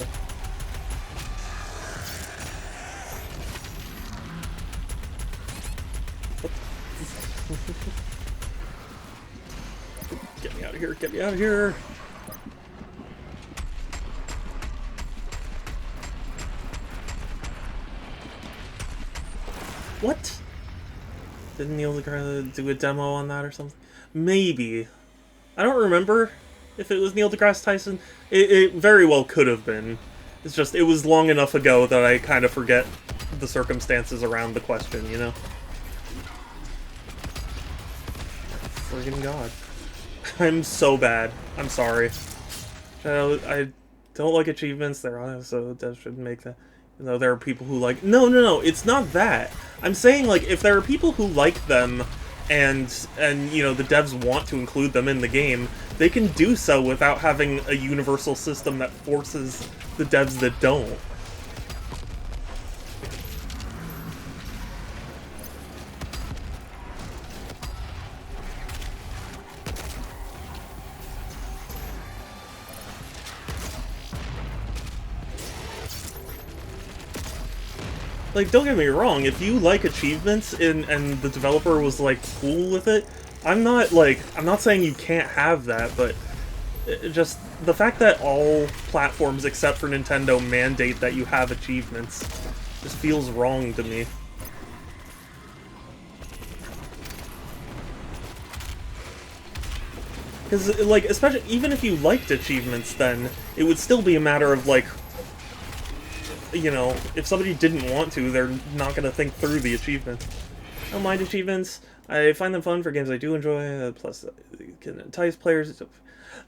Speaker 1: Get me out of here, get me out of here! What? Didn't Neil deGrasse do a demo on that or something? Maybe. I don't remember if it was Neil deGrasse Tyson. It very well could have been. It's just, it was long enough ago that I kind of forget the circumstances around the question, you know? Friggin' God. I'm so bad. I'm sorry. I don't like achievements. They're honest, so devs shouldn't make that. You know, there are people who like... No, it's not that. I'm saying, like, if there are people who like them and you know, the devs want to include them in the game, they can do so without having a universal system that forces the devs that don't. Like, don't get me wrong, if you like achievements and the developer was, like, cool with it, I'm not saying you can't have that, but just the fact that all platforms except for Nintendo mandate that you have achievements just feels wrong to me. Because, like, especially, even if you liked achievements then, it would still be a matter of, like, you know, if somebody didn't want to, they're not going to think through the achievements. I don't mind achievements. I find them fun for games I do enjoy, plus can entice players.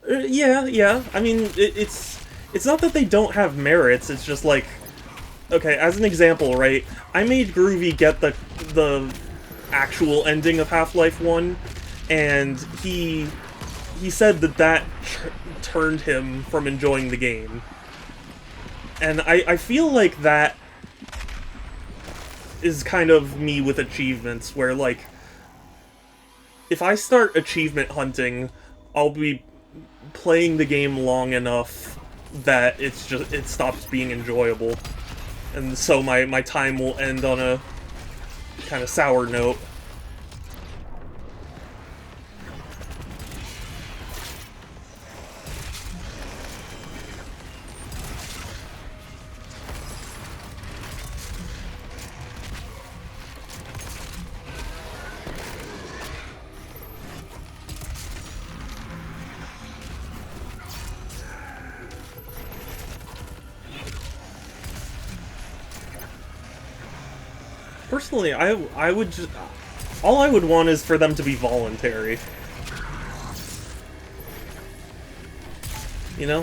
Speaker 1: Yeah. I mean, it's not that they don't have merits, it's just like, okay, as an example, right, I made Groovy get the actual ending of Half-Life 1, and he said that turned him from enjoying the game. And I feel like that is kind of me with achievements, where, like, if I start achievement hunting, I'll be playing the game long enough that it stops being enjoyable. And so my time will end on a kind of sour note. Personally, I would just... all I would want is for them to be voluntary. You know?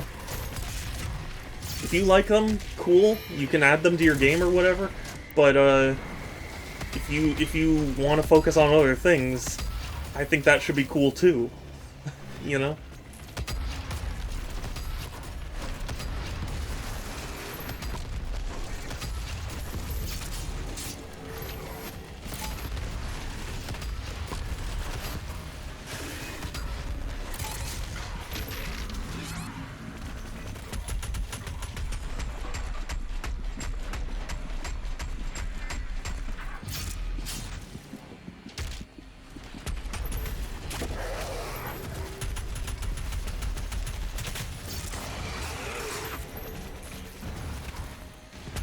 Speaker 1: If you like them, cool, you can add them to your game or whatever, but, if you want to focus on other things, I think that should be cool too. You know?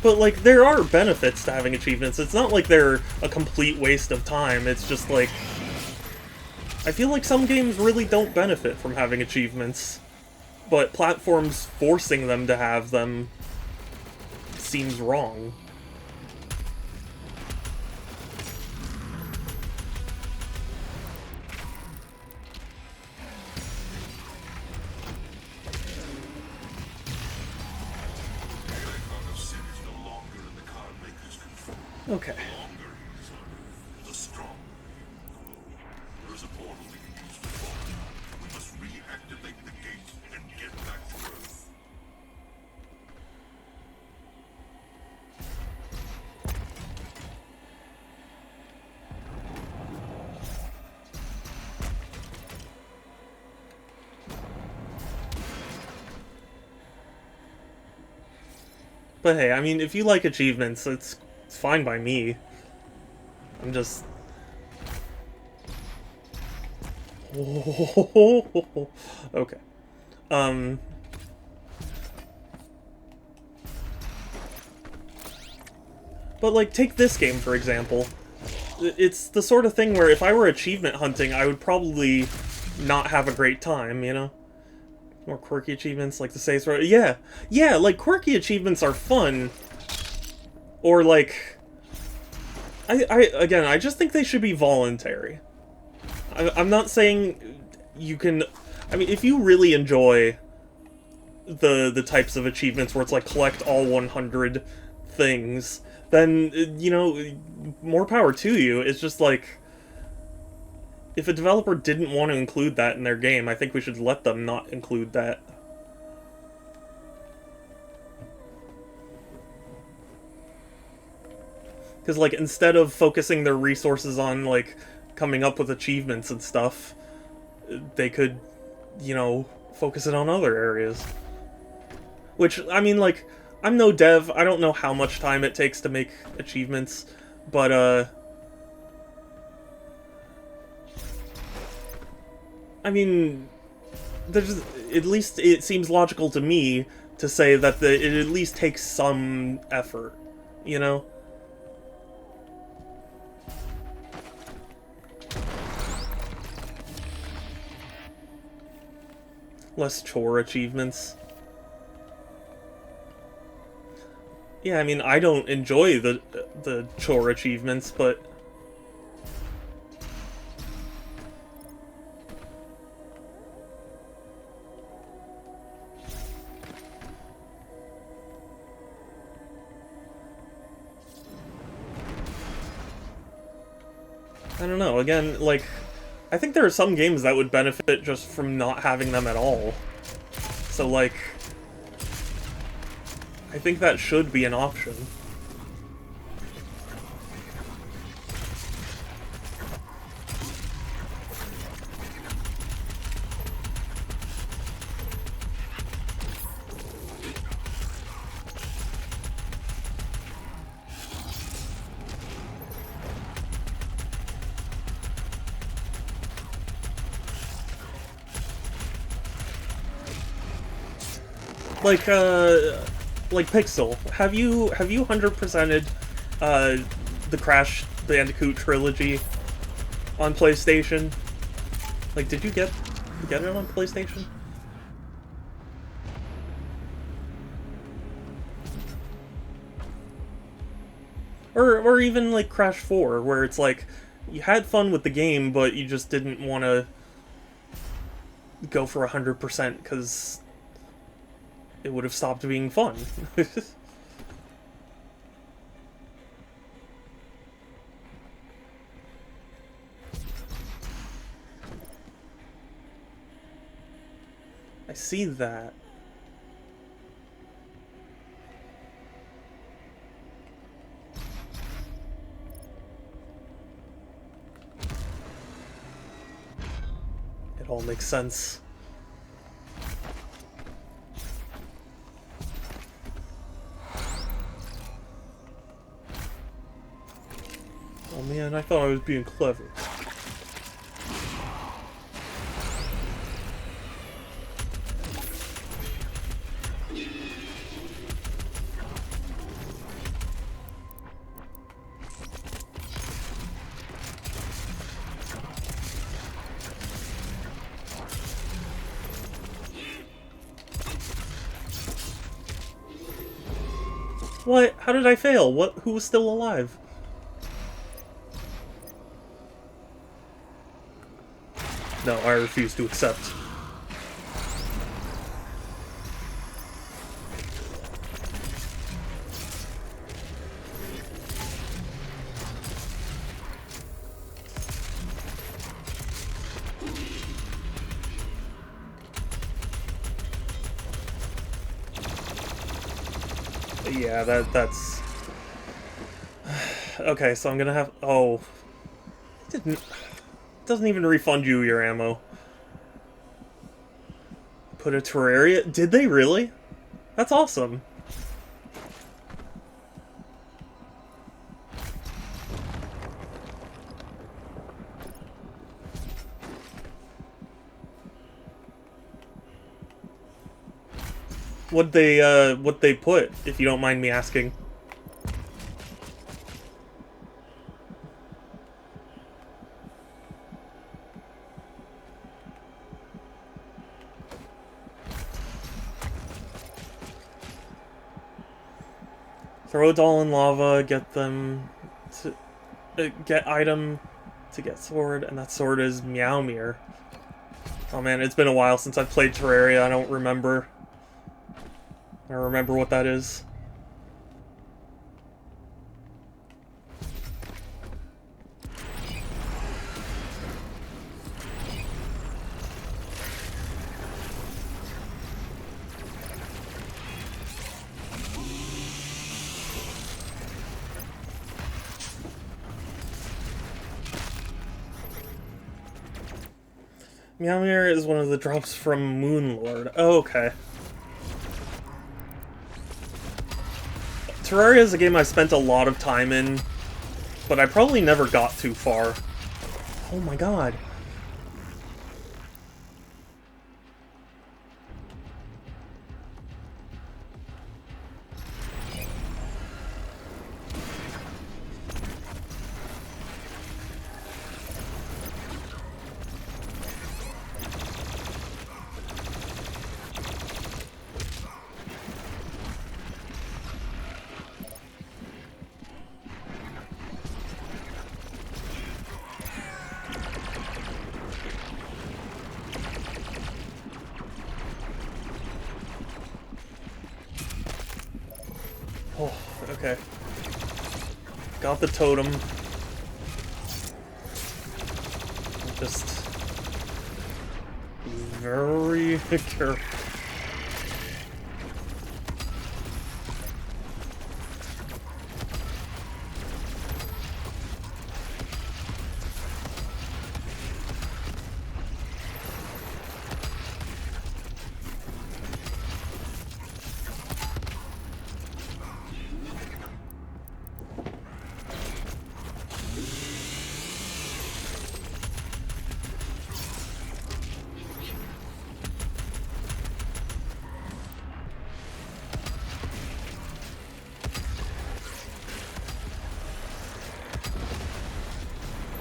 Speaker 1: But, like, there are benefits to having achievements. It's not like they're a complete waste of time. It's just, like... I feel like some games really don't benefit from having achievements. But platforms forcing them to have them seems wrong. Okay.
Speaker 2: The strong. There is a portal we can use to fall. We must reactivate the gate and get back to Earth.
Speaker 1: But hey, I mean, if you like achievements, it's fine by me. I'm just... okay. But, like, take this game, for example. it's the sort of thing where if I were achievement hunting, I would probably not have a great time, you know? More quirky achievements, like the Saves Row. Yeah, yeah, like, quirky achievements are fun. Or, like... Again, I just think they should be voluntary. I'm not saying you can... I mean, if you really enjoy the types of achievements where it's like, collect all 100 things, then, you know, more power to you. It's just like... If a developer didn't want to include that in their game, I think we should let them not include that. Because, like, instead of focusing their resources on, like, coming up with achievements and stuff, they could, you know, focus it on other areas. Which, I mean, like, I'm no dev, I don't know how much time it takes to make achievements, but, I mean, there's, at least it seems logical to me to say that it at least takes some effort, you know? Less chore achievements. Yeah, I mean, I don't enjoy the chore achievements, but... I don't know, again, like, I think there are some games that would benefit just from not having them at all. So, like, I think that should be an option. Like Pixel, have you 100%ed the Crash Bandicoot trilogy on PlayStation? Like, did you get it on PlayStation? Or even like Crash 4, where it's like you had fun with the game, but you just didn't want to go for 100% because it would have stopped being fun. I see that. It all makes sense. Oh man, I thought I was being clever. What? How did I fail? What? Who was still alive? No, I refuse to accept. Yeah, that's... Okay, so I'm gonna have... Oh. It doesn't even refund you your ammo. Put a Terraria... Did they really? That's awesome. What'd they put, if you don't mind me asking? Throw a doll in lava, get them to get item to get sword, and that sword is Meowmere. Oh man, it's been a while since I've played Terraria. I don't remember. I remember what that is. Meowmere is one of the drops from Moonlord. Oh, okay. Terraria is a game I spent a lot of time in, but I probably never got too far. Oh my god. Oh, okay. Got the totem. Just very careful.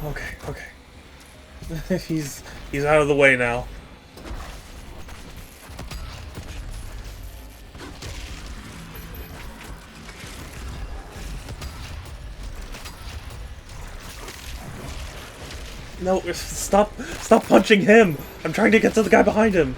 Speaker 1: Okay, okay. he's out of the way now. No, stop punching him. I'm trying to get to the guy behind him.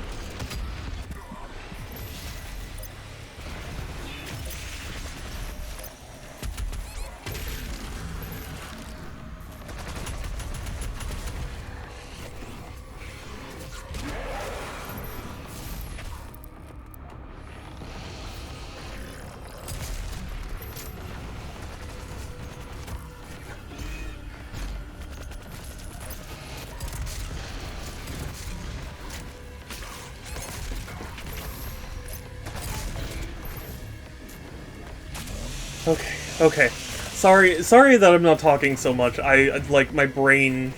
Speaker 1: Okay, okay. Sorry that I'm not talking so much. Like, my brain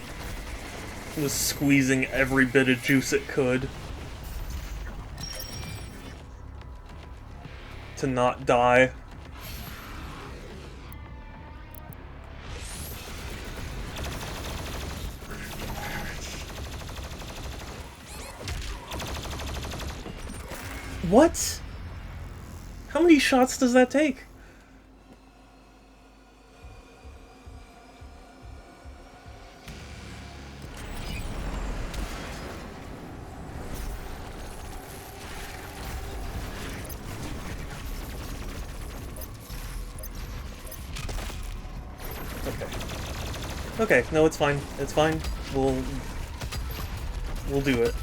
Speaker 1: was squeezing every bit of juice it could to not die. What? How many shots does that take? Okay, no, it's fine. It's fine. We'll do it.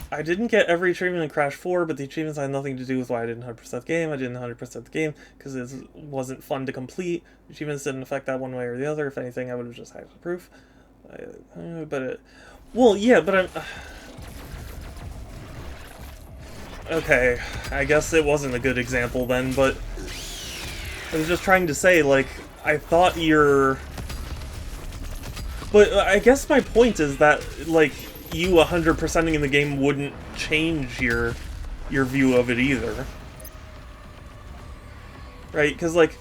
Speaker 1: I didn't get every achievement in Crash 4, but the achievements had nothing to do with why I didn't 100% the game. I didn't 100% the game because it wasn't fun to complete. The achievements didn't affect that one way or the other. If anything, I would have just had the proof. Well, yeah, but I'm... Okay, I guess it wasn't a good example then, but... I was just trying to say, like, I thought you're... But I guess my point is that, like, you 100%ing in the game wouldn't change your view of it either. Right? Because, like,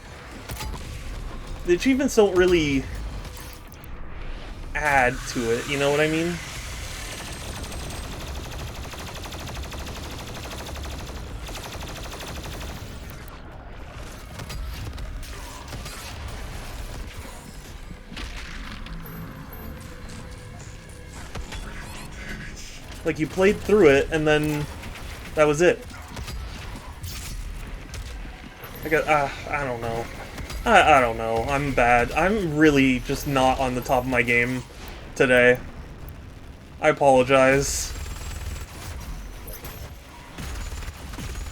Speaker 1: the achievements don't really add to it, you know what I mean? Like, you played through it, and then that was it. I don't know. I don't know. I'm bad. I'm really just not on the top of my game today. I apologize.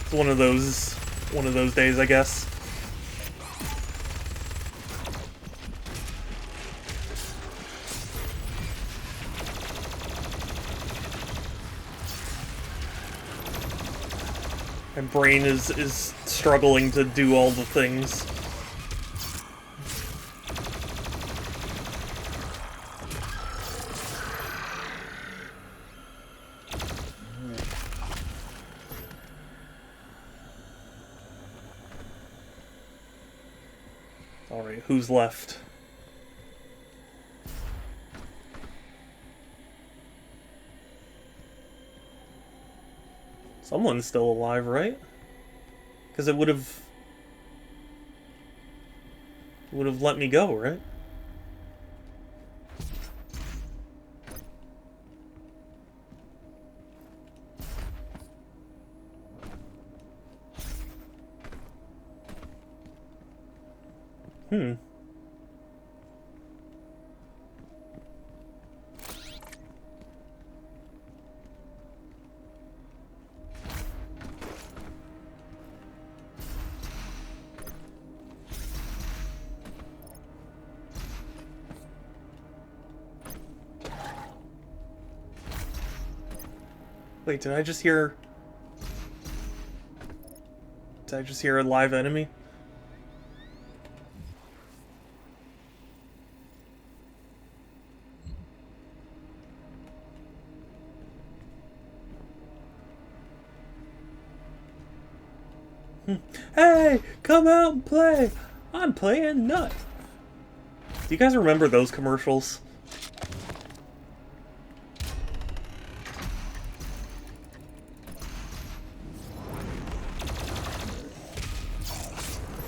Speaker 1: It's one of those days, I guess. My brain is struggling to do all the things. Alright, who's left? Someone's still alive, right? Because it would have let me go, right? Wait, did I just hear... Did I just hear a live enemy? Hey, come out and play! I'm playing Nut! Do you guys remember those commercials?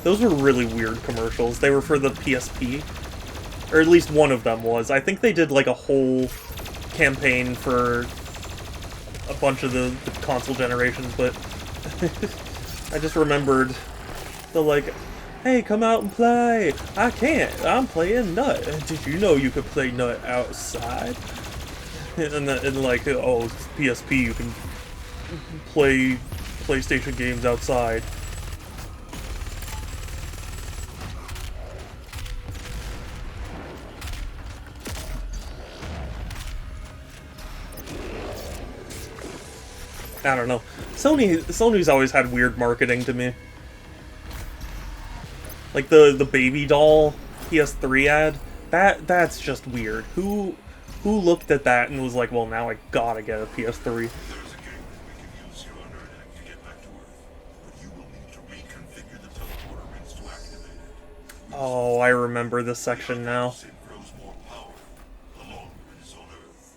Speaker 1: Those were really weird commercials. They were for the PSP. Or at least one of them was. I think they did like a whole campaign for a bunch of the console generations, but I just remembered the like, hey, come out and play! I can't! I'm playing Nut! Did you know you could play Nut outside? And like, oh, it's PSP, you can play PlayStation games outside. I don't know. Sony's always had weird marketing to me. Like the baby doll PS3 ad, that's just weird. Who looked at that and was like, well, now I gotta get a PS3?
Speaker 2: There's a gateway we can use here on Erdak to get back to Earth, but you will need to reconfigure the teleporter rings to activate it.
Speaker 1: Oh, I remember this section now.
Speaker 2: It grows more powerful the longer it is on Earth.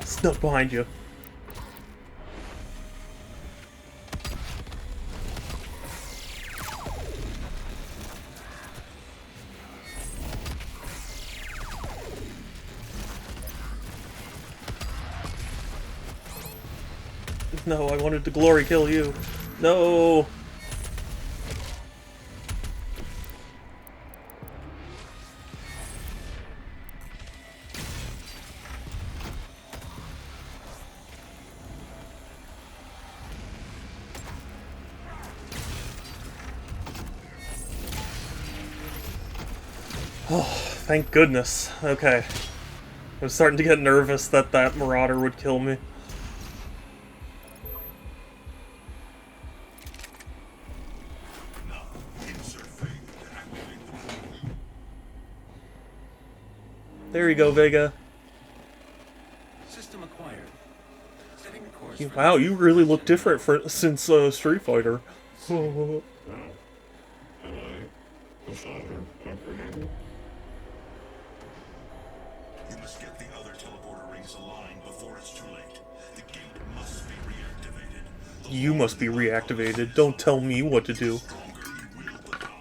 Speaker 1: Snuck behind you. No, I wanted to glory kill you. No. Thank goodness. Okay. I was starting to get nervous that that Marauder would kill me.
Speaker 2: Now, insert Vega to activate the portal.
Speaker 1: There you go, Vega.
Speaker 6: System acquired. Setting course.
Speaker 1: Wow, you really look different since Street Fighter.
Speaker 2: You must get the other teleporter rings aligned before it's too late. The gate must be reactivated.
Speaker 1: You must be reactivated. Don't tell me what to do.
Speaker 2: Stronger you wield the power.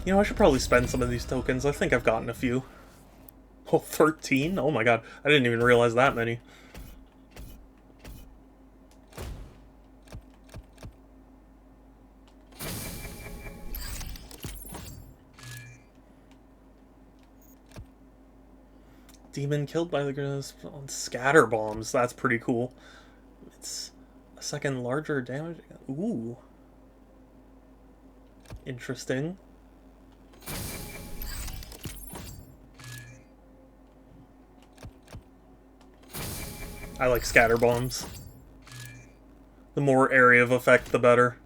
Speaker 1: You know, I should probably spend some of these tokens. I think I've gotten a few. Oh, 13? Oh my god. I didn't even realize that many. Demon killed by the scatter bombs. That's pretty cool. It's a second larger damage. Ooh. Interesting. I like scatter bombs. The more area of effect, the better.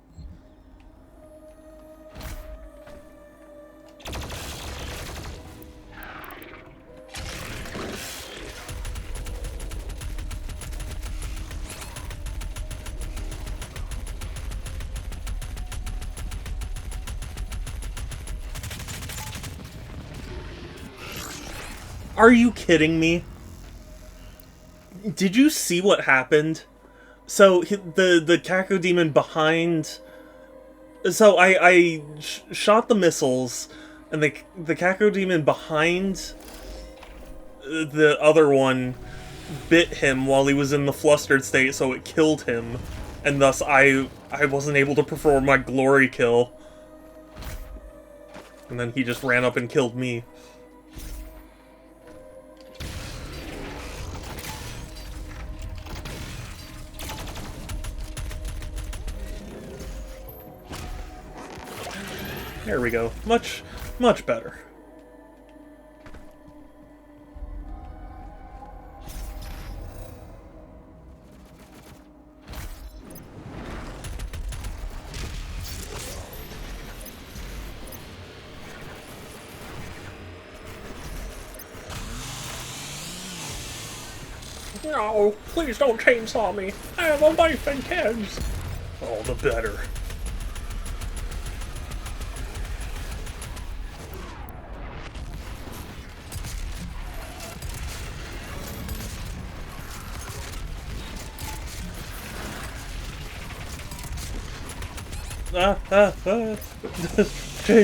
Speaker 1: Are you kidding me? Did you see what happened? So the Cacodemon behind. So I shot the missiles, and the Cacodemon behind the other one bit him while he was in the flustered state, so it killed him, and thus I wasn't able to perform my glory kill. And then he just ran up and killed me. There we go. Much better. No, please don't chainsaw me. I have a wife and kids. All the better.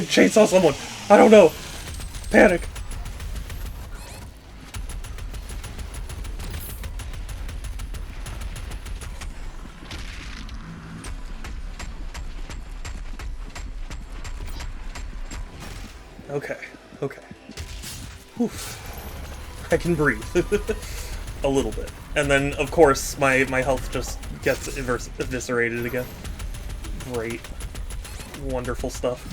Speaker 1: Chainsaw someone. I don't know. Panic. Okay. Okay. Oof. I can breathe. A little bit. And then, of course, my health just gets eviscerated again. Great. Wonderful stuff.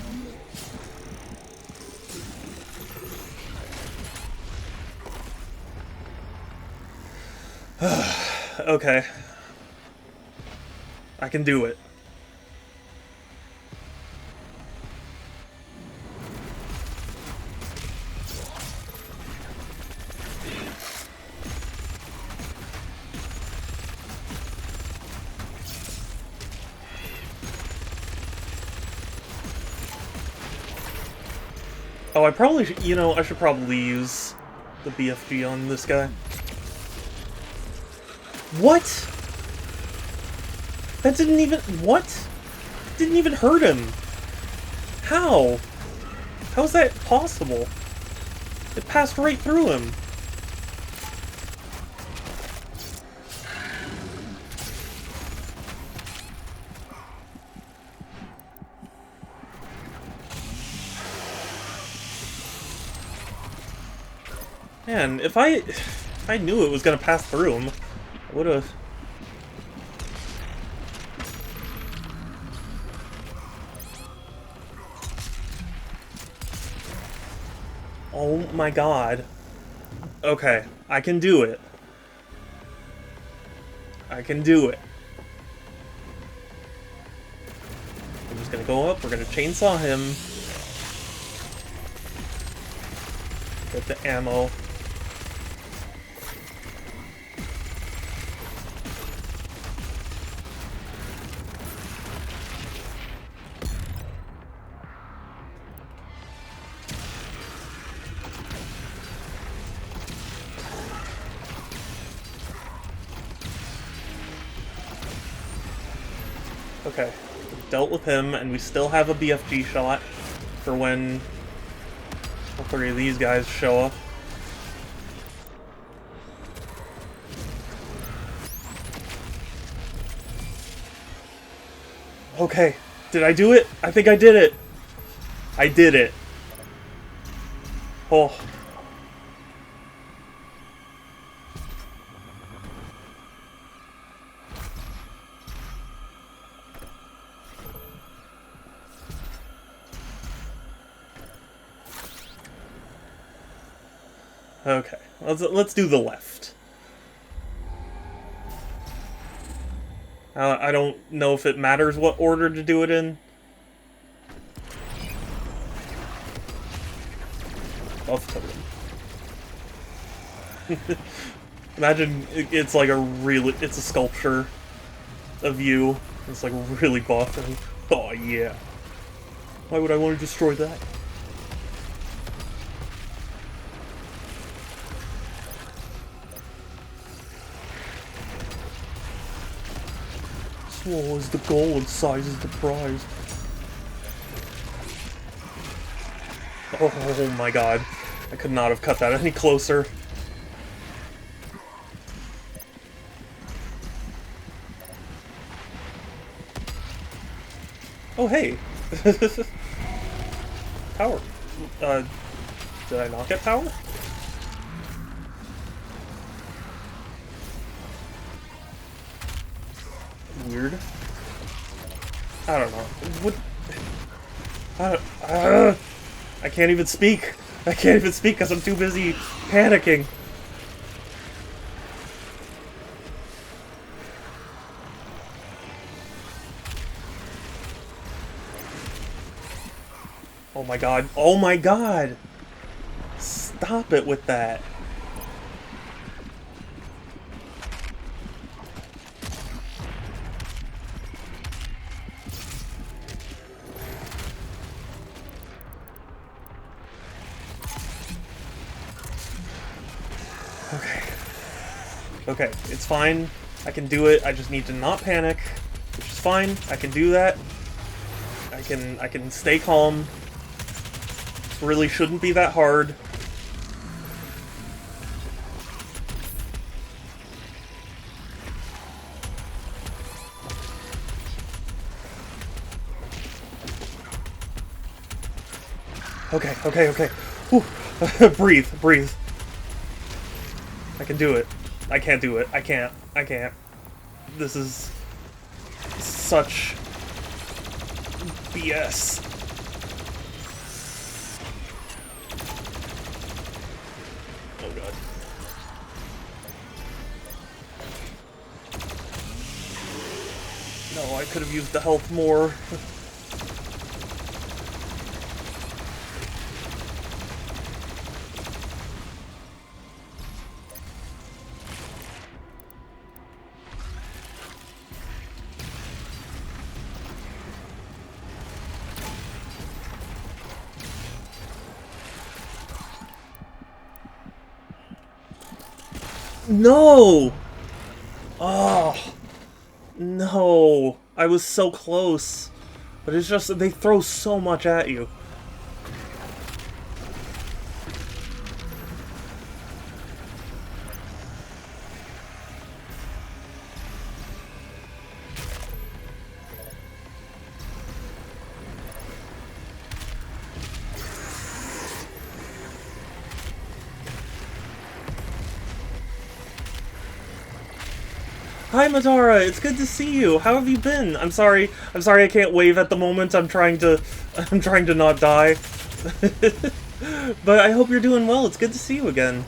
Speaker 1: Okay. I can do it. Oh, I probably should, you know, I should probably use the BFG on this guy. What? That didn't even... What? Didn't even hurt him. How? How is that possible? It passed right through him. Man, if I knew it was gonna pass through him, I would've... Oh my god. Okay, I can do it. I can do it. I'm just gonna go up, we're gonna chainsaw him. Get the ammo. Okay, we've dealt with him, and we still have a BFG shot for when all three of these guys show up. Okay, did I do it? I think I did it. I did it. Oh. Okay, let's do the left. I don't know if it matters what order to do it in. Buff totem. Imagine it's like it's a sculpture of you. It's like really buff and oh yeah. Why would I want to destroy that? Small is the goal and size is the prize. Oh my god. I could not have cut that any closer. Oh hey! Power. Did I not get power? Weird. I don't know. What? I can't even speak. I can't even speak because I'm too busy panicking. Oh my god. Oh my god! Stop it with that. Okay, it's fine. I can do it. I just need to not panic, which is fine. I can do that. I can stay calm. Really shouldn't be that hard. Okay, okay, okay. Whew. Breathe, breathe. I can do it. I can't do it. I can't. I can't. This is such BS. Oh god. No, I could have used the health more. No! Oh, no. I was so close. But it's just that they throw so much at you. Hi, Madara. It's good to see you. How have you been? I'm sorry I can't wave at the moment. I'm trying to not die. But I hope you're doing well. It's good to see you again.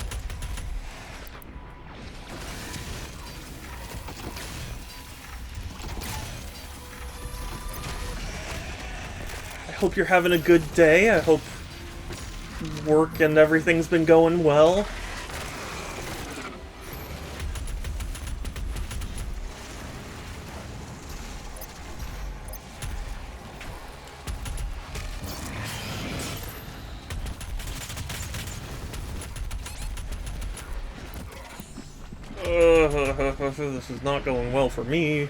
Speaker 1: I hope you're having a good day. I hope work and everything's been going well. This is not going well for me.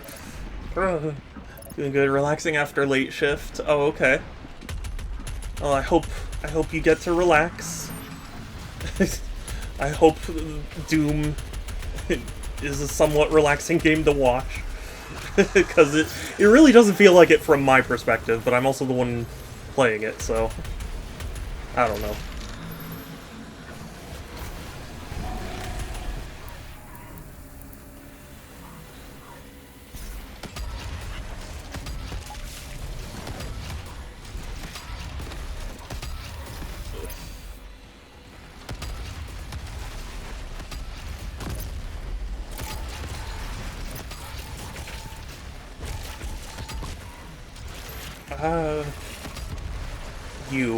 Speaker 1: Doing good, relaxing after late shift. Oh, okay. Well, I hope you get to relax. I hope Doom is a somewhat relaxing game to watch. Because it really doesn't feel like it from my perspective, but I'm also the one playing it, so I don't know.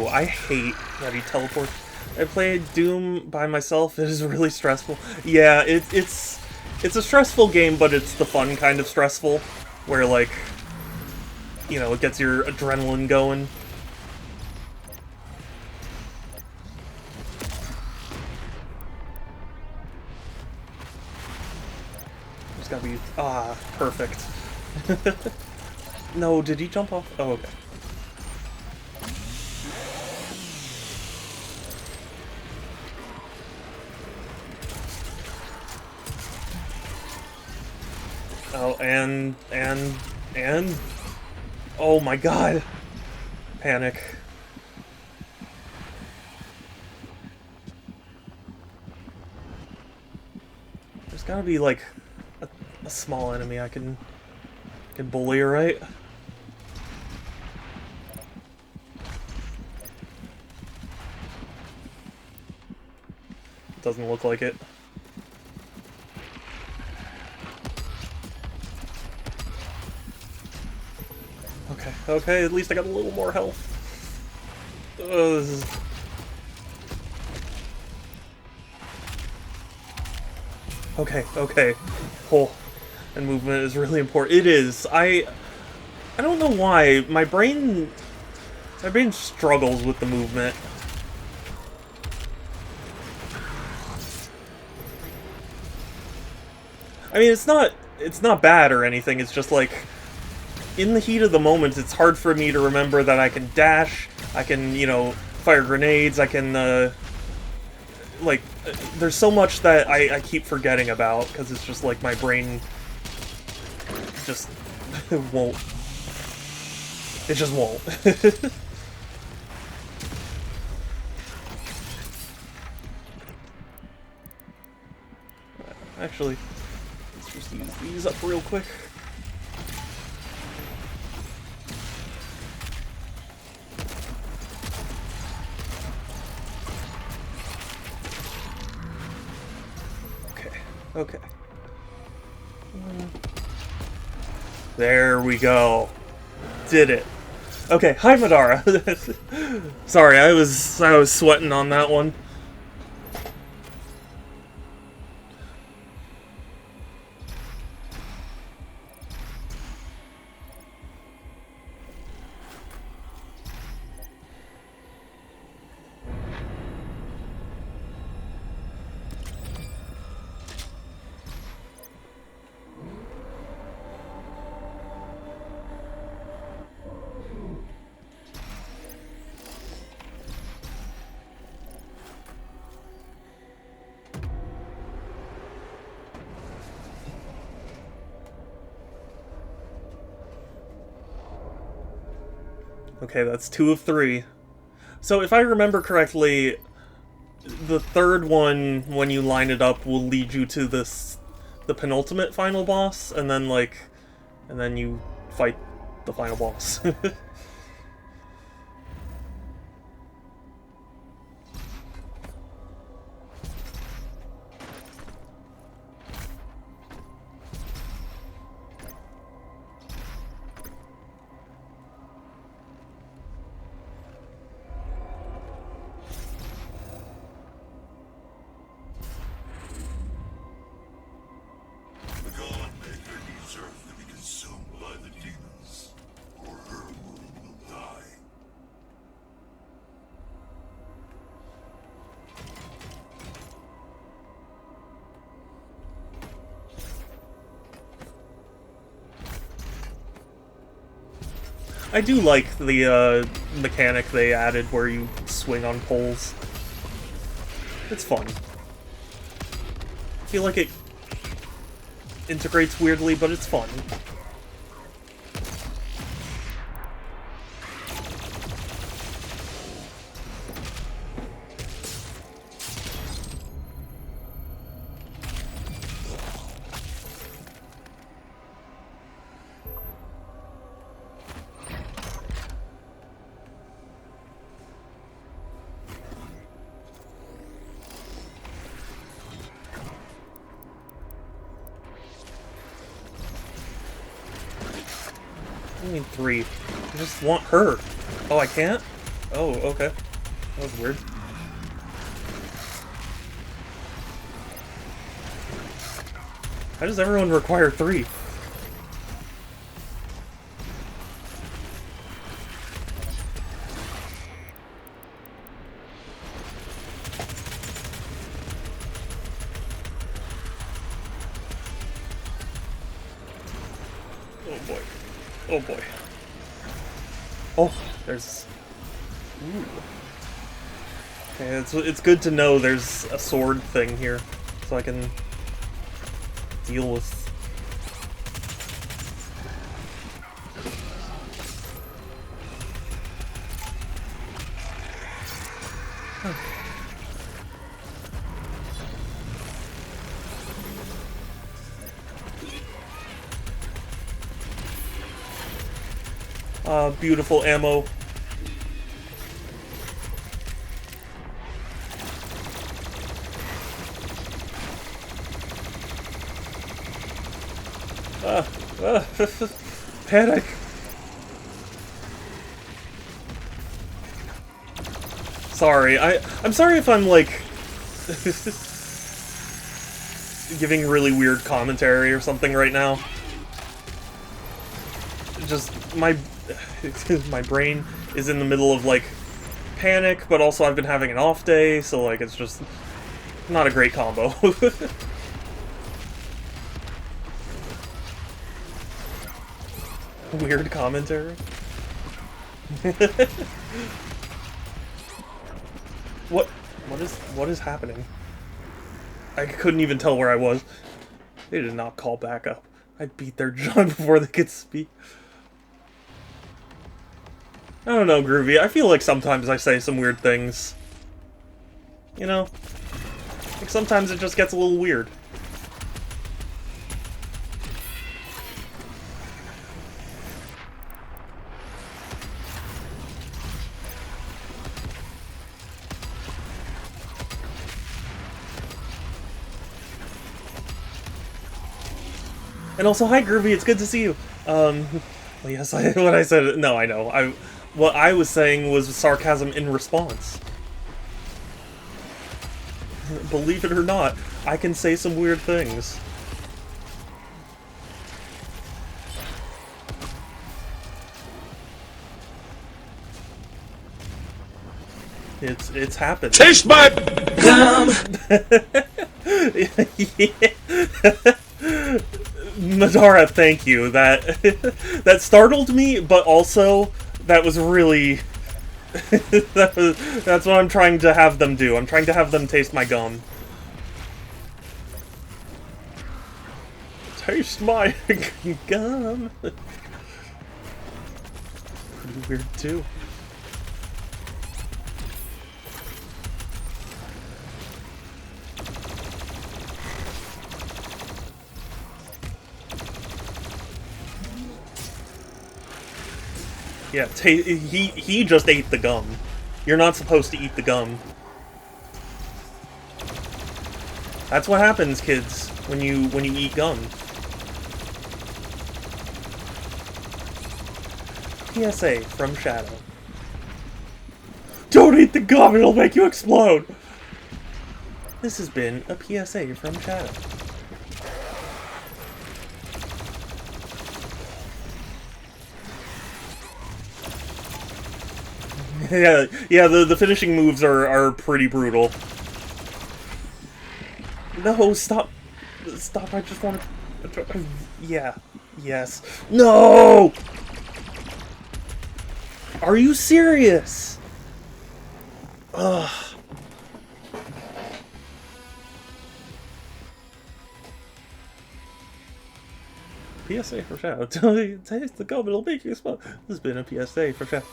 Speaker 1: I hate that he teleports. I played Doom by myself. It is really stressful. Yeah, it's a stressful game, but it's the fun kind of stressful, where, like, you know, it gets your adrenaline going. There's gotta be... perfect. No, did he jump off? Oh, okay. Oh, and... Oh my god! Panic. There's gotta be, like, a small enemy I can bully, right? Doesn't look like it. Okay, at least I got a little more health. This is... Okay. Pull and movement is really important. It is. I don't know why. My brain struggles with the movement. I mean, it's not bad or anything. It's just like, in the heat of the moment, it's hard for me to remember that I can dash, I can, you know, fire grenades, I can, like, there's so much that I keep forgetting about, because it's just like my brain just won't. It just won't. Actually, let's just use these up real quick. Okay. There we go. Did it. Okay, hi Madara. Sorry, I was sweating on that one. Okay, that's 2 of 3. So if I remember correctly, the third one, when you line it up, will lead you to this the penultimate final boss, and then you fight the final boss.
Speaker 2: The God-Maker needs Earth to be consumed by the demons, or her world will die.
Speaker 1: I do like the mechanic they added where you swing on poles. It's fun. I feel like it integrates weirdly, but it's fun. I need 3. I just want her. Oh, I can't? Oh, okay. That was weird. How does everyone require 3? Oh boy. Oh boy. Oh, there's... Ooh. Okay, it's good to know there's a sword thing here, so I can deal with... beautiful ammo. Panic. Sorry, I'm sorry if I'm like giving really weird commentary or something right now. Just my brain is in the middle of like panic, but also I've been having an off day, so like it's just not a great combo. Weird commentary. What is happening? I couldn't even tell where I was. They did not call back up. I beat their John before they could speak. I don't know, Groovy. I feel like sometimes I say some weird things. You know? Like sometimes it just gets a little weird. And also, hi Groovy, it's good to see you. Well, yes, what I said, no, I know. What I was saying was sarcasm in response. Believe it or not, I can say some weird things. It's happened.
Speaker 3: Taste my gum!
Speaker 1: Madara, thank you. That startled me, but also that was really that's what I'm trying to have them do. I'm trying to have them taste my gum. Taste my gum. Pretty weird too. Yeah, he just ate the gum. You're not supposed to eat the gum. That's what happens, kids, when you eat gum. PSA from Shadow. Don't eat the gum, it'll make you explode! This has been a PSA from Shadow. Yeah, the finishing moves are pretty brutal. No, stop. Stop, I just want to... Yeah. Yes. No! Are you serious? Ugh. PSA for Shadow. Taste the gum, it'll make you explode. This has been a PSA for Shadow.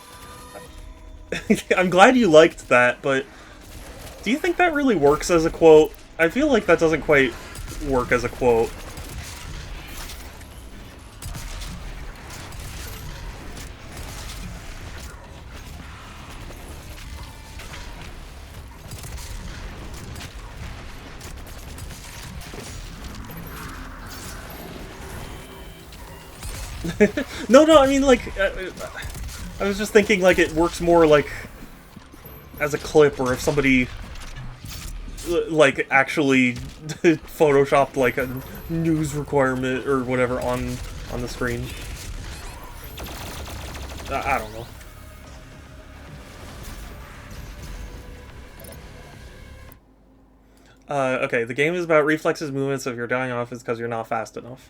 Speaker 1: I'm glad you liked that, but do you think that really works as a quote? I feel like that doesn't quite work as a quote. No, I mean, like, I was just thinking, like, it works more, like, as a clip, or if somebody, like, actually photoshopped, like, a news requirement or whatever on the screen. I don't know. Okay, the game is about reflexes, movements. If you're dying off, it's because you're not fast enough.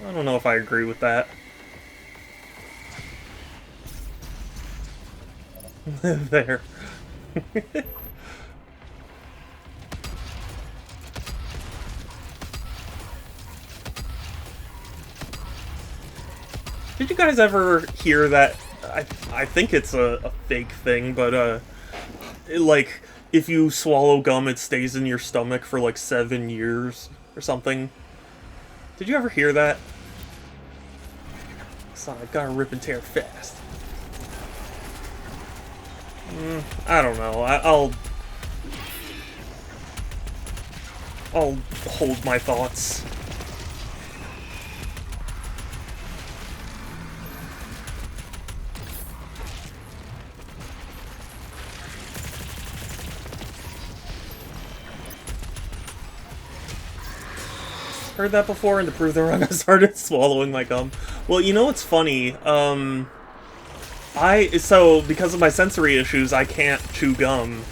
Speaker 1: I don't know if I agree with that. There. Did you guys ever hear that? I think it's a fake thing, but like, if you swallow gum, it stays in your stomach for like 7 years or something. Did you ever hear that? Sonic, gotta rip and tear fast. I don't know. I'll hold my thoughts. Heard that before, and to prove them wrong, I started swallowing my gum. Well, you know what's funny? So, because of my sensory issues, I can't chew gum.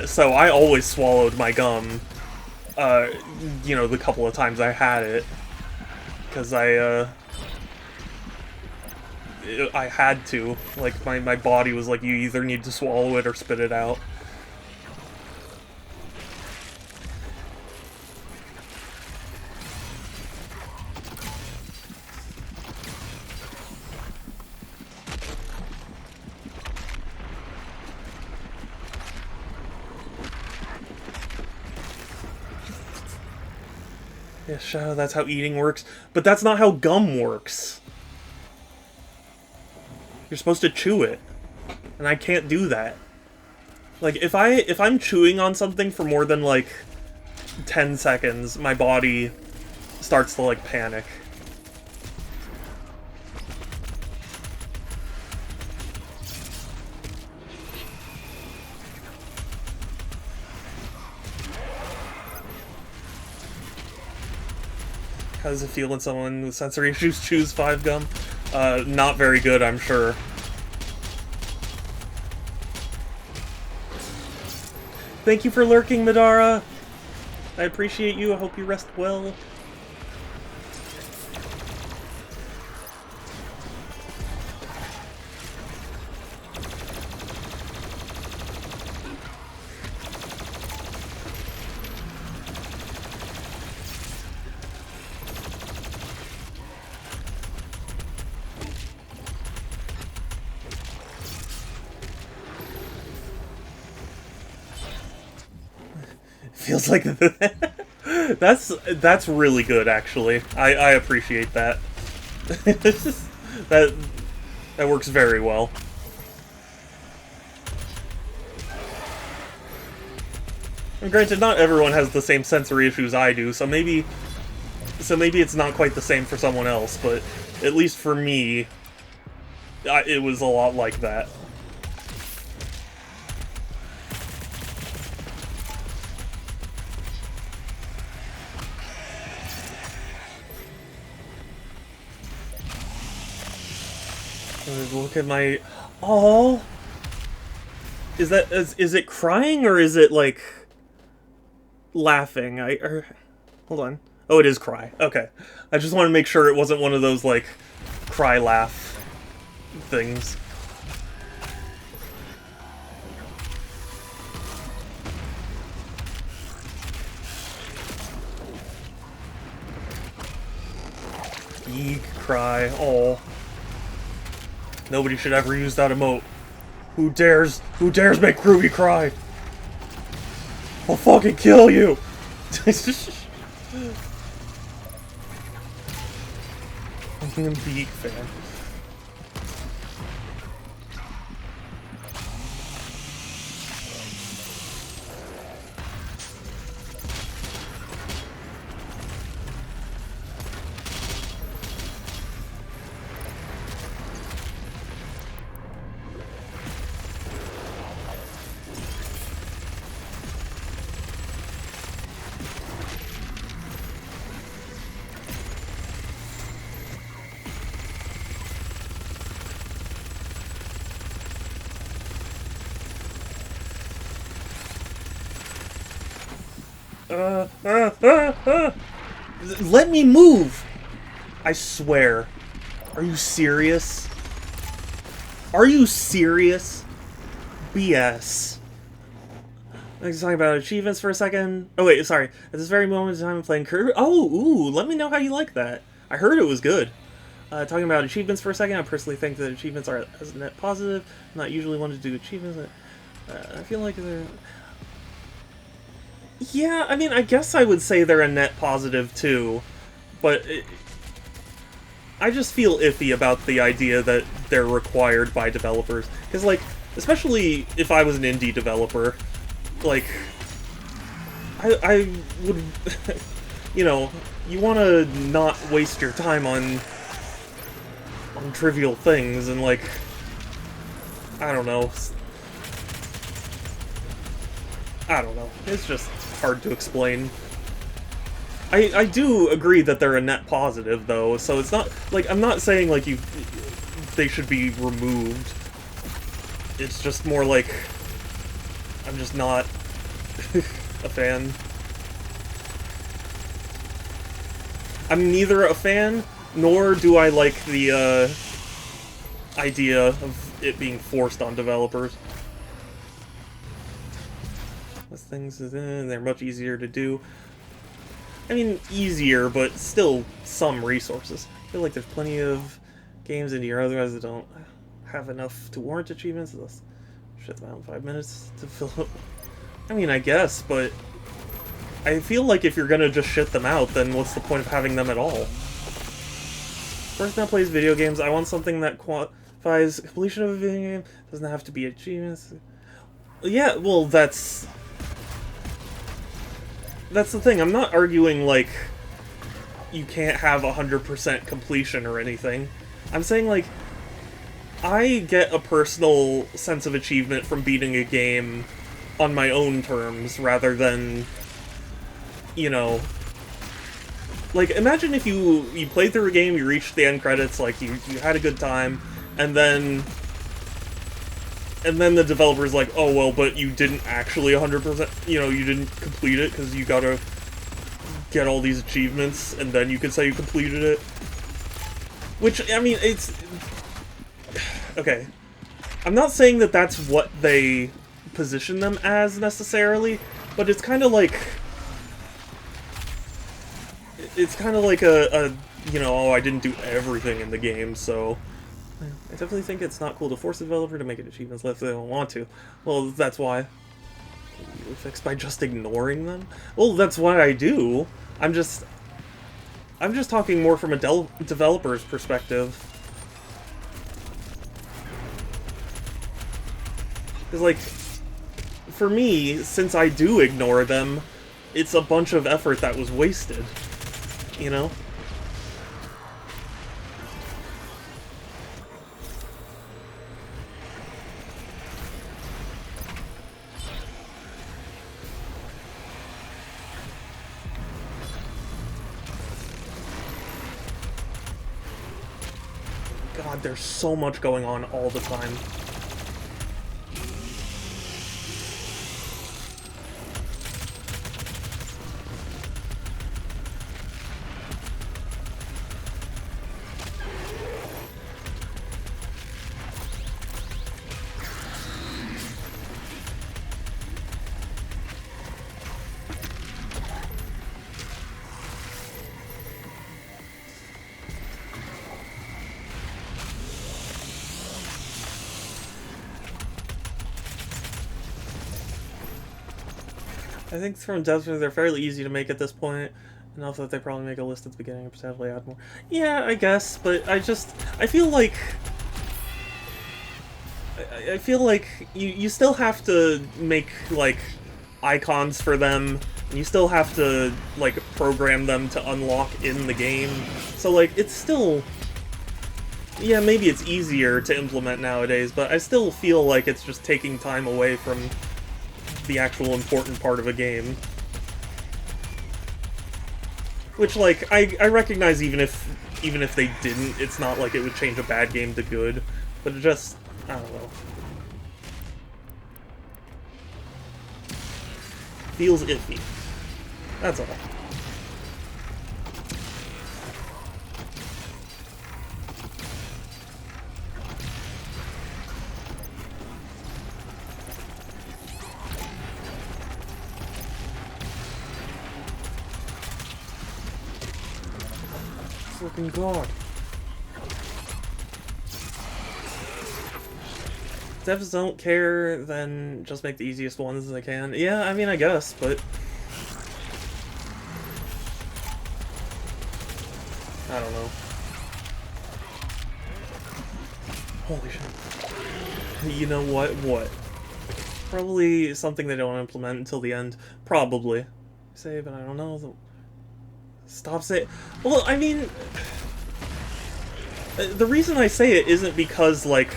Speaker 1: So I always swallowed my gum, you know, the couple of times I had it. Because I had to. Like, my body was like, you either need to swallow it or spit it out. Yeah, Shadow, that's how eating works. But that's not how gum works. You're supposed to chew it. And I can't do that. Like, if I'm chewing on something for more than, like, 10 seconds, my body starts to, like, panic. How does it feel when someone with sensory issues chews 5 gum? Not very good, I'm sure. Thank you for lurking, Madara! I appreciate you, I hope you rest well. Feels like That's really good, actually. I appreciate that. that that works very well. And granted, not everyone has the same sensory issues I do, so maybe it's not quite the same for someone else, but at least for me, it was a lot like that. Look at my... Oh, is it crying or is it like laughing? Hold on. Oh, it is cry. Okay, I just want to make sure it wasn't one of those like cry laugh things. Eek, cry. Oh. Nobody should ever use that emote. Who dares make Groovy cry? I'll fucking kill you! I'm a Beak fan. Let me move! I swear. Are you serious? Are you serious? BS. Let's talk about achievements for a second. Oh wait, sorry. At this very moment in time I'm playing Kirby. Oh, ooh, let me know how you like that. I heard it was good. Talking about achievements for a second, I personally think that achievements are as a net positive. I'm not usually one to do achievements. I feel like they're... Yeah, I mean, I guess I would say they're a net positive too, but I just feel iffy about the idea that they're required by developers. Because, like, especially if I was an indie developer, like, I would, you know, you want to not waste your time on trivial things, and, like, I don't know. It's just hard to explain. I do agree that they're a net positive, though, so it's not, like, I'm not saying, like, they should be removed. It's just more like, I'm just not a fan. I'm neither a fan, nor do I like the, idea of it being forced on developers. Those things, they're much easier to do. I mean, easier, but still some resources. I feel like there's plenty of games in here otherwise that don't have enough to warrant achievements. Let's shut them out in 5 minutes to fill up. I mean, I guess, but I feel like if you're gonna just shit them out, then what's the point of having them at all? Person that plays video games, I want something that quantifies completion of a video game. Doesn't have to be achievements. Yeah, well, that's the thing. I'm not arguing, like, you can't have 100% completion or anything. I'm saying, like, I get a personal sense of achievement from beating a game on my own terms, rather than, you know... Like, imagine if you played through a game, you reached the end credits, like, you had a good time, and then the developer's like, oh, well, but you didn't actually 100%, you know, you didn't complete it because you gotta get all these achievements, and then you can say you completed it. Which, I mean, it's... Okay. I'm not saying that that's what they position them as, necessarily, but it's kind of like... It's kind of like a, you know, oh, I didn't do everything in the game, so... I definitely think it's not cool to force a developer to make an achievements list if they don't want to. Well, that's why. Fixed by just ignoring them? Well, that's what I do. I'm just talking more from a developer's perspective. Because, like, for me, since I do ignore them, it's a bunch of effort that was wasted. You know? God, there's so much going on all the time. I think from devs, they're fairly easy to make at this point. Enough that they probably make a list at the beginning and potentially add more. Yeah, I guess, but I feel like... I feel like you still have to make, like, icons for them, and you still have to, like, program them to unlock in the game. So, like, it's still... Yeah, maybe it's easier to implement nowadays, but I still feel like it's just taking time away from the actual important part of a game. Which, like, I recognize even if they didn't, it's not like it would change a bad game to good. But it just, I don't know. Feels iffy. That's all. Fucking God. Devs don't care, then just make the easiest ones they can. Yeah, I mean, I guess, but... I don't know. Holy shit. You know what? What? Probably something they don't implement until the end. Probably. Say, but I don't know. Stop saying... Well, I mean... The reason I say it isn't because, like,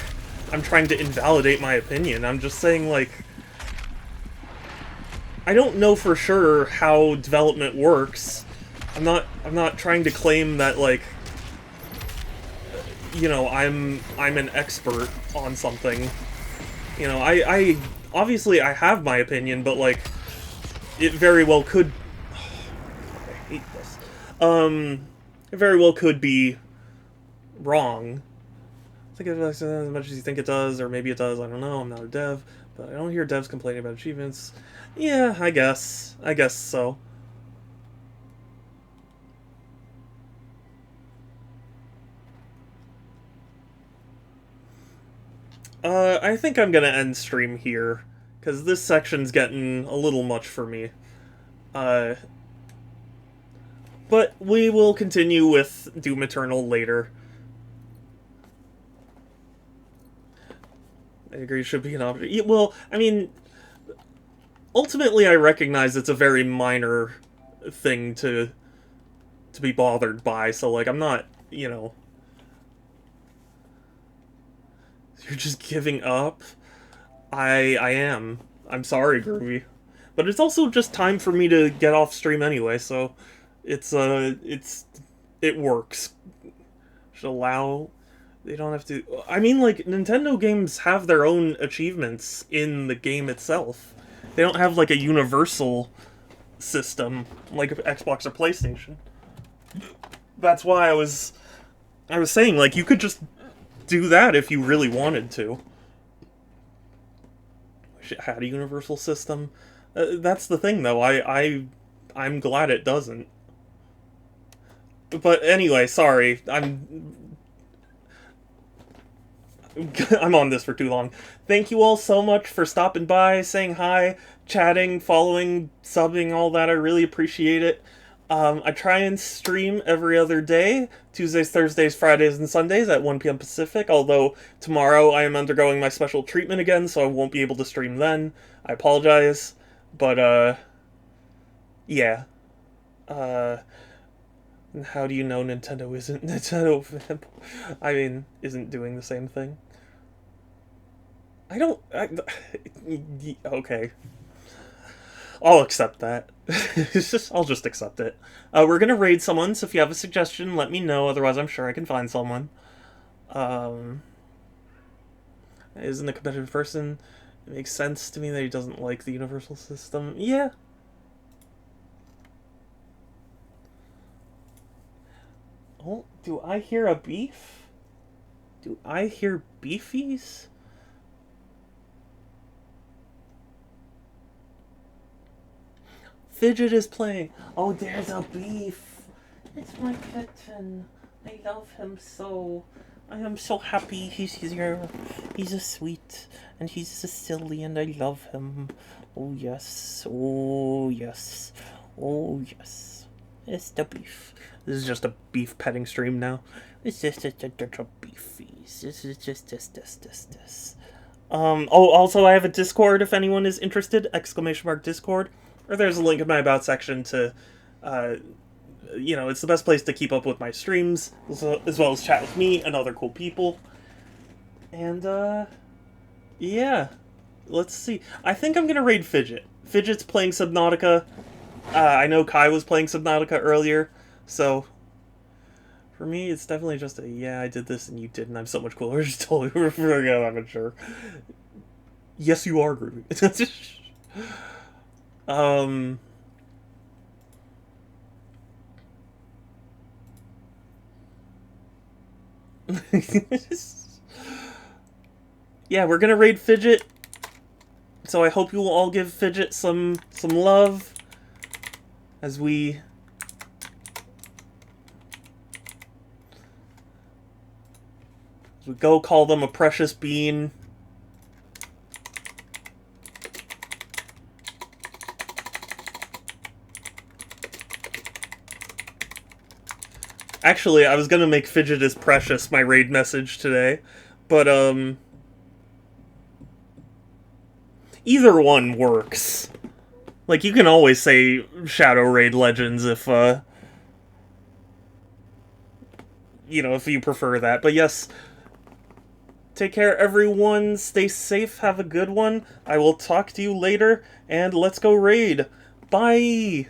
Speaker 1: I'm trying to invalidate my opinion. I'm just saying, like... I don't know for sure how development works. I'm not trying to claim that, like... You know, I'm an expert on something. You know, I obviously I have my opinion, but, like, it very well could... I hate this. It very well could be wrong. I think it does as much as you think it does, or maybe it does, I don't know, I'm not a dev, but I don't hear devs complaining about achievements. Yeah, I guess so. I think I'm gonna end stream here, because this section's getting a little much for me. But we will continue with Doom Eternal later. I agree, it should be an option. Yeah, well, I mean, ultimately I recognize it's a very minor thing to be bothered by, so, like, I'm not, you know... You're just giving up? I am. I'm sorry, Groovy. But it's also just time for me to get off stream anyway, so... It works. Should allow... They don't have to... I mean, like, Nintendo games have their own achievements in the game itself. They don't have, like, a universal system, like Xbox or PlayStation. That's why I was saying, like, you could just do that if you really wanted to. Wish it had a universal system. That's the thing, though. I'm glad it doesn't. But anyway, sorry. I'm on this for too long. Thank you all so much for stopping by, saying hi. chatting, following, subbing, all that. I really appreciate it. I try and stream every other day, Tuesdays, Thursdays, Fridays, and Sundays at 1 p.m. Pacific, although tomorrow I am undergoing my special treatment again, so I won't be able to stream then. I apologize. But, yeah. How do you know Nintendo isn't doing the same thing? Okay. I'll accept that. I'll just accept it. We're gonna raid someone, so if you have a suggestion, let me know, otherwise I'm sure I can find someone. Isn't a competitive person. It makes sense to me that he doesn't like the universal system. Yeah. Oh, do I hear a beef? Do I hear beefies? Fidget is playing. Oh, there's a beef. It's my kitten. I love him so. I am so happy he's here. He's a sweet, and he's a silly, and I love him. Oh yes. Oh yes. Oh yes. It's the beef. This is just a beef petting stream now. It's just a beefies. This is just this. Oh, also I have a Discord if anyone is interested. !Discord. Or there's a link in my About section to, it's the best place to keep up with my streams, as well as chat with me and other cool people. And, yeah. Let's see. I think I'm gonna raid Fidget. Fidget's playing Subnautica. I know Kai was playing Subnautica earlier, so... For me, it's definitely just a, yeah, I did this and you didn't, I'm so much cooler. Just totally forget, I'm not sure. Yes, you are, Groovy. Yeah, we're gonna raid Fidget. So I hope you will all give Fidget some love as we go call them a precious bean. Actually, I was gonna make Fidget as precious my raid message today, but, either one works. Like, you can always say Shadow Raid Legends if, if you prefer that. But yes, take care, everyone. Stay safe. Have a good one. I will talk to you later, and let's go raid. Bye!